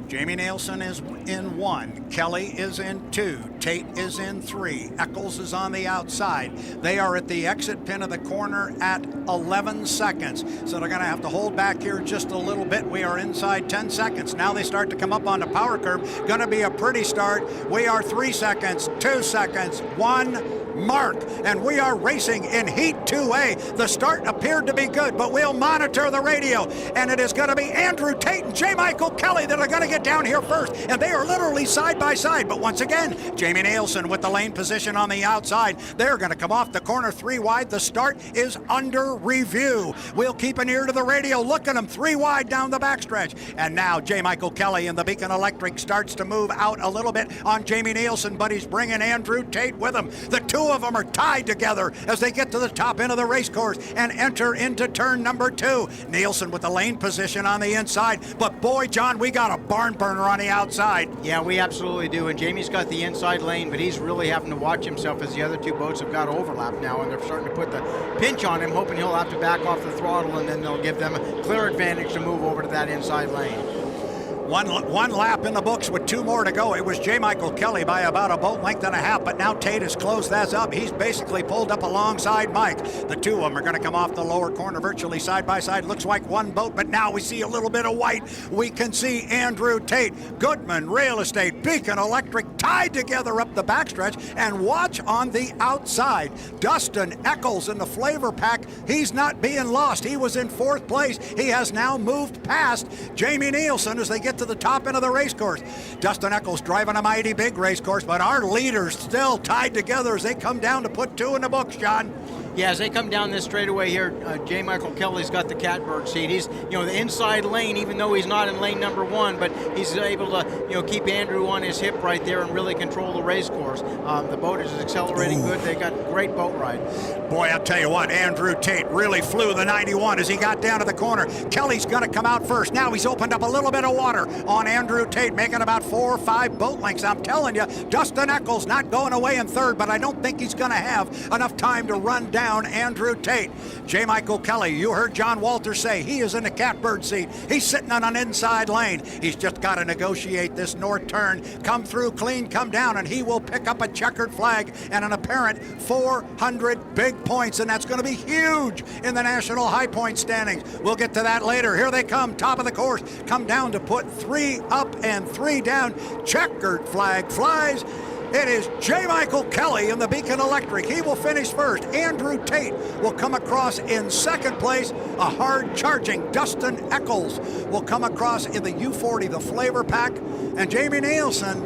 Speaker 10: Jamie Nielsen is in 1. Kelly is in 2. Tate is in 3. Eccles is on the outside. They are at the exit pin of the corner at 11 seconds. So they're going to have to hold back here just a little bit. We are inside 10 seconds. Now they start to come up on the power curve. Going to be a pretty start. We are 3 seconds, 2 seconds, 1 mark, and we are racing in Heat 2A. The start appeared to be good, but we'll monitor the radio, and it is going to be Andrew Tate and J. Michael Kelly that are going to get down here first, and they are literally side by side. But once again, Jamie Nielsen with the lane position on the outside. They're going to come off the corner 3 wide. The start is under review. We'll keep an ear to the radio. Look at them, 3 wide down the backstretch. And now J. Michael Kelly in the Beacon Electric starts to move out a little bit on Jamie Nielsen, but he's bringing Andrew Tate with him. The two of them are tied together as they get to the top end of the race course and enter into turn number 2. Nielsen with the lane position on the inside, but boy, John, we got a barn burner on the outside.
Speaker 11: Yeah, we absolutely do, and Jamie's got the inside lane, but he's really having to watch himself as the other two boats have got overlap now, and they're starting to put the pinch on him, hoping he'll have to back off the throttle, and then they'll give them a clear advantage to move over to that inside lane.
Speaker 10: One lap in the books with 2 more to go. It was J. Michael Kelly by about a boat length and a half, but now Tate has closed that up. He's basically pulled up alongside Mike. The two of them are going to come off the lower corner virtually side by side. Looks like one boat, but now we see a little bit of white. We can see Andrew Tate, Goodman Real Estate, Beacon Electric tied together up the backstretch, and watch on the outside. Dustin Eccles in the Flavor Pack. He's not being lost. He was in 4th place. He has now moved past Jamie Nielsen as they get to the top end of the race course. Dustin Eccles driving a mighty big race course, but our leaders still tied together as they come down to put 2 in the books, John.
Speaker 11: Yeah, as they come down this straightaway here, J. Michael Kelly's got the catbird seat. He's, the inside lane, even though he's not in lane number 1, but he's able to, keep Andrew on his hip right there and really control the race course. The boat is accelerating good. They got great boat ride.
Speaker 10: Boy, I'll tell you what, Andrew Tate really flew the 91 as he got down to the corner. Kelly's going to come out first. Now he's opened up a little bit of water on Andrew Tate, making about 4 or 5 boat lengths. I'm telling you, Dustin Eccles not going away in 3rd, but I don't think he's going to have enough time to run down Andrew Tate. J. Michael Kelly, you heard John Walters say he is in the catbird seat. He's sitting on an inside lane. He's just got to negotiate this north turn, come through clean, come down, and he will pick up a checkered flag and an apparent 400 big points, and that's going to be huge in the national high point standings. We'll get to that later. Here they come, top of the course, come down to put 3 up and 3 down. Checkered flag flies. It is J. Michael Kelly in the Beacon Electric. He will finish first. Andrew Tate will come across in 2nd place. A hard-charging Dustin Eccles will come across in the U40, the Flavor Pack. And Jamie Nielsen,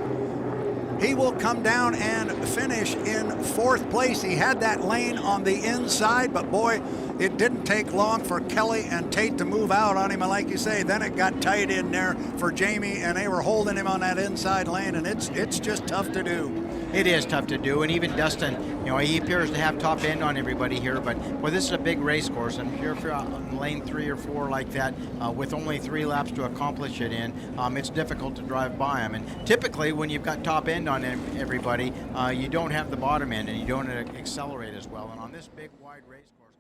Speaker 10: he will come down and finish in 4th place. He had that lane on the inside, but boy, it didn't take long for Kelly and Tate to move out on him. And like you say, then it got tight in there for Jamie, and they were holding him on that inside lane, and it's just tough to do.
Speaker 11: It is tough to do, and even Dustin, he appears to have top end on everybody here, but this is a big race course. I'm sure if you're on lane 3 or 4 like that, with only 3 laps to accomplish it in, it's difficult to drive by them. And typically, when you've got top end on everybody, you don't have the bottom end, and you don't accelerate as well. And on this big, wide race course,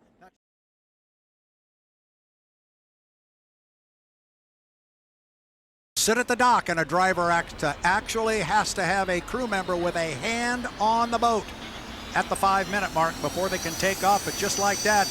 Speaker 10: sit at the dock, and a driver actually has to have a crew member with a hand on the boat at the 5-minute mark before they can take off. But just like that,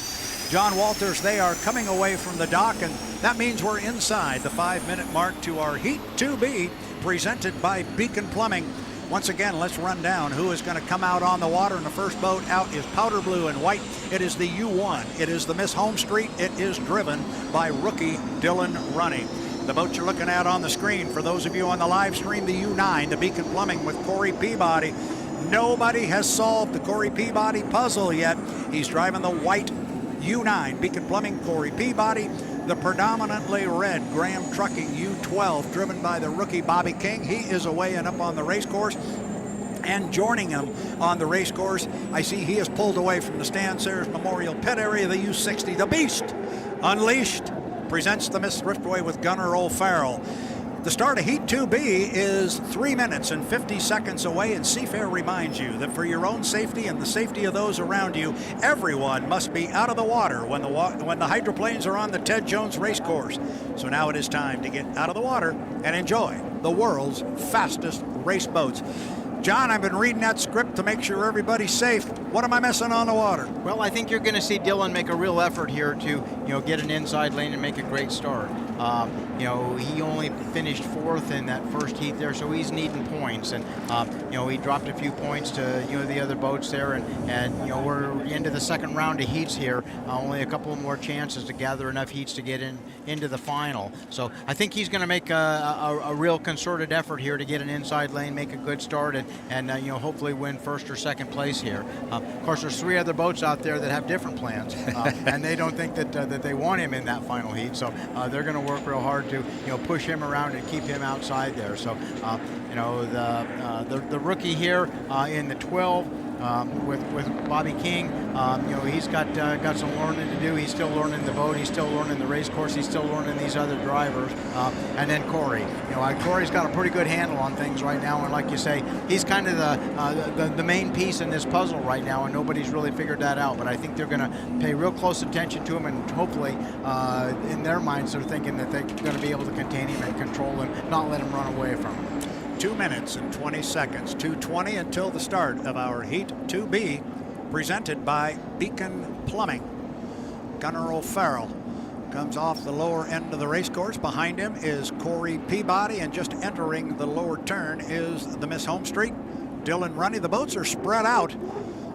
Speaker 10: John Walters, they are coming away from the dock, and that means we're inside the 5-minute mark to our Heat 2B, presented by Beacon Plumbing. Once again, let's run down who is going to come out on the water. And the first boat out is powder blue and white. It is the U1. It is the Miss Home Street. It is driven by rookie Dylan Runny. The boat you're looking at on the screen, for those of you on the live stream, the U9, the Beacon Plumbing with Corey Peabody. Nobody has solved the Corey Peabody puzzle yet. He's driving the white U9, Beacon Plumbing, Corey Peabody. The predominantly red Graham Trucking U12, driven by the rookie Bobby King. He is away and up on the race course. And joining him on the race course, I see he is pulled away from the Stan Sayers Memorial Pit area, the U60, the Beast, Unleashed, presents the Miss Driftway with Gunnar O'Farrell. The start of Heat 2B is 3 minutes and 50 seconds away, and Seafair reminds you that for your own safety and the safety of those around you, everyone must be out of the water when the hydroplanes are on the Ted Jones race course. So now it is time to get out of the water and enjoy the world's fastest race boats. John, I've been reading that script to make sure everybody's safe. What am I missing on the water?
Speaker 11: Well, I think you're going to see Dylan make a real effort here to, get an inside lane and make a great start. He only finished 4th in that first heat there, so he's needing points. And, he dropped a few points to, the other boats there. And we're into the second round of heats here. Only a couple more chances to gather enough heats to get into the final. So I think he's going to make a real concerted effort here to get an inside lane, make a good start, and hopefully win first or second place here. Of course, there's 3 other boats out there that have different plans, and they don't think that they want him in that final heat. So they're going to work real hard to push him around and keep him outside there. So the rookie here in the 12. With Bobby King, he's got some learning to do. He's still learning the boat. He's still learning the race course. He's still learning these other drivers. And then Corey. Corey's got a pretty good handle on things right now. And like you say, he's kind of the main piece in this puzzle right now, and nobody's really figured that out. But I think they're going to pay real close attention to him, and hopefully, in their minds, they're thinking that they're going to be able to contain him and control him, not let him run away from him.
Speaker 10: 2 minutes and 20 seconds, 2:20 until the start of our Heat 2B, presented by Beacon Plumbing. Gunnar O'Farrell comes off the lower end of the race course. Behind him is Corey Peabody, and just entering the lower turn is the Miss Home Street, Dylan Runny. The boats are spread out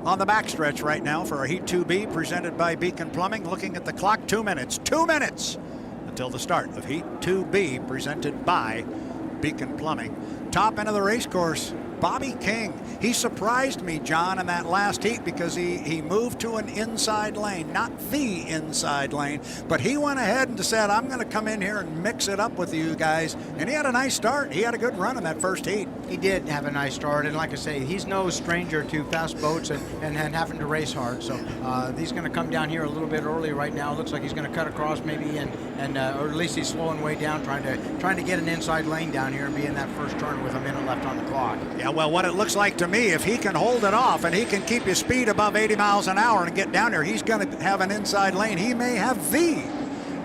Speaker 10: on the backstretch right now for our Heat 2B, presented by Beacon Plumbing. Looking at the clock, 2 minutes until the start of Heat 2B, presented by Beacon Plumbing. Top end of the race course, Bobby King. He surprised me, John, in that last heat because he moved to an inside lane, not the inside lane, but he went ahead and said, I'm going to come in here and mix it up with you guys. And he had a nice start. He had a good run in that first heat.
Speaker 11: He did have a nice start, and like I say, he's no stranger to fast boats and having to race hard. So he's going to come down here a little bit early right now. Looks like he's going to cut across maybe, or at least he's slowing way down, trying to get an inside lane down here and be in that first turn with a minute left on the clock.
Speaker 10: Yeah, well, what it looks like to me, if he can hold it off and he can keep his speed above 80 miles an hour and get down there, he's going to have an inside lane. He may have the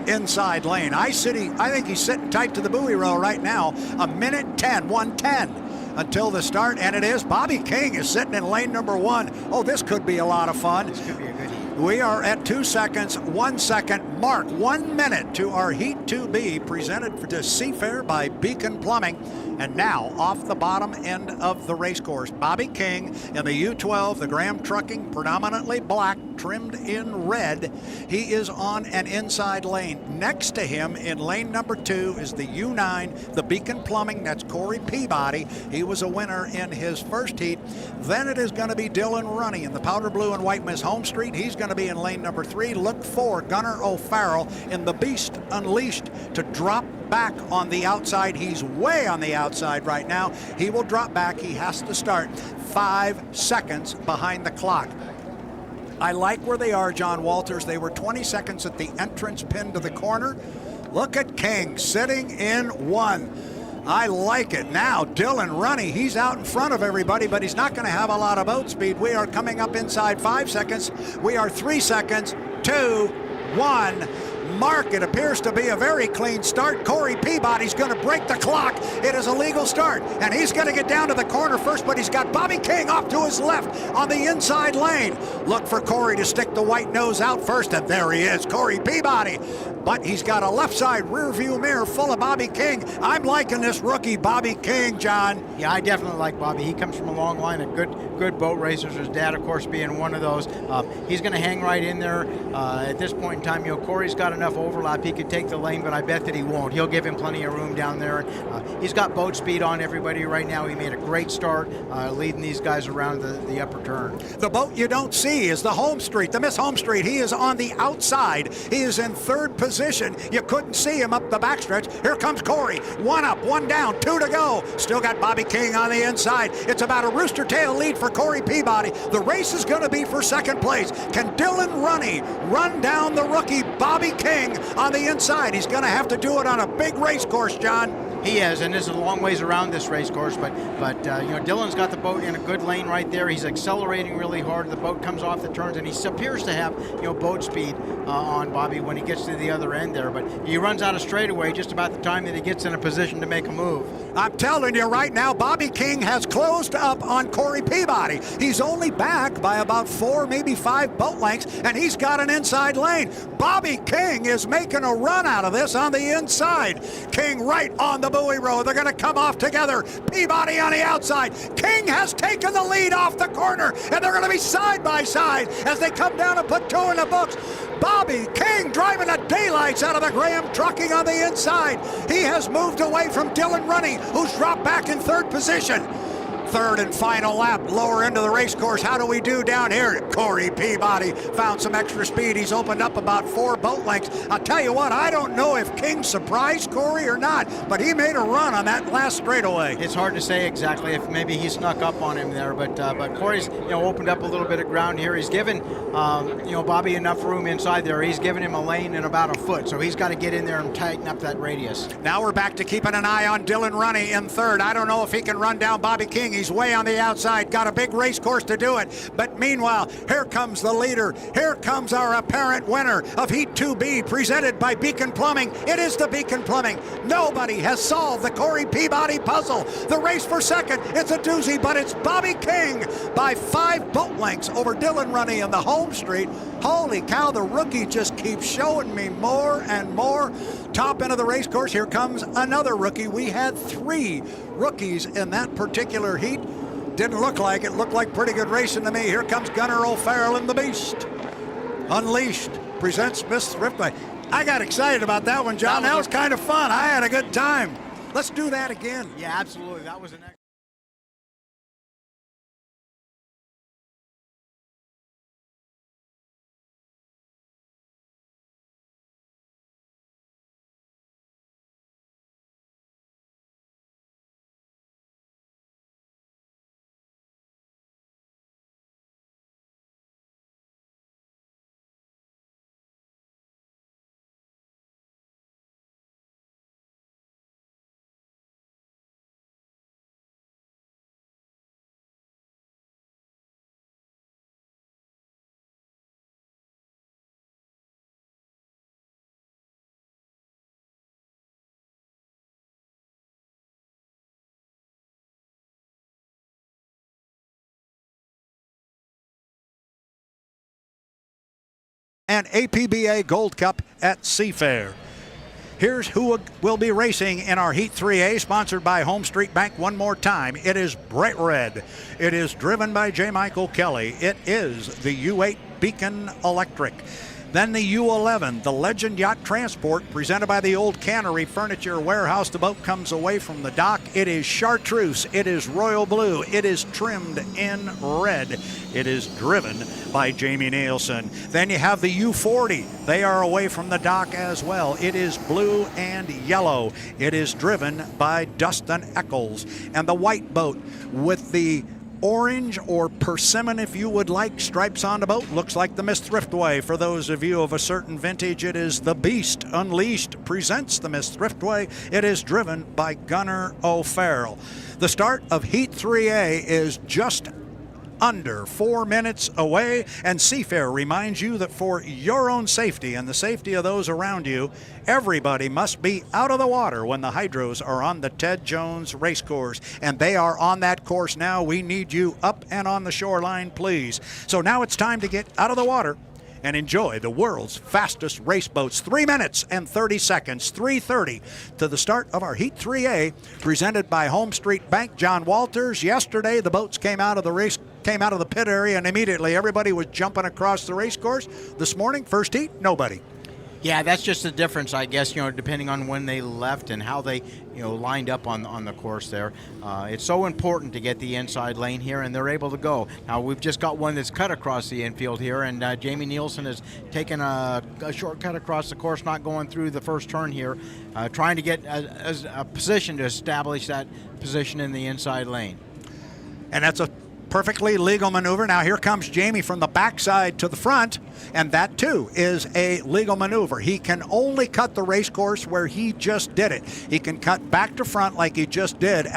Speaker 10: inside lane. I think he's sitting tight to the buoy row right now. 1:10 until the start, and it is. Bobby King is sitting in lane number 1. Oh, this could be a lot of fun.
Speaker 11: This could be a good heat.
Speaker 10: We are at 2 seconds, 1 second mark, 1 minute to our Heat 2B, presented to Seafair by Beacon Plumbing. And now, off the bottom end of the race course, Bobby King in the U12, the Graham Trucking, predominantly black, trimmed in red. He is on an inside lane. Next to him in lane number 2 is the U9, the Beacon Plumbing. That's Corey Peabody. He was a winner in his first heat. Then it is going to be Dylan Runny in the powder blue and white Miss Home Street. He's going to be in lane number 3. Look for Gunnar O'Farrell O'Farrell in the Beast Unleashed to drop back on the outside. He's way on the outside right now. He will drop back. He has to start 5 seconds behind the clock. I like where they are, John Walters. They were 20 seconds at the entrance pin to the corner. Look at King sitting in 1. I like it. Now, Dylan Runny, he's out in front of everybody, but he's not going to have a lot of boat speed. We are coming up inside 5 seconds. We are 3 seconds, 2, 1. Mark, it appears to be a very clean start. Corey Peabody's going to break the clock. It is a legal start, and he's going to get down to the corner first, but he's got Bobby King off to his left on the inside lane. Look for Corey to stick the white nose out first, and there he is, Corey Peabody. But he's got a left side rear view mirror full of Bobby King. I'm liking this rookie, Bobby King, John.
Speaker 11: Yeah, I definitely like Bobby. He comes from a long line of good boat racers, his dad, of course, being one of those. He's going to hang right in there. At this point in time, Corey's got enough overlap. He could take the lane, but I bet that he won't. He'll give him plenty of room down there. He's got boat speed on everybody right now. He made a great start leading these guys around the upper turn.
Speaker 10: The boat you don't see is the Home Street, the Miss Home Street. He is on the outside. He is in third position. You couldn't see him up the backstretch. Here comes Corey. 1 up, 1 down, 2 to go. Still got Bobby King on the inside. It's about a rooster tail lead for Corey Peabody. The race is going to be for second place. Can Dylan Runny run down the rookie Bobby King on the inside? He's going to have to do it on a big race course, John.
Speaker 11: He is, and this is a long ways around this race course, but Dylan's got the boat in a good lane right there. He's accelerating really hard. The boat comes off the turns, and he appears to have boat speed on Bobby when he gets to the other end there. But he runs out of straightaway just about the time that he gets in a position to make a move.
Speaker 10: I'm telling you right now, Bobby King has closed up on Corey Peabody. He's only back by about 4, maybe 5 boat lengths, and he's got an inside lane. Bobby King is making a run out of this on the inside. King right on the buoy row. They're going to come off together. Peabody on the outside. King has taken the lead off the corner, and they're going to be side by side as they come down and put 2 in the books. Bobby King driving the daylights out of the Graham Trucking on the inside. He has moved away from Dylan Runny, who's dropped back in third position. Third and final lap, lower into the race course. How do we do down here? Corey Peabody found some extra speed. He's opened up about 4 boat lengths. I'll tell you what, I don't know if King surprised Corey or not, but he made a run on that last straightaway.
Speaker 11: It's hard to say exactly if maybe he snuck up on him there, but Corey's opened up a little bit of ground here. He's given Bobby enough room inside there. He's given him a lane in about a foot, so he's got to get in there and tighten up that radius.
Speaker 10: Now we're back to keeping an eye on Dylan Runny in third. I don't know if he can run down Bobby King. He's way on the outside, got a big race course to do it. But meanwhile, here comes the leader. Here comes our apparent winner of Heat 2B, presented by Beacon Plumbing. It is the Beacon Plumbing. Nobody has solved the Corey Peabody puzzle. The race for second, it's a doozy, but it's Bobby King by 5 boat lengths over Dylan Runny in the Home Street. Holy cow, the rookie just keeps showing me more and more. Top end of the race course, here comes another rookie. We had 3 rookies in that particular heat. Didn't look like it. Looked like pretty good racing to me. Here comes Gunnar O'Farrell in the Beast Unleashed. Presents Miss Thriftway. I got excited about that one, John. That was kind of fun. I had a good time. Let's do that again.
Speaker 11: Yeah, absolutely. That was an excellent.
Speaker 10: And APBA Gold Cup at Seafair. Here's who will be racing in our Heat 3A, sponsored by Home Street Bank one more time. It is Bright Red. It is driven by J. Michael Kelly. It is the U8 Beacon Electric. Then the U11, the Legend Yacht Transport, presented by the Old Cannery Furniture Warehouse. The boat comes away from the dock. It is chartreuse. It is royal blue. It is trimmed in red. It is driven by Jamie Nielsen. Then you have the U40. They are away from the dock as well. It is blue and yellow. It is driven by Dustin Eccles. And the white boat with the orange or persimmon, if you would like, stripes on the boat, looks like the Miss Thriftway. For those of you of a certain vintage, it is the Beast Unleashed presents the Miss Thriftway. It is driven by Gunnar O'Farrell. The start of Heat 3A is just under 4 minutes away, and Seafair reminds you that for your own safety and the safety of those around you, everybody must be out of the water when the hydros are on the Ted Jones race course, and they are on that course now. We need you up and on the shoreline, please. So now it's time to get out of the water and enjoy the world's fastest race boats. 3 minutes and 30 seconds, 3:30 to the start of our Heat 3A, presented by Home Street Bank. John Walters. Yesterday, the boats came out of the pit area, and immediately everybody was jumping across the race course. This morning, first heat, nobody.
Speaker 11: Yeah, that's just the difference, I guess, depending on when they left and how they, lined up on the course there. It's so important to get the inside lane here, and they're able to go. Now, we've just got one that's cut across the infield here, and Jamie Nielsen has taken a shortcut across the course, not going through the first turn here, trying to get a position to establish that position in the inside lane.
Speaker 10: And that's a perfectly legal maneuver. Now here comes Jamie from the backside to the front, and that too is a legal maneuver. He can only cut the race course where he just did it. He can cut back to front like he just did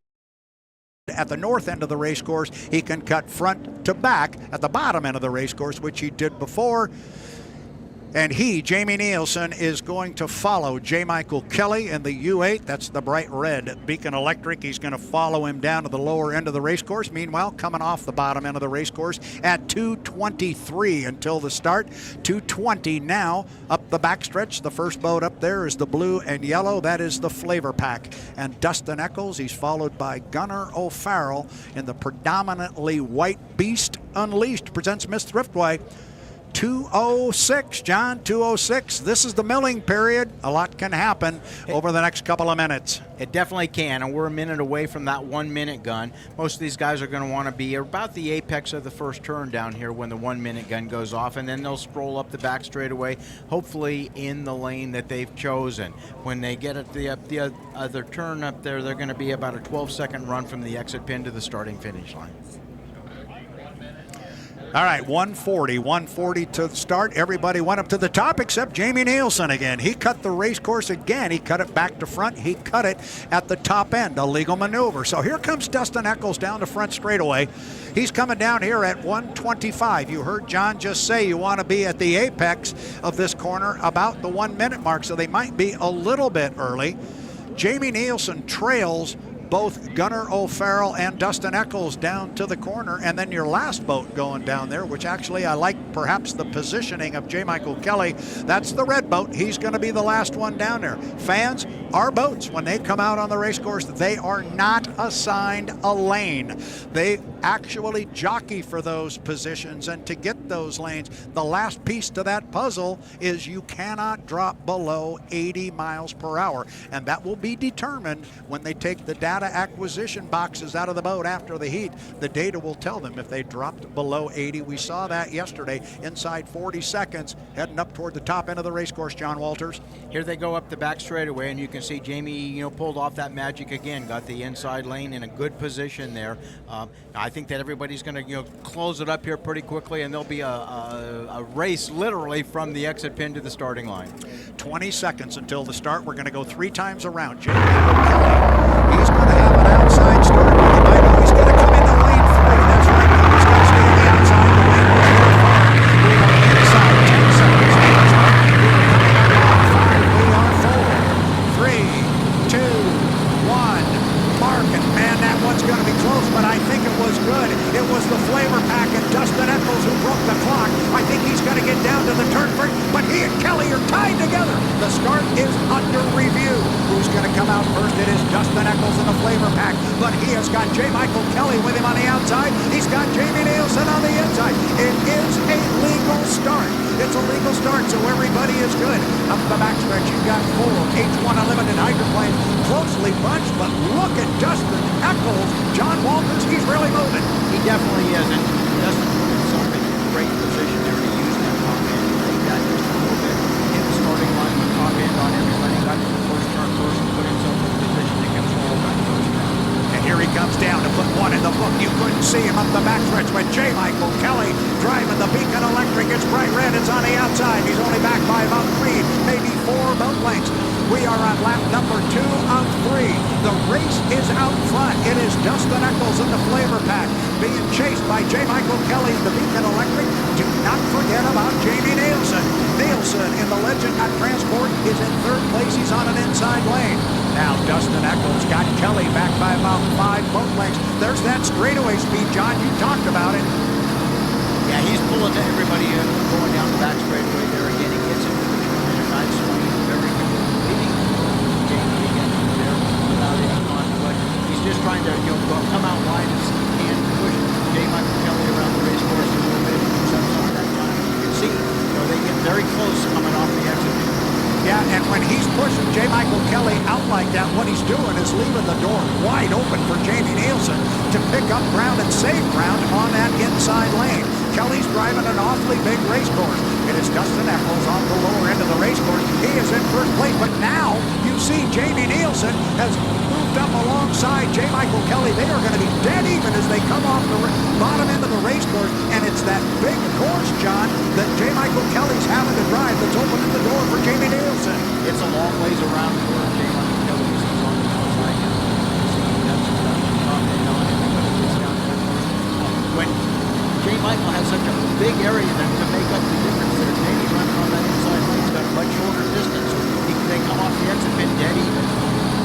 Speaker 10: at the north end of the race course. He can cut front to back at the bottom end of the race course, which he did before. And he, Jamie Nielsen, is going to follow J. Michael Kelly in the U8. That's the bright red Beacon Electric. He's going to follow him down to the lower end of the race course. Meanwhile, coming off the bottom end of the race course at 2:23 until the start. 2:20 now up the backstretch. The first boat up there is the blue and yellow. That is the Flavor Pack. And Dustin Eccles, he's followed by Gunnar O'Farrell in the predominantly white Beast Unleashed. Presents Miss Thriftway. 2:06, John, 2:06. This is the milling period. A lot can happen over the next couple of minutes.
Speaker 11: It definitely can, and we're a minute away from that 1 minute gun. Most of these guys are going to want to be about the apex of the first turn down here when the 1 minute gun goes off, and then they'll stroll up the back straightaway, hopefully in the lane that they've chosen. When they get at the other turn up there, they're going to be about a 12-second run from the exit pin to the starting finish line.
Speaker 10: All right, 140 to the start. Everybody went up to the top except Jamie Nielsen again. He cut the race course again. He cut it back to front. He cut it at the top end, a legal maneuver. So here comes Dustin Eccles down the front straightaway. He's coming down here at 1:25. You heard John just say you want to be at the apex of this corner about the 1 minute mark, so they might be a little bit early. Jamie Nielsen trails both Gunnar O'Farrell and Dustin Eccles down to the corner, and then your last boat going down there, which actually I like perhaps the positioning of J. Michael Kelly. That's the red boat. He's going to be the last one down there. Fans, our boats, when they come out on the race course, they are not assigned a lane. They actually jockey for those positions, and to get those lanes, the last piece to that puzzle is you cannot drop below 80 miles per hour, and that will be determined when they take the data acquisition boxes out of the boat after the heat. The data will tell them if they dropped below 80. We saw that yesterday inside 40 seconds heading up toward the top end of the race course. John Walters.
Speaker 11: Here they go up the back straightaway, and you can see Jamie pulled off that magic again, got the inside lane in a good position there. I think that everybody's going to close it up here pretty quickly, and there'll be a race literally from the exit pin to the starting line.
Speaker 10: 20 seconds until the start. We're going to go 3 times around. Jamie Kelly, he's going to have an outside start. You might know he's going to come into lane 3. That's right. He's got to stay on the outside. The lane was very far. We are inside 10 seconds. We are coming on 5. We are 4, 3, 2, 1. Mark, and man, that one's going to be close, but I think it was good. It was the Flavor Pack and Dustin Eccles who broke the clock. I think he's going to get down to the turn first, but he and Kelly are tied together. The start is under review. Who's going to come out first? It is Dustin Eccles in the Flavor Pack, but he has got outside. He's got Jamie Nielsen on the inside. It is a legal start. It's a legal start, so everybody is good. Up the backstretch, you've got 4 H1 Unlimited hydroplanes closely bunched, but look at Dustin Eccles. John Walters, he's really moving.
Speaker 11: He definitely is, and Dustin put himself in a great position there to use that top end. He got just a little bit in the starting line with top end on everybody. Got to the first turn first and put himself in a position to control that first turn.
Speaker 10: And here he comes down to put 1 in the book. You couldn't see him up the backstretch with J. Michael Kelly driving the Beacon Electric. It's bright red. It's on the outside. He's only back by about 3, maybe 4 boat lengths. We are on lap number 2 of 3. The race is out front. It is Dustin Eccles in the Flavor Pack being chased by J. Michael Kelly in the Beacon Electric. Do not forget about Jamie Nielsen. Nielsen in the Legend Transport is in 3rd place. He's on an inside lane. Now Dustin Eccles got Kelly back by about 5 boat lengths. There's that straightaway speed, John. You talked about it.
Speaker 11: Yeah, he's pulling everybody in, going down the back straightaway there again. He gets into the turn in a nice swing. Very good. Leading Jamie again there without any conflict. He's just trying to come out wide as he can, push J. Michael Kelly around the race course a little bit. Some of that time. You can see, they get very close coming off the exit.
Speaker 10: Yeah, and when he's pushing J. Michael Kelly out like that, what he's doing is leaving the door wide open for Jamie Nielsen to pick up ground and save ground on that inside lane. Kelly's driving an awfully big race course. It is Dustin Eccles on the lower end of the race course. He is in 1st place, but now you see Jamie Nielsen has moved up alongside J. Michael Kelly. They are going to be dead even as they come off the bottom end of the race course, and it's that big course, John, that J. Michael Kelly's having to drive that's opening the door for Jamie Nielsen.
Speaker 11: It's a long ways around where J. Michael Kelly is on the outside now. That's top end on him, but it's down there first. When J. Michael has such a big area to make up the difference there, Jamie running on that inside lane. He's got a much shorter distance. They come off the exit pin dead even.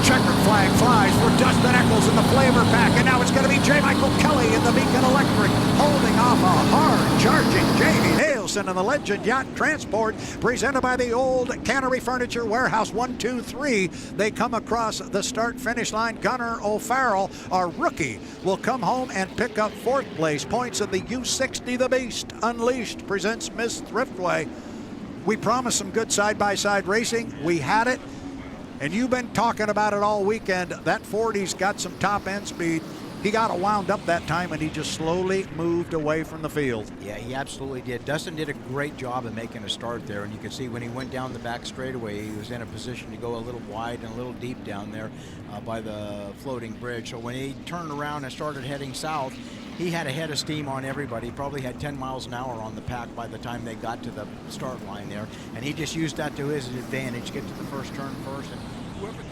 Speaker 10: Checkered flag flies for Dustin Eccles in the Flavor Pack, and now it's going to be J. Michael Kelly in the Beacon Electric, holding off a hard-charging Jamie Nielsen in the Legend Yacht Transport, presented by the old Cannery Furniture Warehouse. 1, 2, 3. They come across the start-finish line. Gunnar O'Farrell, our rookie, will come home and pick up 4th place. Points of the U60 The Beast Unleashed presents Miss Thriftway. We promised some good side-by-side racing. We had it. And you've been talking about it all weekend. That 40's got some top end speed. He got it wound up that time, and he just slowly moved away from the field.
Speaker 11: Yeah, he absolutely did. Dustin did a great job of making a start there, and you can see when he went down the back straightaway, he was in a position to go a little wide and a little deep down there by the floating bridge. So when he turned around and started heading south, he had a head of steam on everybody. He probably had 10 miles an hour on the pack by the time they got to the start line there, and he just used that to his advantage, get to the first turn first, and whoever gets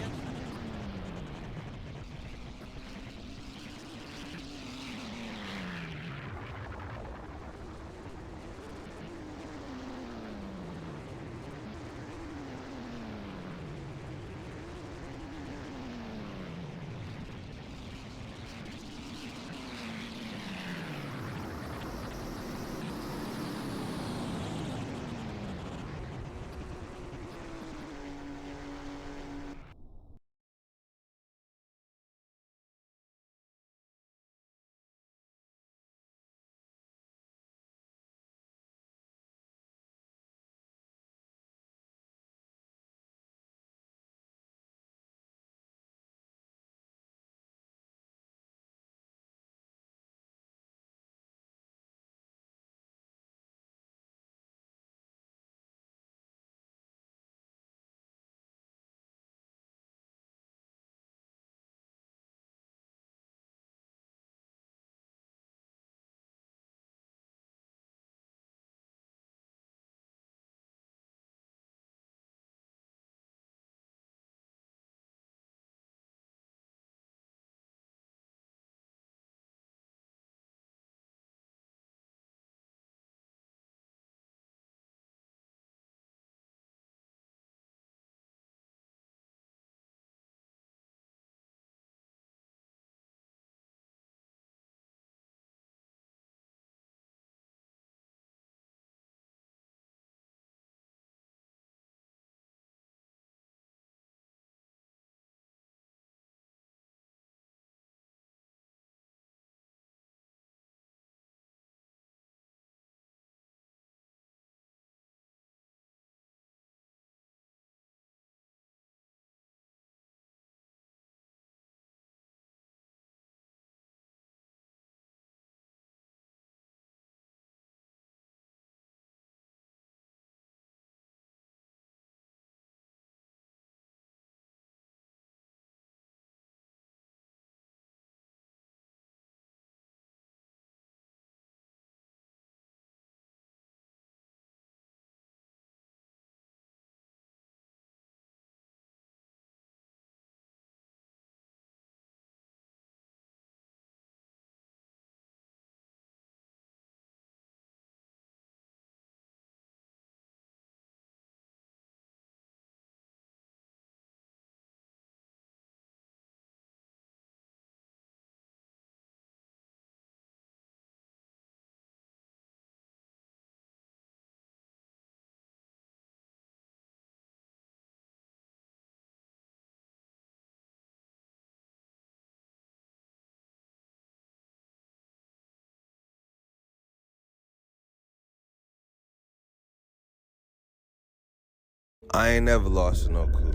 Speaker 13: I ain't never lost to no clue.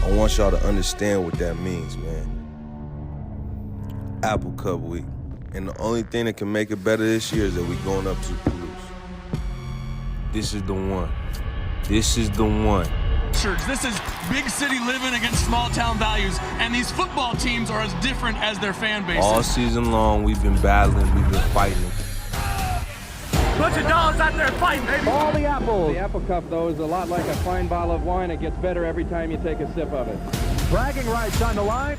Speaker 13: I want y'all to understand what that means, man. Apple Cup week. And the only thing that can make it better this year is that we going up to Palouse. This is the one. This is the one.
Speaker 14: This is big city living against small town values, and these football teams are as different as their fan bases.
Speaker 13: All season long, we've been battling, we've been fighting.
Speaker 14: Bunch of dogs out there fighting, baby.
Speaker 15: All the apples. The Apple Cup, though, is a lot like a fine bottle of wine. It gets better every time you take a sip of it. Bragging rights on the line.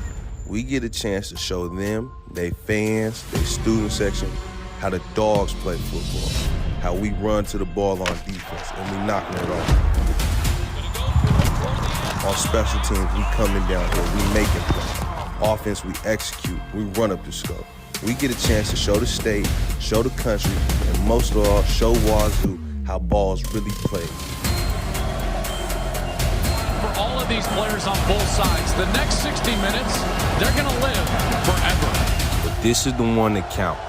Speaker 13: We get a chance to show them, they fans, their student section, how the dogs play football, how we run to the ball on defense, and we knocking it off. On special teams, we coming down here, we making plays. Offense, we execute, we run up the scope. We get a chance to show the state, show the country, and most of all, show Wazoo how ball's really played.
Speaker 16: For all of these players on both sides, the next 60 minutes, they're going to live forever.
Speaker 13: But this is the one that counts.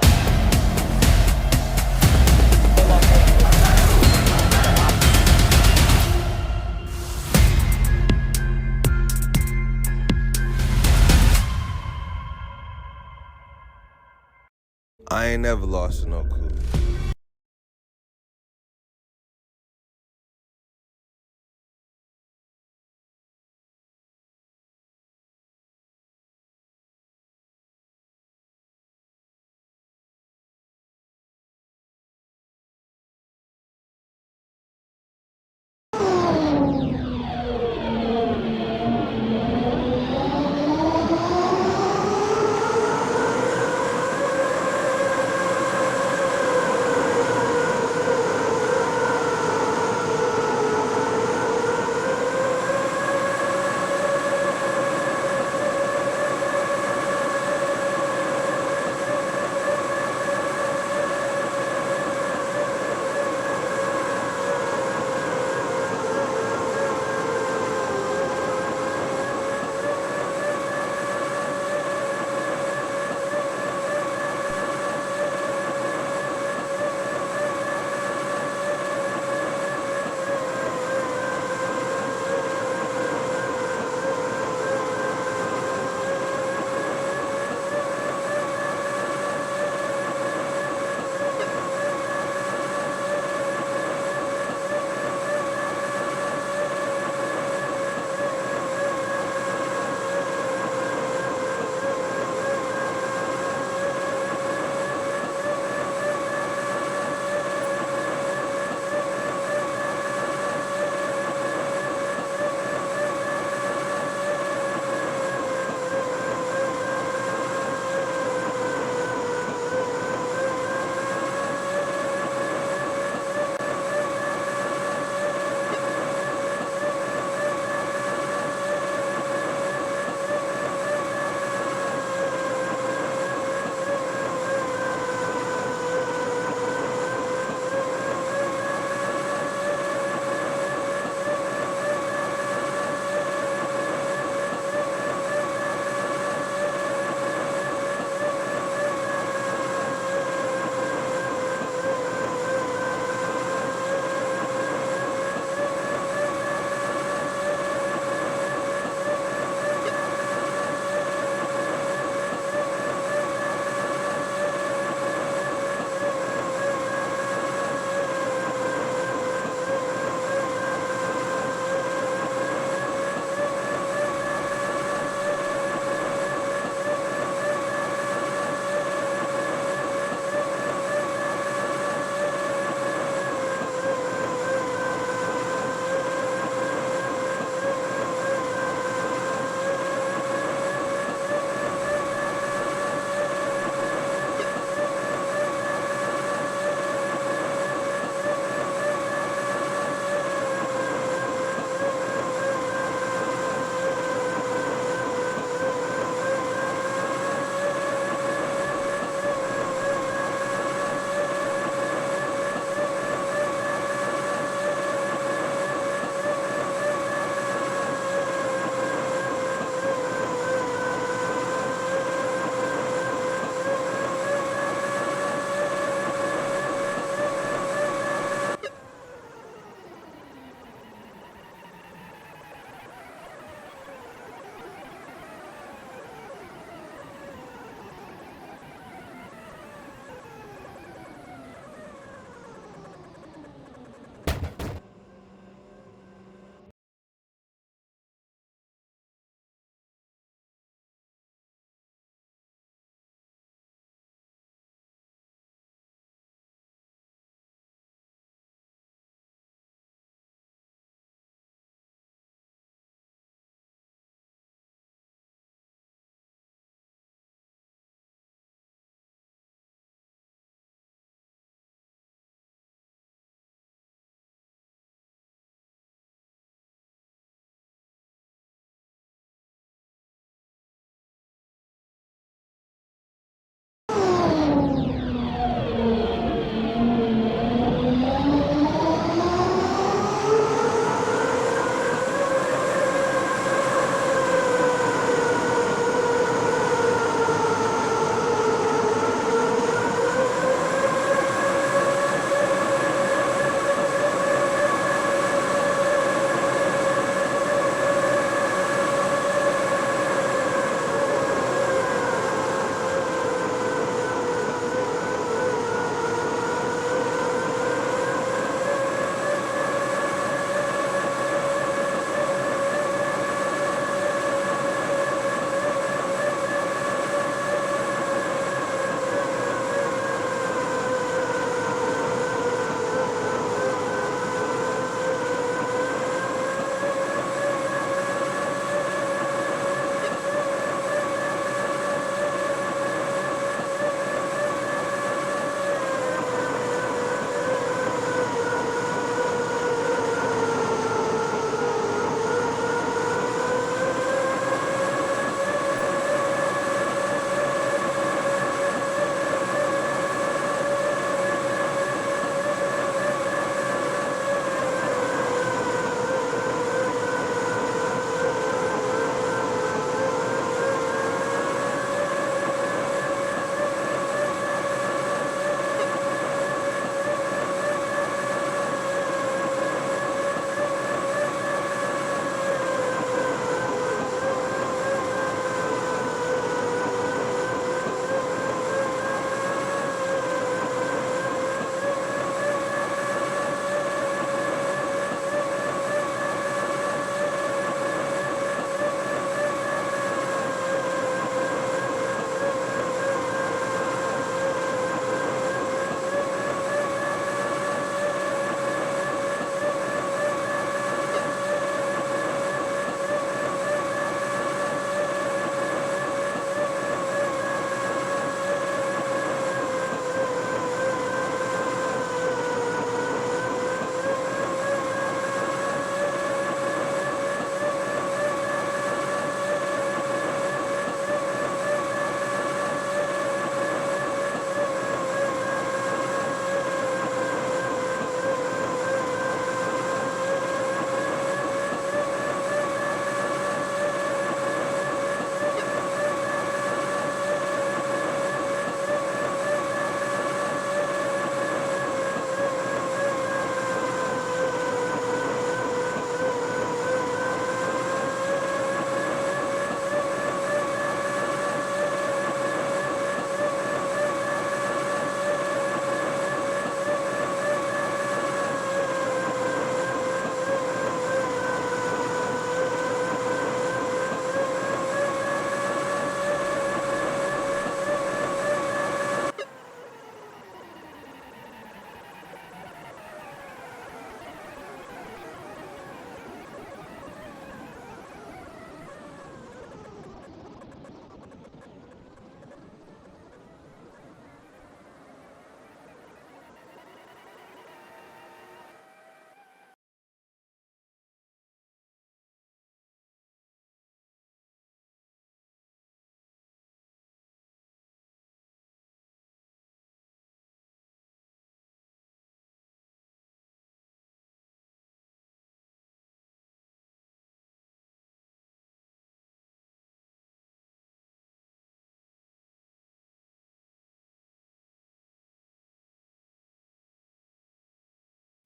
Speaker 13: I ain't never lost to no clue.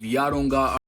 Speaker 17: If y'all don't got